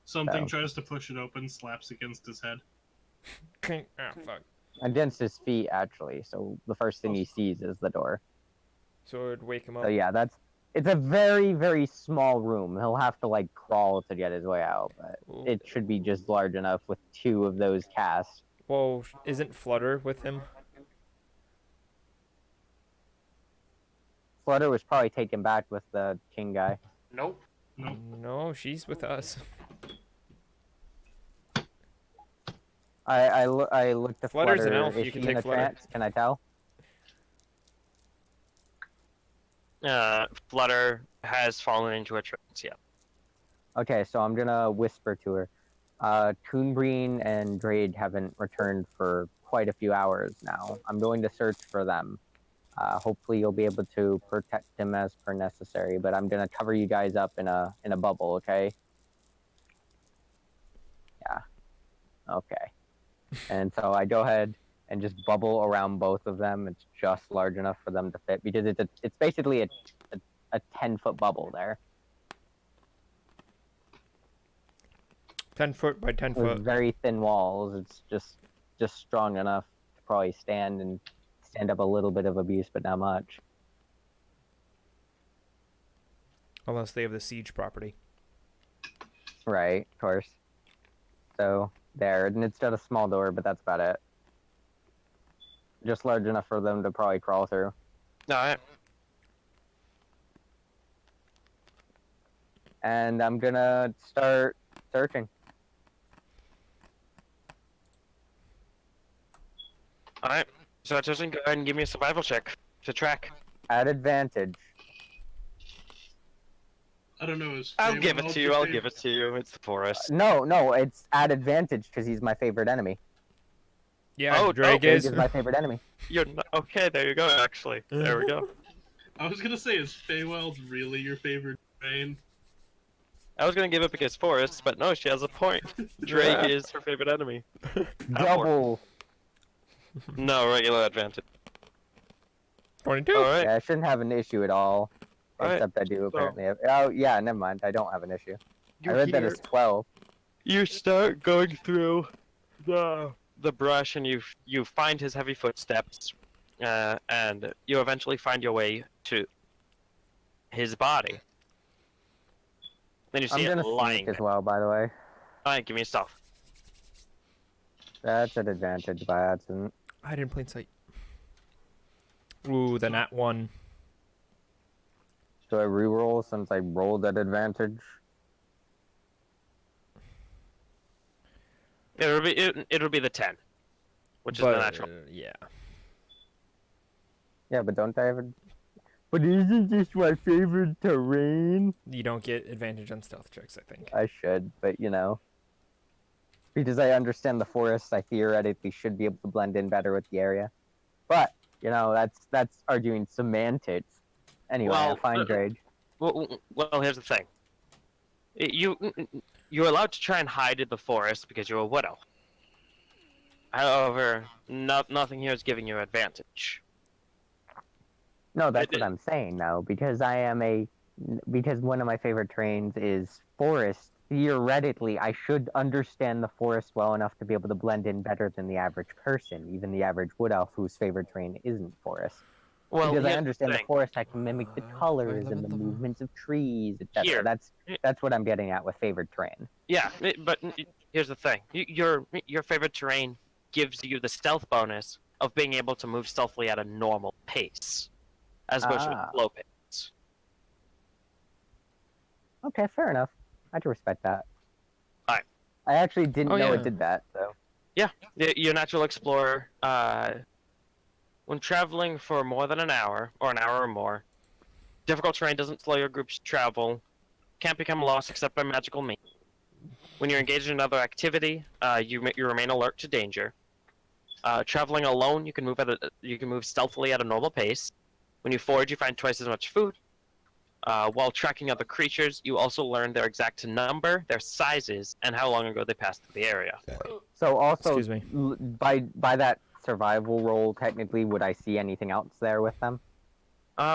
Something Oh. tries to push it open, slaps against his head. Ah, fuck. Against his feet, actually. So the first thing he sees is the door. So it'd wake him up. So yeah, it's a very, very small room. He'll have to like crawl to get his way out, but Ooh. it should be just large enough with 2 of those casts. Well, isn't Flutter with him? Flutter was probably taken back with the king guy. Nope. Nope. No, she's with us. I looked at Flutter's Flutter. an elf, Is you she can in take a Flutter. trance? Can I tell? Flutter has fallen into a trance. Yeah. Okay, so I'm gonna whisper to her. Toonbreen and Drade haven't returned for quite a few hours now. I'm going to search for them. Hopefully you'll be able to protect him as per necessary, but I'm gonna cover you guys up in a bubble, okay? Yeah. Okay. And so I go ahead and just bubble around both of them. It's just large enough for them to fit because it's basically a 10-foot bubble there. 10 foot by 10 With foot. very thin walls. It's just strong enough to probably stand up a little bit of abuse, but not much. Unless they have the siege property. Right, of course. So there, and it's got a small door, but that's about it. Just large enough for them to probably crawl through. Alright. And I'm gonna start searching. Alright. So it doesn't go ahead and give me a survival check to track. At advantage. I don't know. Is I'll Feywild give it to you. your I'll favorite? give it to you. It's the forest. No, it's at advantage because he's my favorite enemy. Yeah, Oh, Drake Drake is. is my favorite enemy. You're not... Okay, there you go, actually. There we go. I was gonna say, is Feywild really your favorite terrain? I was gonna give it because forest, but no, she has a point. Drake is her favorite enemy. Double. No, regular advantage. 22. Alright. Yeah, I shouldn't have an issue at all. Alright, Except I do so- apparently. Oh yeah, never mind. I don't have an issue. I You're read that here. it's 12. You start going through the brush and you find his heavy footsteps, and you eventually find your way to his body. Then you I'm see it gonna lying. sneak as well, by the way. Alright, give me stuff. That's an advantage by accident. Hide in plain sight. Ooh, the nat 1. Do I reroll since I rolled at advantage? It'll be the 10, which is But, the natural. yeah. Yeah, but don't I have a... But isn't this my favorite terrain? You don't get advantage on stealth checks, I think. I should, but you know. Because I understand the forest, I theoretically should be able to blend in better with the area. But, you know, that's arguing semantics. Anyway, Well, fine grade. Well, here's the thing. You're allowed to try and hide in the forest because you're a widow. However, nothing here is giving you advantage. No, that's it- what I'm saying, though. Because because one of my favorite terrains is forest. Theoretically, I should understand the forest well enough to be able to blend in better than the average person, even the average wood elf whose favorite terrain isn't forest. Well, Because I here's understand the thing. forest, I can mimic the colors and the level. movements of trees, etc. Here. That's what I'm getting at with favorite terrain. Yeah, but here's the thing. Your favorite terrain gives you the stealth bonus of being able to move stealthily at a normal pace, as opposed to Ah. a slow pace. Okay, fair enough. I can respect that. I actually didn't Oh, know yeah. it did that. So Your natural explorer, when traveling for more than an hour, or an hour or more, difficult terrain doesn't slow your group's travel, can't become lost except by magical means. When you're engaged in another activity, you remain alert to danger. Traveling alone, you can move stealthily at a normal pace. When you forage, you find twice as much food. While tracking other creatures, you also learn their exact number, their sizes, and how long ago they passed through the area. also Excuse me. by that survival roll, technically, would I see anything else there with them?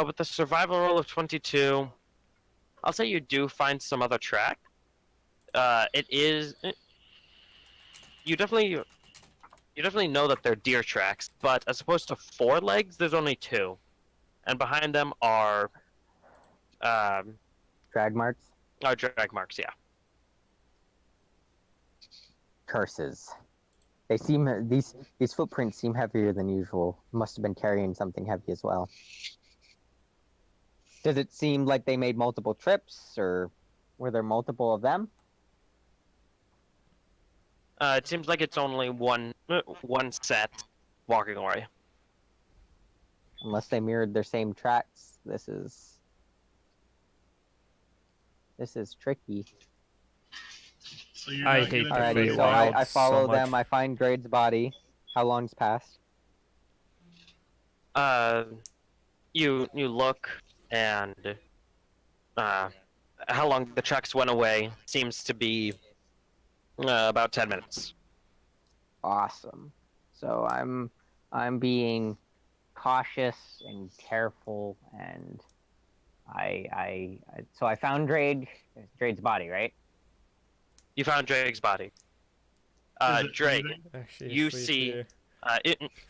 With a survival roll of 22, I'll say you do find some other track. You definitely know that they're deer tracks, but as opposed to 4 legs, there's only 2, and behind them are Drag marks, drag marks. Yeah. curses. They seem these footprints seem heavier than usual. Must have been carrying something heavy as well. Does it seem like they made multiple trips, or were there multiple of them? It seems like it's only one set walking away. Unless they mirrored their same tracks. This is tricky. So you're I not hate gonna the do Alrighty, it. so Feywild I so follow them. much. I find Grade's body. How long's passed? You look, and how long the tracks went away seems to be about 10 minutes. Awesome. So I'm being cautious and careful, and so I found Drade's body, right? You found Drake's body. Is it Drake, breathing? Actually, you asleep see- here.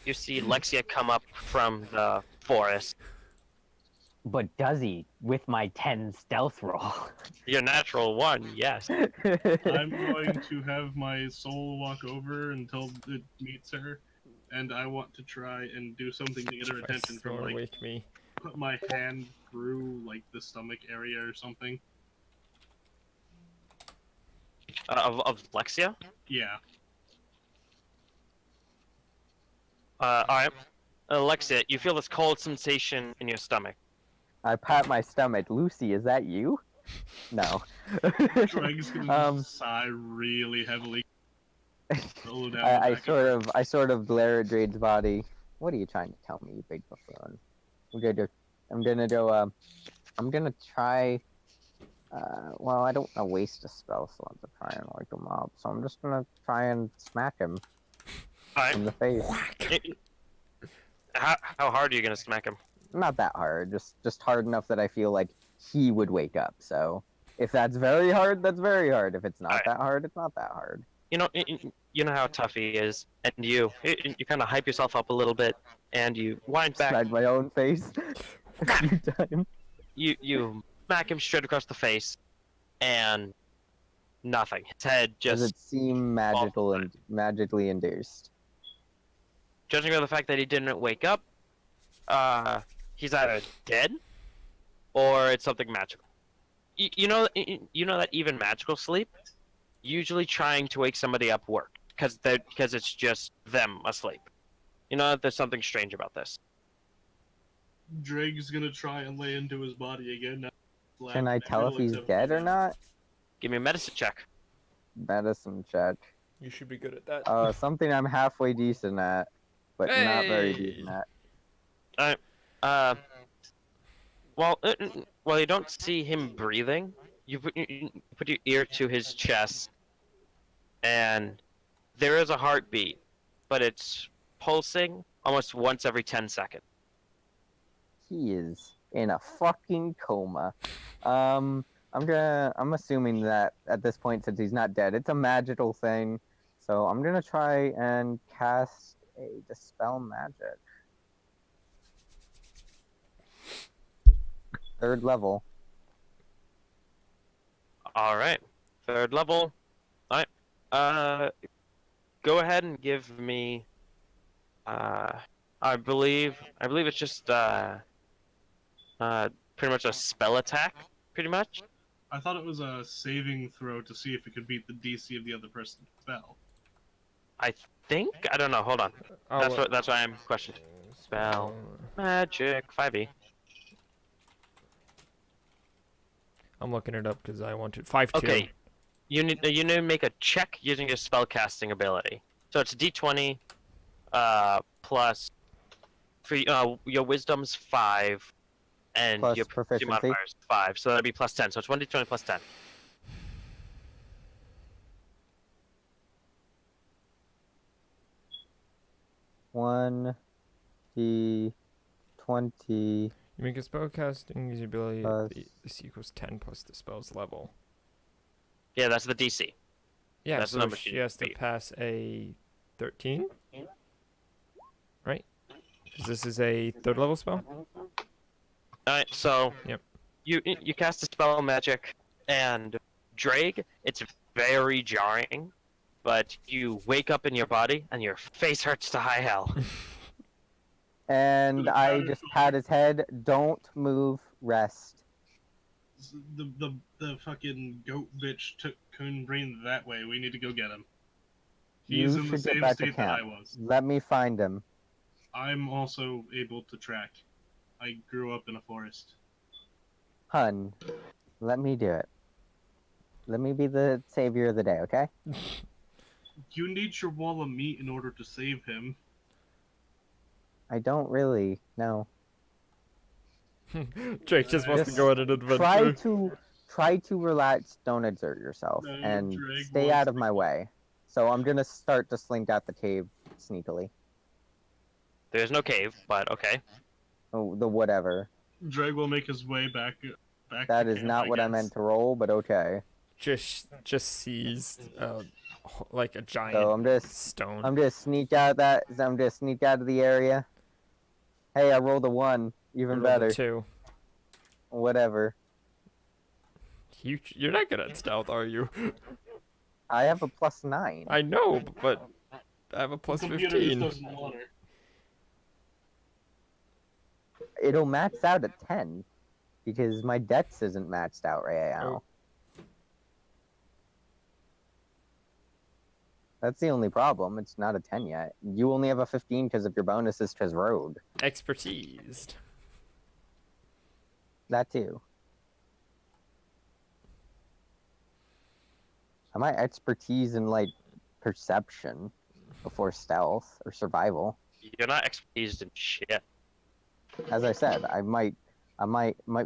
you see Lexia come up from the forest. But does he with my 10 stealth roll? Your natural 1, yes. I'm going to have my soul walk over until it meets her, and I want to try and do something to get her If I attention from snore, like wake me. put my hand through like the stomach area or something. Of Lexia? Yeah. Alright. Lexia, you feel this cold sensation in your stomach. I pat my stomach. Lucy, is that you? No. Greg's gonna just sigh really heavily. Roll down I the back I sort of glare at Drade's body. What are you trying to tell me, you big buffoon? I'm gonna try. Well, I don't want to waste a spell slot to try and wake him up, so I'm just gonna try and smack him in the face. How hard are you gonna smack him? Not that hard, just hard enough that I feel like he would wake up. So if that's very hard, that's very hard. If it's not Alright. that hard, it's not that hard. You know how tough he is, and you kind of hype yourself up a little bit, and you wind back. Smack my own face a few times. You smack him straight across the face, and nothing. His head Does just, it seem magical and magically induced? judging by the fact that he didn't wake up, he's either dead, or it's something magical. You know that even magical sleep, usually trying to wake somebody up work, because it's just them asleep. You know that there's something strange about this. Drake's gonna try and lay into his body again. Can I tell if he's dead or not? Give me a medicine check. Medicine check. You should be good at that. Something I'm halfway decent at, but not very Hey! decent at. Well, you don't see him breathing. You put your ear to his chest, and there is a heartbeat, but it's pulsing almost once every 10 seconds. He is in a fucking coma. I'm assuming that at this point, since he's not dead, it's a magical thing. So I'm gonna try and cast a dispel magic. 3rd level. All right, 3rd level. All right. Go ahead and give me. I believe it's just pretty much a spell attack, pretty much. I thought it was a saving throw to see if it could beat the DC of the other person's spell. I think I don't know. Hold on. Oh, That's why I'm questioning. Spell magic 5e. I'm looking it up because I want to. 5-2. Okay, you need to make a check using your spell casting ability. So it's D20, plus for your wisdom's 5, and Plus your proficiency. modifier's 5. So that'd be plus 10. So it's 1d20 plus 10. One, D, 20. You make a spell casting use ability. Plus- This equals 10 plus the spell's level. Yeah, that's the DC. Yeah, That's the so number she she has to beat. pass a 13, right? 'Cause this is a 3rd level spell. Alright, so Yep. you cast a spell magic, and Drake, it's very jarring, but you wake up in your body and your face hurts to high hell. And I just pat his head. Don't move. Rest. The fucking goat bitch took Coon Brain that way. We need to go get him. You He's in the should get same back to state that I camp. was. Let me find him. I'm also able to track. I grew up in a forest. Hun, let me do it. Let me be the savior of the day, okay? You need your wall of meat in order to save him. I don't really. No. Drake just wants to Just go on an adventure. Try to relax. Don't exert yourself, No, and Drake stay wants out of to my go. way. So I'm gonna start to slink out the cave sneakily. There's no cave, but okay. Oh, the whatever. Dreg will make his way back. That to is camp, not what I guess. meant to roll, but okay. Just seized like a giant So I'm just stone. I'm gonna sneak out of the area. Hey, I rolled a 1. Even Rolled a better. 2. Whatever. You're not good at stealth, are you? I have a +9. I know, but I have a The plus computer 15. just doesn't want her. It'll max out at 10 because my dex isn't maxed out right now. Oh. That's the only problem. It's not a 10 yet. You only have a 15 because of your bonuses because road. Expertised. That too. I might expertise in like perception before stealth or survival. You're not expertised in shit. As I said, I might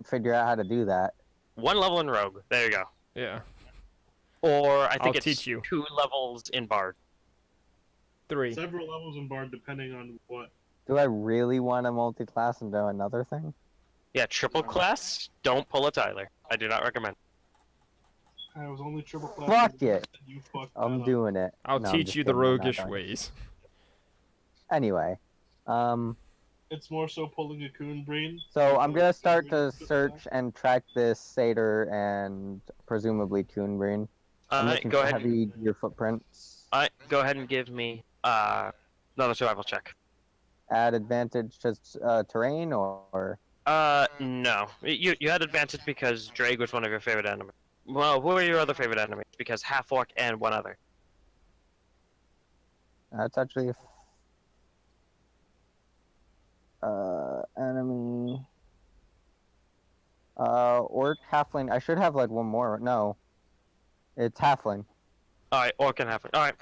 figure out how to do that. 1 level in Rogue. There you go. Yeah. Or I I'll think it's teach you. 2 levels in Bard. 3. Several levels in Bard depending on what. Do I really want to multi-class and do another thing? Yeah, triple class. Don't pull a Tyler. I do not recommend. I was only triple class. Fuck it. You fucked I'm that up. doing it. I'll No, I'm teach just you the kidding, I'm not roguish going. ways. Anyway, It's more so pulling a coon brain. so I'm gonna start to search and track this satyr and presumably Toonbreen. I'm looking Go for ahead. heavy deer footprints. Go ahead and give me another survival check. Add advantage to terrain or No. You had advantage because Drake was one of your favorite enemies. Well, who are your other favorite enemies? Because half orc and one other. that's actually enemy. Orc, halfling. I should have like one more. No, it's halfling. All right, orc and half. All right.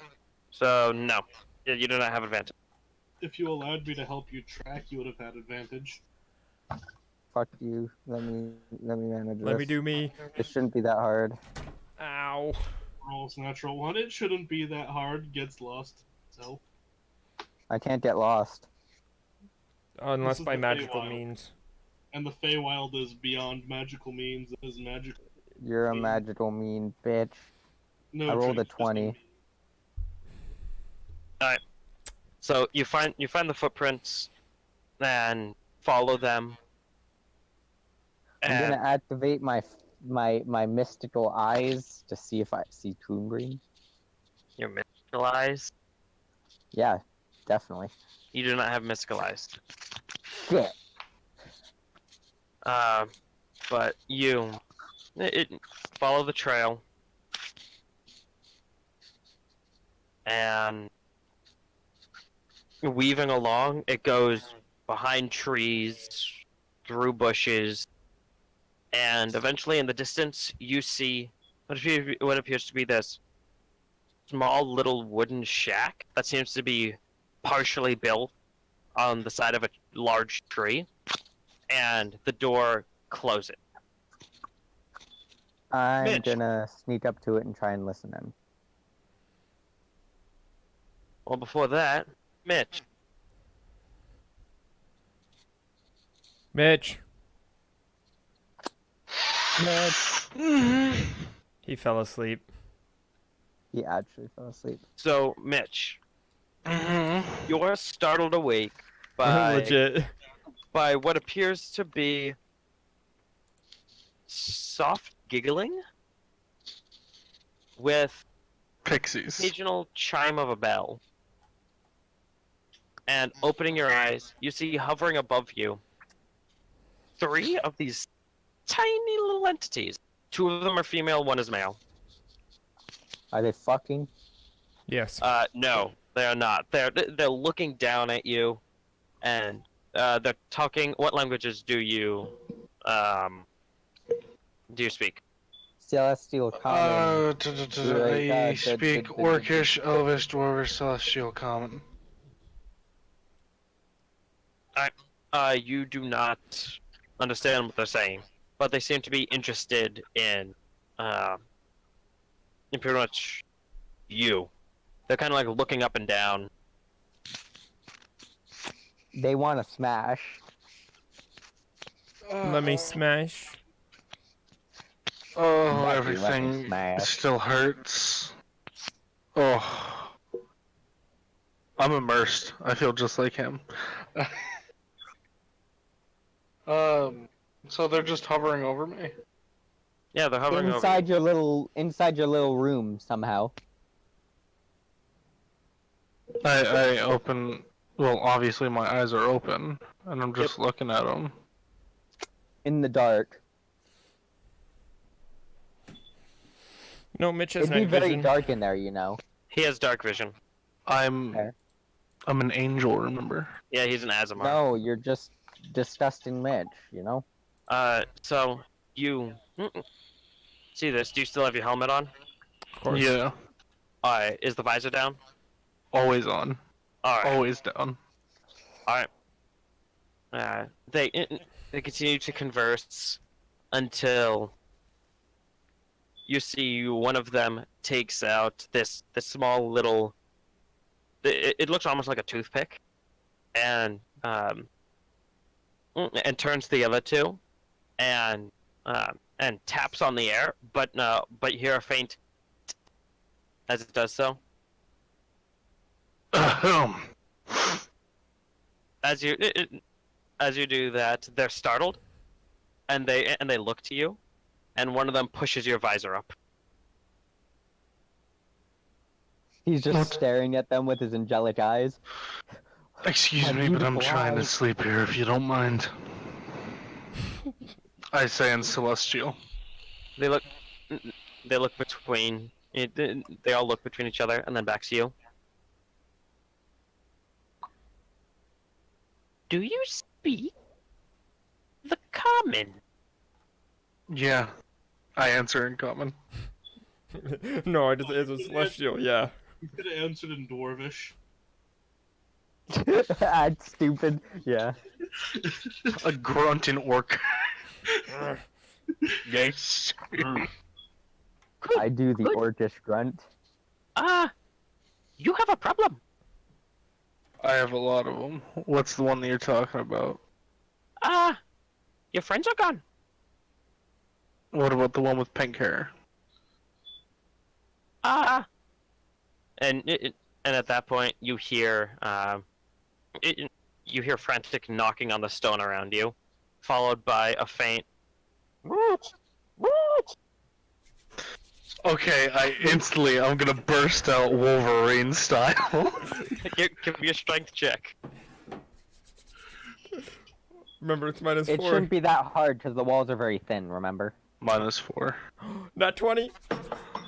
So no, you do not have advantage. If you allowed me to help you track, you would have had advantage. Fuck you. Let me manage Let me this. do me. It shouldn't be that hard. Ow. Rolls natural one. It shouldn't be that hard. Gets lost. So I can't get lost. Unless is by the magical Feywild. means. and the Feywild is beyond magical means. It is magical. You're a magical mean bitch. No, I rolled a Drake, just 20. So you find the footprints, and follow them. I'm And gonna activate my mystical eyes to see if I see Toonbreen. you're mysticalized. Yeah, definitely. You do not have mysticalized. Shit. But you, follow the trail, and weaving along, it goes behind trees, through bushes, and eventually in the distance you see what appears to be this small little wooden shack that seems to be partially built on the side of a large tree, and the door closes. I'm Mitch. gonna sneak up to it and try and listen in. Well, before that, Mitch. Mitch. Mitch. He fell asleep. He actually fell asleep. So, Mitch, you're startled awake Legit. by what appears to be soft giggling with Pixies. occasional chime of a bell. And opening your eyes, you see hovering above you 3 of these tiny little entities. 2 of them are female, 1 is male. Are they fucking? Yes. No, they are not. They're looking down at you, and they're talking. What languages do you speak? Celestial common. I speak Orcish, Elvish, Dwarvish, Celestial Common. You do not understand what they're saying, but they seem to be interested in pretty much you. They're kind of like looking up and down. They want to smash. Let me smash. Oh, Lucky, everything let me smash. still hurts. Oh. I'm immersed. I feel just like him. So they're just hovering over me? Yeah, they're hovering over. Inside your little room somehow. I open. Well, obviously my eyes are open, and I'm just looking at them. In the dark. No, Mitch has It'd be night very vision. dark in there, you know. He has dark vision. I'm Okay. an angel, remember? Yeah, he's an Azamar. No, you're just disgusting Mitch, you know? So you see this? Do you still have your helmet on? Of course. Yeah. Alright, is the visor down? Always on. Alright. Always down. They continue to converse until you see one of them takes out this small little. It looks almost like a toothpick, and turns to the other 2, and taps on the air, but you hear a faint as it does so. As you do that, they're startled, and they look to you, and one of them pushes your visor up. He's just What? staring at them with his angelic eyes. Excuse My me, but I'm beautiful trying to eyes. sleep here if you don't mind. I say in Celestial. They look between. They all look between each other and then back to you. Do you speak the common? Yeah. I answer in common. No, it's a celestial, yeah. You could have answered in Dwarvish. That's stupid. Yeah. A grunt in orc. Yes. I do the Good. orcish grunt. You have a problem. I have a lot of them. What's the one that you're talking about? Your friends are gone. What about the one with pink hair? And at that point you hear you hear frantic knocking on the stone around you, followed by a faint. Okay, I'm gonna burst out Wolverine style. Give me a strength check. Remember, it's -4. It shouldn't be that hard because the walls are very thin, remember? -4. Not 20.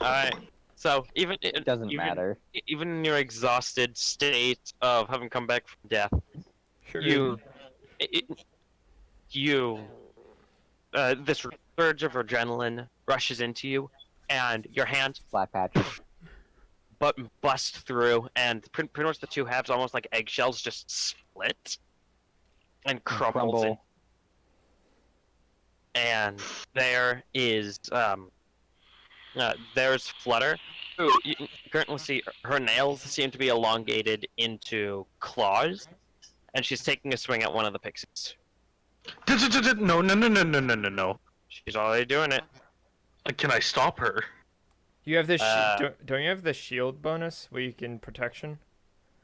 Alright. So even It doesn't even, matter. Even in your exhausted state of having come back from death, Sure. this surge of adrenaline rushes into you, and your hand Black patch. but bust through, and pretty much the two halves, almost like eggshells, just split and crumbles. Crumble. And there is there's Flutter, who you can currently see her nails seem to be elongated into claws, and she's taking a swing at one of the pixies. No. She's already doing it. Can I stop her? You have this. Uh, Don't you have the shield bonus where you can protection?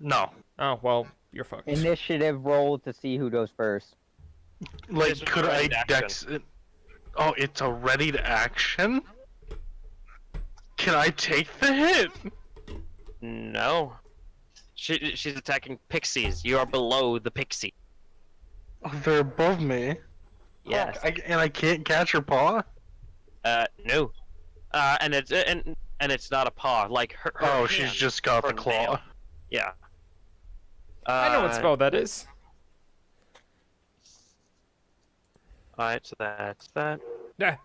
No. Oh well, you're fucked. Initiative roll to see who goes first. Like, It's could a I ready to dex it? Oh, it's a ready to action? Can I take the hit? No. She's attacking pixies. You are below the pixie. Oh, they're above me. Yes. And I can't catch her paw? No. And it's not a paw. Like her Oh, hand, she's just got her the claw. nail. Yeah. I know what spell that is. Alright, so that's that. Yeah.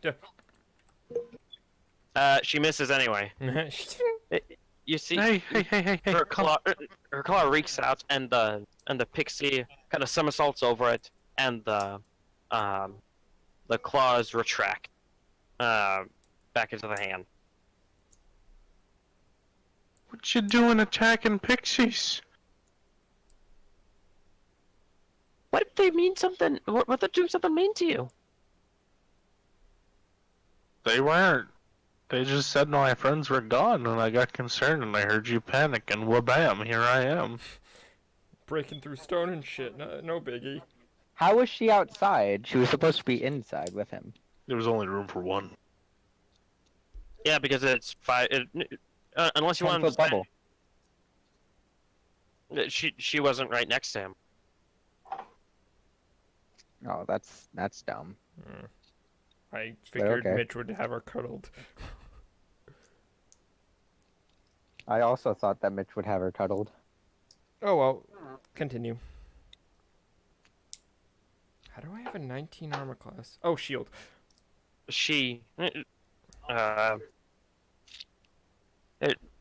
She misses anyway. You see, Hey, her come claw reeks out, and the pixie kind of somersaults over it, and the claws retract back into the hand. What you doing attacking pixies? What if they mean something? What they do something mean to you? They weren't. They just said my friends were gone, and I got concerned, and I heard you panic, and wha-bam, here I am. Breaking through stone and shit. No biggie. How was she outside? She was supposed to be inside with him. There was only room for one. Yeah, because it's five. Unless you 10 want to foot bubble. She wasn't right next to him. Oh, that's dumb. I figured okay. Mitch would have her cuddled. I also thought that Mitch would have her cuddled. Oh well. Continue. How do I have a 19 armor class? Oh, shield.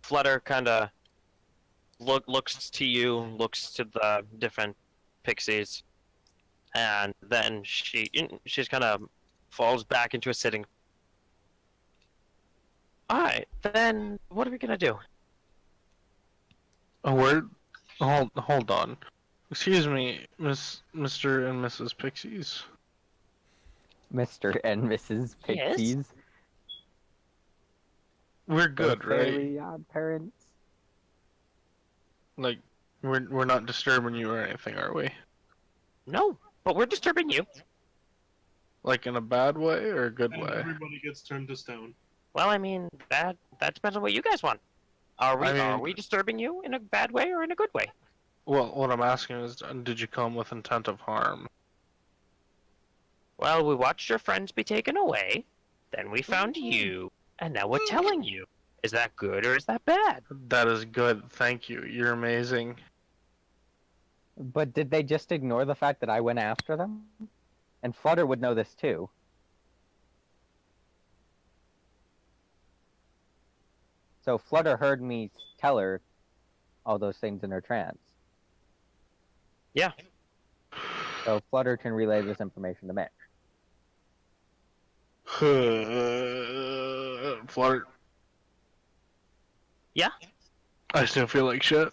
Flutter kind of looks to you, looks to the different pixies, and then she's kind of falls back into a sitting. Alright, then what are we gonna do? Oh, hold on. Excuse me, Mr. and Mrs. Pixies. Mr. and Mrs. Yes? Pixies. We're good, The right? Very odd parents. Like, we're not disturbing you or anything, are we? No, but we're disturbing you. Like in a bad way or a good And way? everybody gets turned to stone. Well, I mean, that depends on what you guys want. Are I we mean- disturbing you in a bad way or in a good way? Well, what I'm asking is, did you come with intent of harm? Well, we watched your friends be taken away, then we found you, and now we're telling you. Is that good or is that bad? That is good, thank you. You're amazing. But did they just ignore the fact that I went after them? And Flutter would know this too. So Flutter heard me tell her all those things in her trance. Yeah. So Flutter can relay this information to Mitch. Flirt. Yeah? I still feel like shit.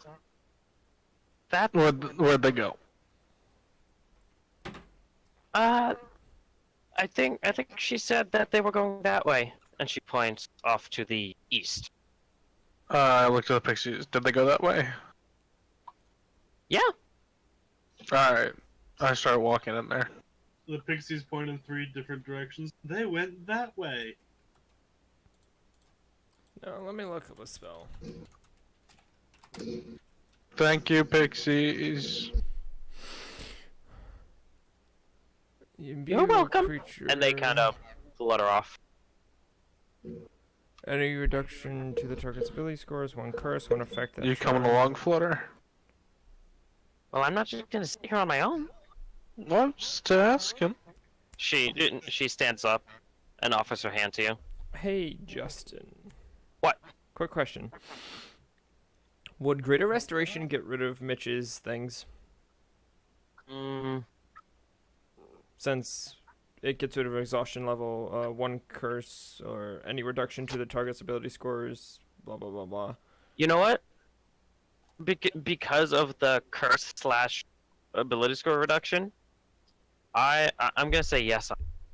That, Where'd they go? I think she said that they were going that way, and she points off to the east. I looked at the pixies. Did they go that way? Yeah. Alright. I started walking in there. The pixies point in 3 different directions. They went that way. No, let me look up a spell. Thank you, pixies. Imbue You're a welcome. creature- And they kind of flutter off. Any reduction to the target's ability scores, one curse, one effect that You coming charm- along, Flutter? Well, I'm not just gonna sit here on my own. Well, just asking. She stands up and offers her hand to you. Hey, Justin. What? Quick question. Would greater restoration get rid of Mitch's things? Mm, Since it gets rid of exhaustion level, one curse, or any reduction to the target's ability scores, blah blah blah blah. you know what? Because of the curse slash ability score reduction, I'm gonna say yes.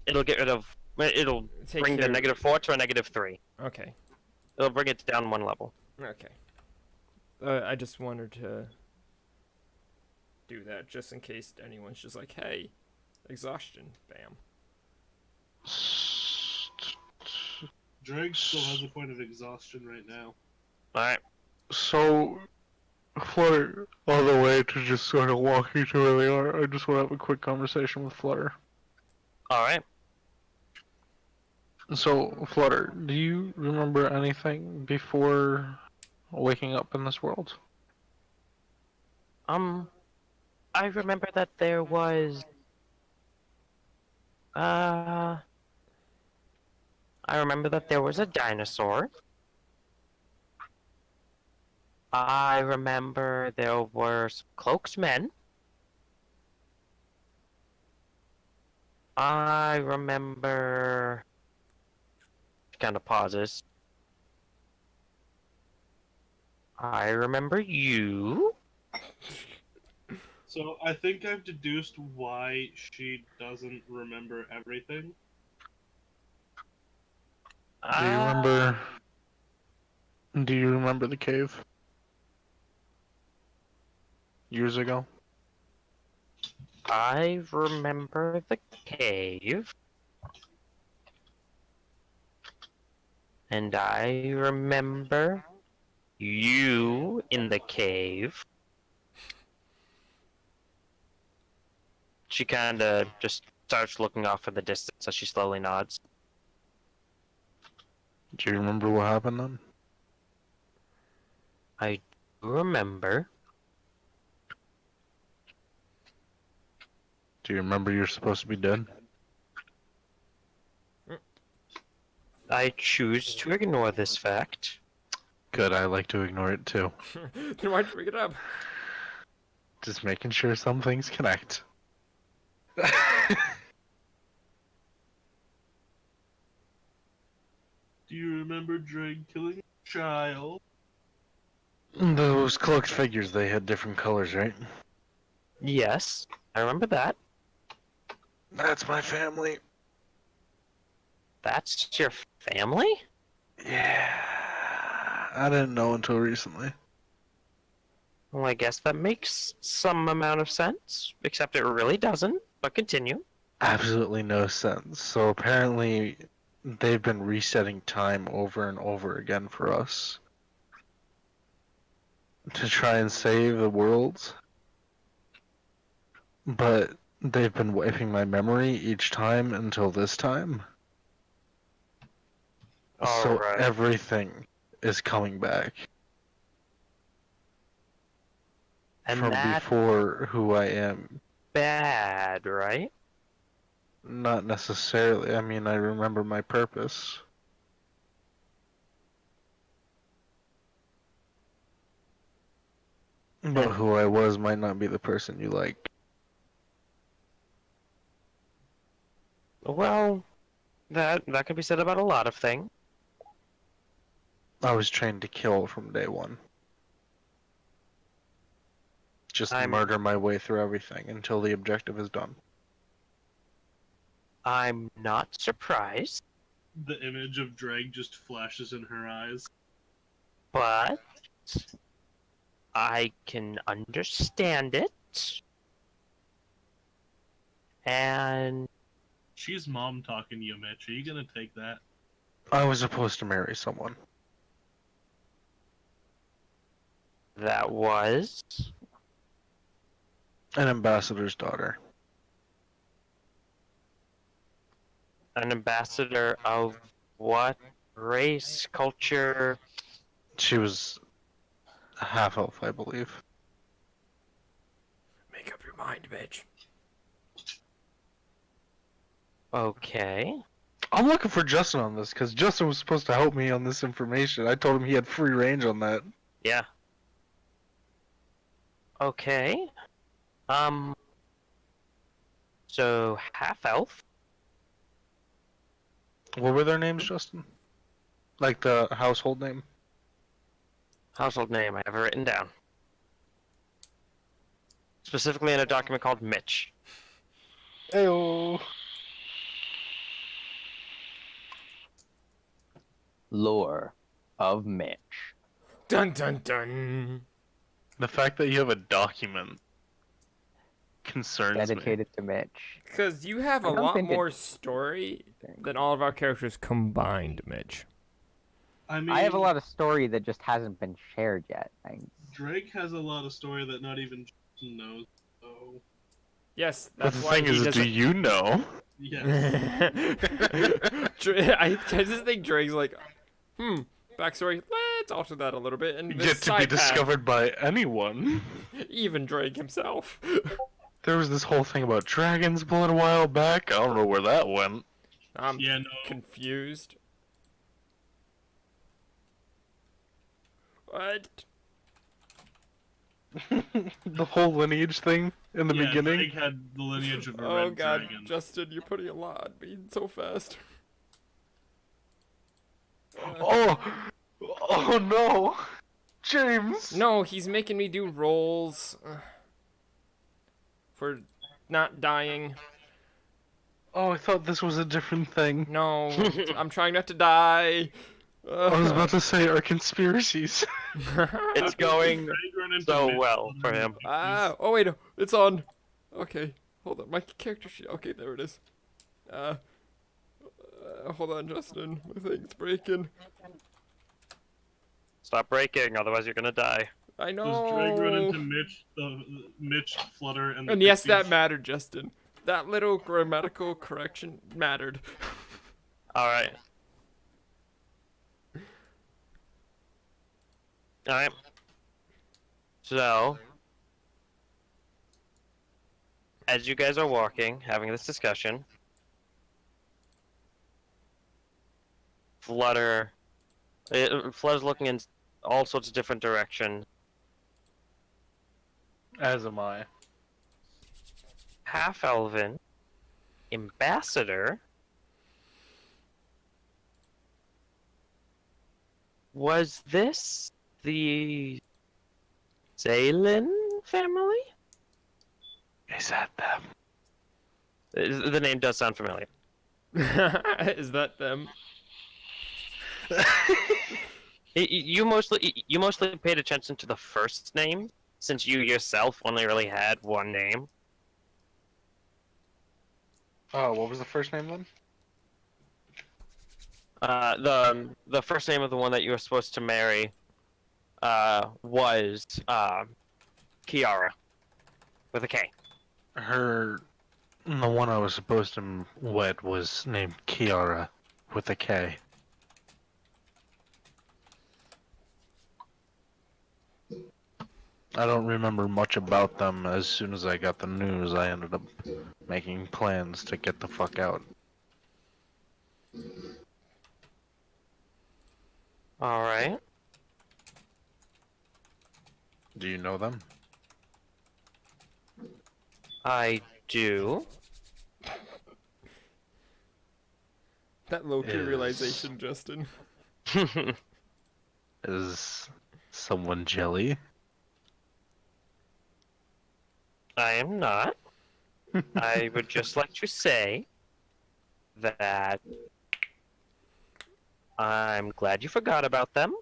It'll get rid of. It'll Take bring the care- -4 to a -3. Okay. It'll bring it down one level. Okay. I just wanted to do that just in case anyone's just like, hey, exhaustion, bam. Drake still has a point of exhaustion right now. All right. So, Flutter, on the way to just sort of walk you to where they are, I just want to have a quick conversation with Flutter. All right. So, Flutter, do you remember anything before waking up in this world? I remember that there was. I remember that there was a dinosaur. I remember there were some cloaked men. I remember. Kind of pauses. I remember you. So I think I've deduced why she doesn't remember everything. Do you remember? Do you remember the cave? Years ago? I remember the cave. And I remember you in the cave. She kind of just starts looking off in the distance as she slowly nods. Do you remember what happened then? I remember. Do you remember you're supposed to be dead? I choose to ignore this fact. Good, I like to ignore it too. Then why'd you bring it up? Just making sure some things connect. Do you remember Drake killing a child? Those cloaked figures, they had different colors, right? Yes, I remember that. That's my family. That's your family? Yeah. I didn't know until recently. Well, I guess that makes some amount of sense, except it really doesn't, but continue. Absolutely no sense. So apparently, they've been resetting time over and over again for us. To try and save the world. But they've been wiping my memory each time until this time. So Alright. everything is coming back And from that's before who I am. bad, right? Not necessarily. I mean, I remember my purpose. But who I was might not be the person you like. Well, that could be said about a lot of things. I was trained to kill from day one. Just murder my way through everything until the objective is done. I'm not surprised, The image of Drake just flashes in her eyes. but I can understand it. And She's mom talking to you, Mitch. Are you gonna take that? I was supposed to marry someone. that was An ambassador's daughter. an ambassador of what Race, culture. She was a half elf, I believe. Make up your mind, bitch. Okay. I'm looking for Justin on this because Justin was supposed to help me on this information. I told him he had free range on that. Yeah. Okay. So half elf. What were their names, Justin? Like the household name? Household name I have it written down. Specifically in a document called Mitch. Ayo. Lore of Mitch. Dun dun dun. The fact that you have a document concerns me. Dedicated to Mitch. Because you have I a don't lot think more it's- story than all of our characters combined, Mitch. I mean, I have a lot of story that just hasn't been shared yet. Drake has a lot of story that not even Justin knows. So Yes, But that's the why thing he is, do doesn't. you know? yeah, I just think Drake's like, backstory. Let's alter that a little bit, and this Yet to be side path, discovered by anyone. even Drake himself. There was this whole thing about dragon's blood a while back. I don't know where that went. I'm yeah, no. confused. What? The whole lineage thing in the Yeah, beginning. Drake had the lineage of a Oh red god, dragon. Justin, you're putting a lot on me so fast. Oh! Oh no! James! No, he's making me do rolls for not dying. Oh, I thought this was a different thing. No, I'm trying not to die. I was about to say our conspiracies. It's going Drake run into so Mitch well for Flutter him. Ah, oh wait, it's on. Okay, hold on, my character sheet. Okay, there it is. Hold on, Justin, my thing's breaking. Stop breaking, otherwise you're gonna die. I know. Does Drake run into Mitch, Flutter, and the And yes, that Pixies? mattered, Justin. That little grammatical correction mattered. Alright. Alright. So, as you guys are walking, having this discussion, Flutter's looking in all sorts of different directions. As am I. Half-elven ambassador was this the Zaylen family? Is that them? The name does sound familiar. Is that them? You mostly paid attention to the first name, since you yourself only really had one name. Oh, what was the first name then? The first name of the one that you were supposed to marry was Kiara with a K. The one I was supposed to wed was named Kiara with a K. I don't remember much about them. As soon as I got the news, I ended up making plans to get the fuck out. Alright. Do you know them? I do. That low-key Is- realization, Justin. Is someone jelly? I am not. I would just like to say that I'm glad you forgot about them.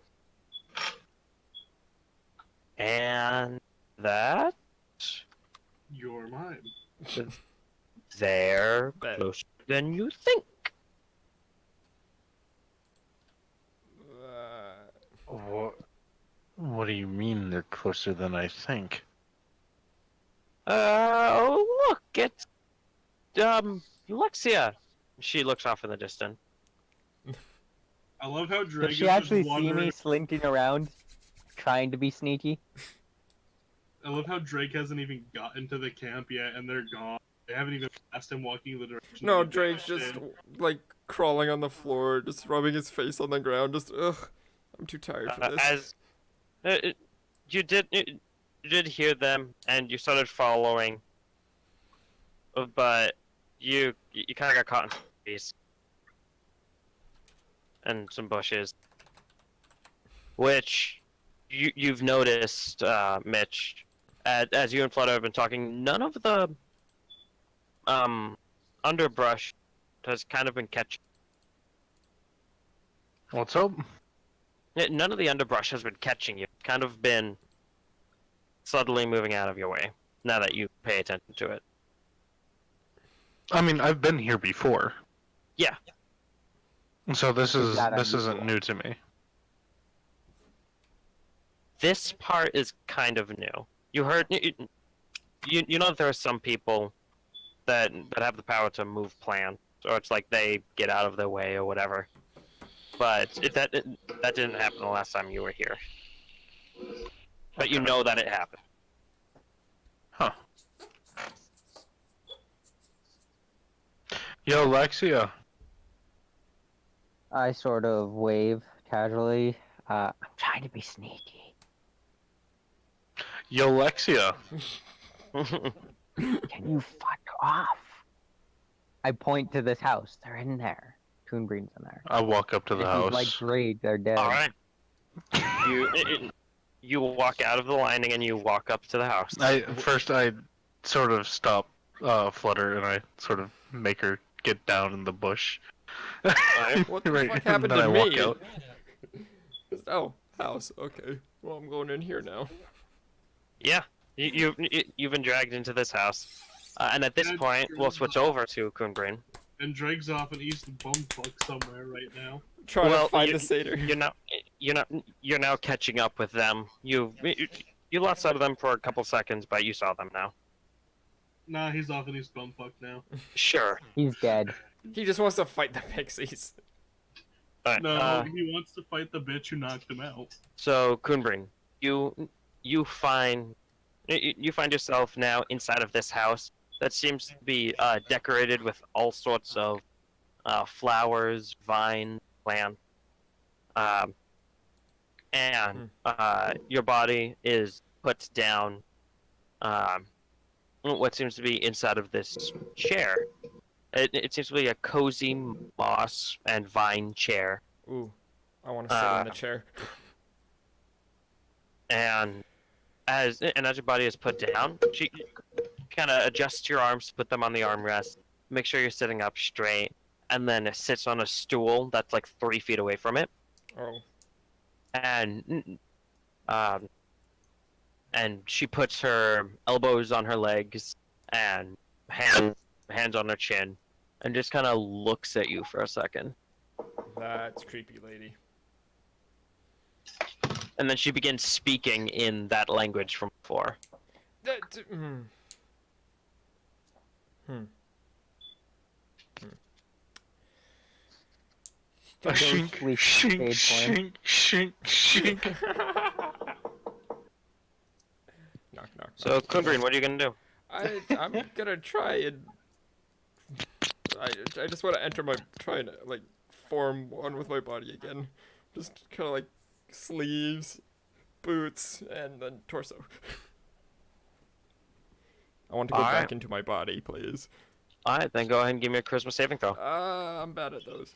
And that You're mine. they're Bet. closer than you think. What do you mean they're closer than I think? Oh, look, it's Lexia. She looks off in the distance. I love how Drake Did she is actually just see wandering. me slinking around, trying to be sneaky? I love how Drake hasn't even gotten to the camp yet, and they're gone. They haven't even passed him walking in the direction. No, that he Drake's vanished just in. like crawling on the floor, just rubbing his face on the ground. Just ugh, I'm too tired for this. As you did hear them, and you started following, but you kind of got caught in some trees and some bushes, which you've noticed, Mitch, as you and Flutter have been talking. None of the underbrush has kind of been catching. What's up? None of the underbrush has been catching you. It's kind of been subtly moving out of your way now that you pay attention to it. I mean, I've been here before. Yeah. So this Is that isn't unusual? new to me. This part is kind of new. You heard you know that there are some people that have the power to move plants, or it's like they get out of their way or whatever. But that didn't happen the last time you were here. But you Okay. know that it happened. Huh. Yo, Lexia. I sort of wave casually. I'm trying to be sneaky. Yo, Lexia. Can you fuck off? I point to this house. They're in there. Toon Green's in there. I walk up to the And he's house. like, great, they're dead. All right. You walk out of the lining and you walk up to the house. I sort of stop Flutter and I sort of make her get down in the bush. What the Right, fuck and happened then to I me? walk out. Oh, house. Okay. Well, I'm going in here now. Yeah, you've been dragged into this house, and at this Yeah, point, we'll switch over to Coon Green. And Drake's off in East Bumfuck somewhere right now. Trying Well, to find you- the satyr. You're now catching up with them. You lost sight of them for a couple seconds, but you saw them now. Nah, he's off in East Bumfuck now. Sure. He's dead. He just wants to fight the pixies. But, No, he wants to fight the bitch who knocked him out. so Coonbring, you find yourself now inside of this house that seems to be decorated with all sorts of flowers, vines, plants, and your body is put down. What seems to be inside of this chair. It seems to be a cozy moss and vine chair. Ooh, I want to sit in the chair. And as your body is put down, she kind of adjusts your arms, put them on the armrest, make sure you're sitting up straight, and then sits on a stool that's like 3 feet away from it. Oh, And she puts her elbows on her legs and hands on her chin, and just kind of looks at you for a second. that's creepy, lady. And then she begins speaking in that language from before. Shink, Ghostly shink, paid shink, shink, shink. Knock, knock. So, Kungreen, what are you gonna do? I'm gonna try and I just want to try and like form one with my body again. Just kind of like sleeves, boots, and then torso. I want to go Alright. back into my body, please. Alright, then go ahead and give me a charisma saving throw. I'm bad at those.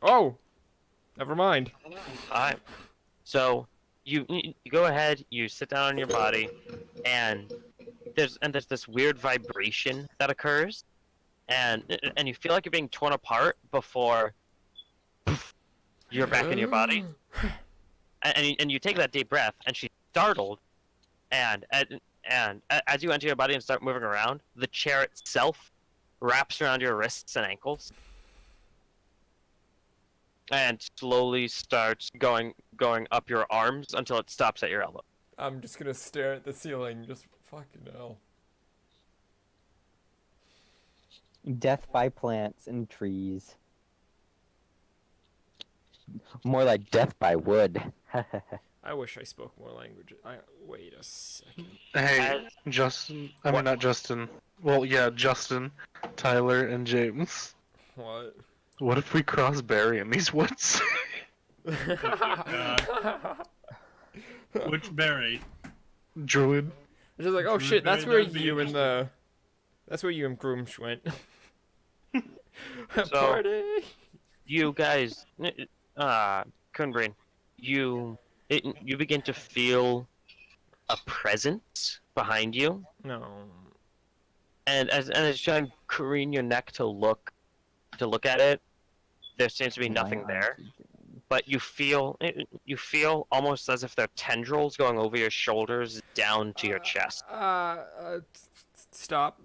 Oh, never mind. Alright. So, you go ahead, you sit down on your body, and there's this weird vibration that occurs, and you feel like you're being torn apart before you're back in your body. And you take that deep breath, and she's startled, and as you enter your body and start moving around, the chair itself wraps around your wrists and ankles, and slowly starts going up your arms until it stops at your elbow. I'm just gonna stare at the ceiling. Just fucking hell. Death by plants and trees. more like death by wood. I wish I spoke more languages. Wait a second. Hey, Justin. I mean, not Justin. Well, yeah, Justin, Tyler, and James. What? What if we cross Barry in these woods? Which berry? Druid. It's just like, oh Druid shit, that's berry, where that'd be you and interesting. that's where you and Grooms went. So- Party. You guys, Kunbrin, you begin to feel a presence behind you, No. and as you careen your neck to look at it, there seems to be nothing there. But you feel almost as if there are tendrils going over your shoulders down to your chest. Stop.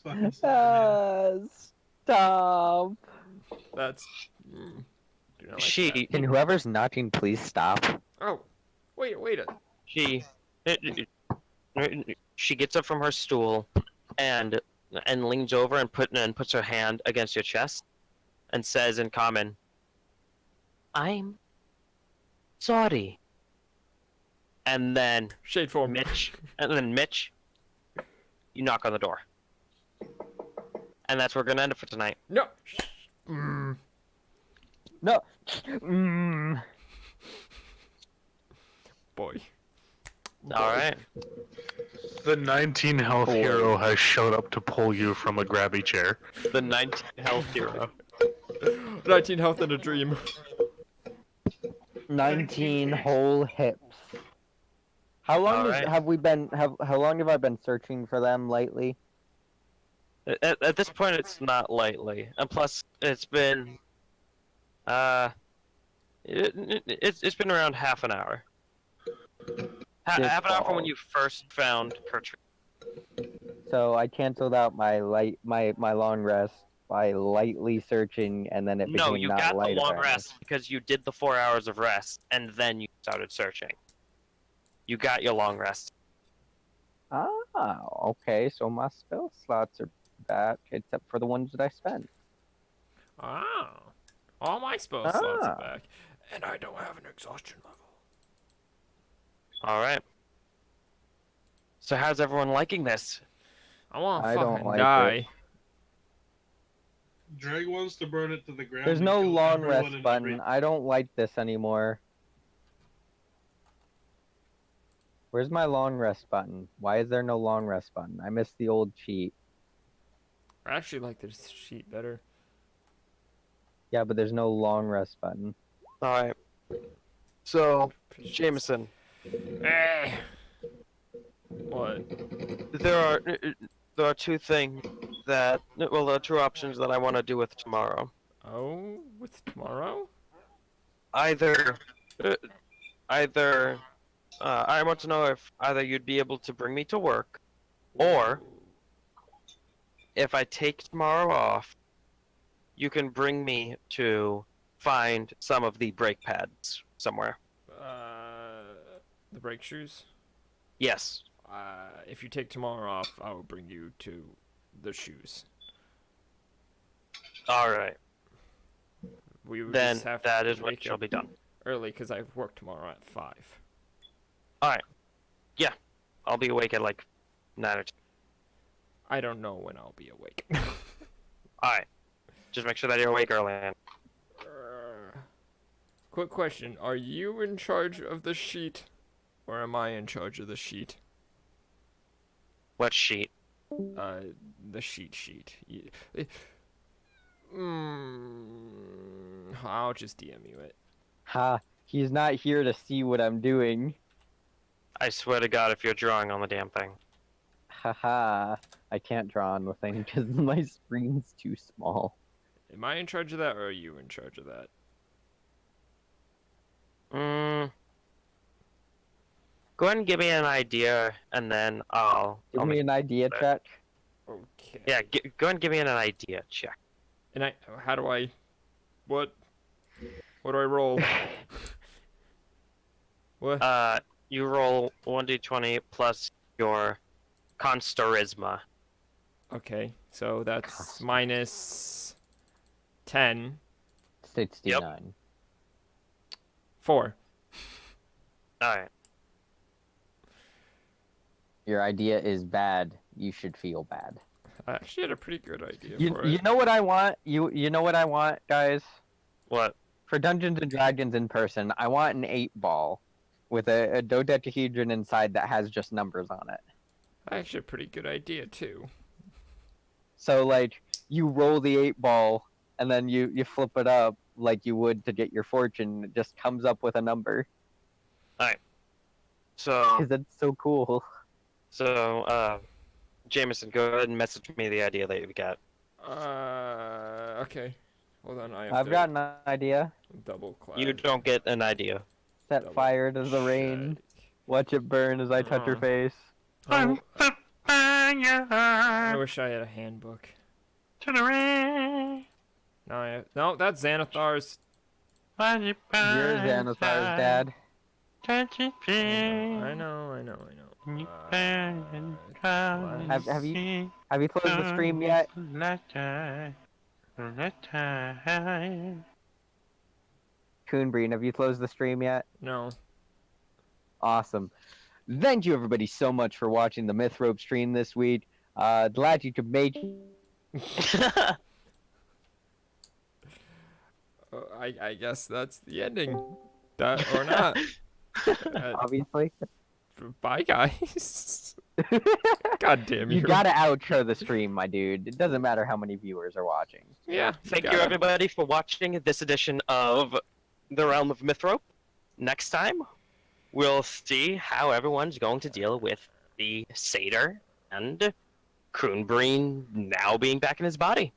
Fucking Superman. Stop. That's. Do not like She Can whoever's knocking please stop? that. Oh, wait. she gets up from her stool and leans over and puts her hand against your chest and says in common, "I'm sorry." And then Shade form. Mitch, you knock on the door. And that's where we're gonna end it for tonight. No. No. Boy. Alright. The 19 health hero has showed up to pull you from a grabby chair. The 19 health hero. 19 health and a dream. 19 whole hips. How long Alright. how long have I been searching for them lately? At this point, it's not lightly. And plus, it's been... It's been around half an hour. Half an hour from when you first found Gertrude. So I canceled out my long rest by lightly searching, and then it became No, you not got the light long apparently. rest because you did the 4 hours of rest, and then you started searching. You got your long rest. Ah, okay. So my spell slots are back, except for the ones that I spent. Ah. All my spell slots are back. And I don't have an exhaustion level. Alright. So how's everyone liking this? I want to I don't fucking like die. Drake wants to burn it to the ground. There's and no kill long everyone rest and button. everything. I don't like this anymore. Where's my long rest button? Why is there no long rest button? I missed the old cheat. I actually like this sheet better. Yeah, but there's no long rest button. Alright. So, Jameson, Eh. What? there are two things that, well, there are two options that I want to do with tomorrow. Oh, with tomorrow? Either, I want to know if either you'd be able to bring me to work, or if I take tomorrow off, you can bring me to find some of the brake pads somewhere. The brake shoes? Yes. If you take tomorrow off, I will bring you to the shoes. Alright. We would Then just have that to is what wake shall up be done. early because I work tomorrow at 5. I'll be awake at like 9 or 10. I don't know when I'll be awake. Alright. Just make sure that you're awake early. Quick question: are you in charge of the sheet, or am I in charge of the sheet? What sheet? The sheet. I'll just DM you it. Ha! He's not here to see what I'm doing. I swear to God, if you're drawing on the damn thing. Haha! I can't draw on the thing because my screen's too small. Am I in charge of that, or are you in charge of that? Go ahead and give me an idea, and then I'll Give me make... an idea check. Okay. Yeah, go ahead and give me an idea check. And how do I? What do I roll? What? You roll 1d20 plus your constarisma. Okay, so that's minus 10. 69. 4. Alright. Your idea is bad. You should feel bad. I actually had a pretty good idea You, for you it. know what I want? You know what I want, guys? What? For Dungeons and Dragons in person, I want an 8-ball with a dodecahedron inside that has just numbers on it. Actually, a pretty good idea too. So like you roll the 8-ball and then you flip it up like you would to get your fortune. It just comes up with a number. So, Cause that's so cool. Jameson, go ahead and message me the idea that you've got. Okay. Hold on, I have I've to got an idea. double clap. You don't get an idea. Set Double fire to the rain. Watch it burn as I touch her face. Oh, I Fire wish I had a handbook. to the rain. No, that's Xanathar's. You're Xanathar's dad. Touch it, I know. Have you closed the stream yet? Coonbreen, have you closed the stream yet? No. Awesome. Thank you everybody so much for watching the Mythrope stream this week. Glad you could make I guess that's the ending. That or not. obviously. Bye, guys. God damn you. You gotta outro the stream, my dude. It doesn't matter how many viewers are watching. Yeah. Thank you, gotta. everybody, for watching this edition of The Realm of Mythrope. Next time, we'll see how everyone's going to deal with the satyr and Coonbreen now being back in his body.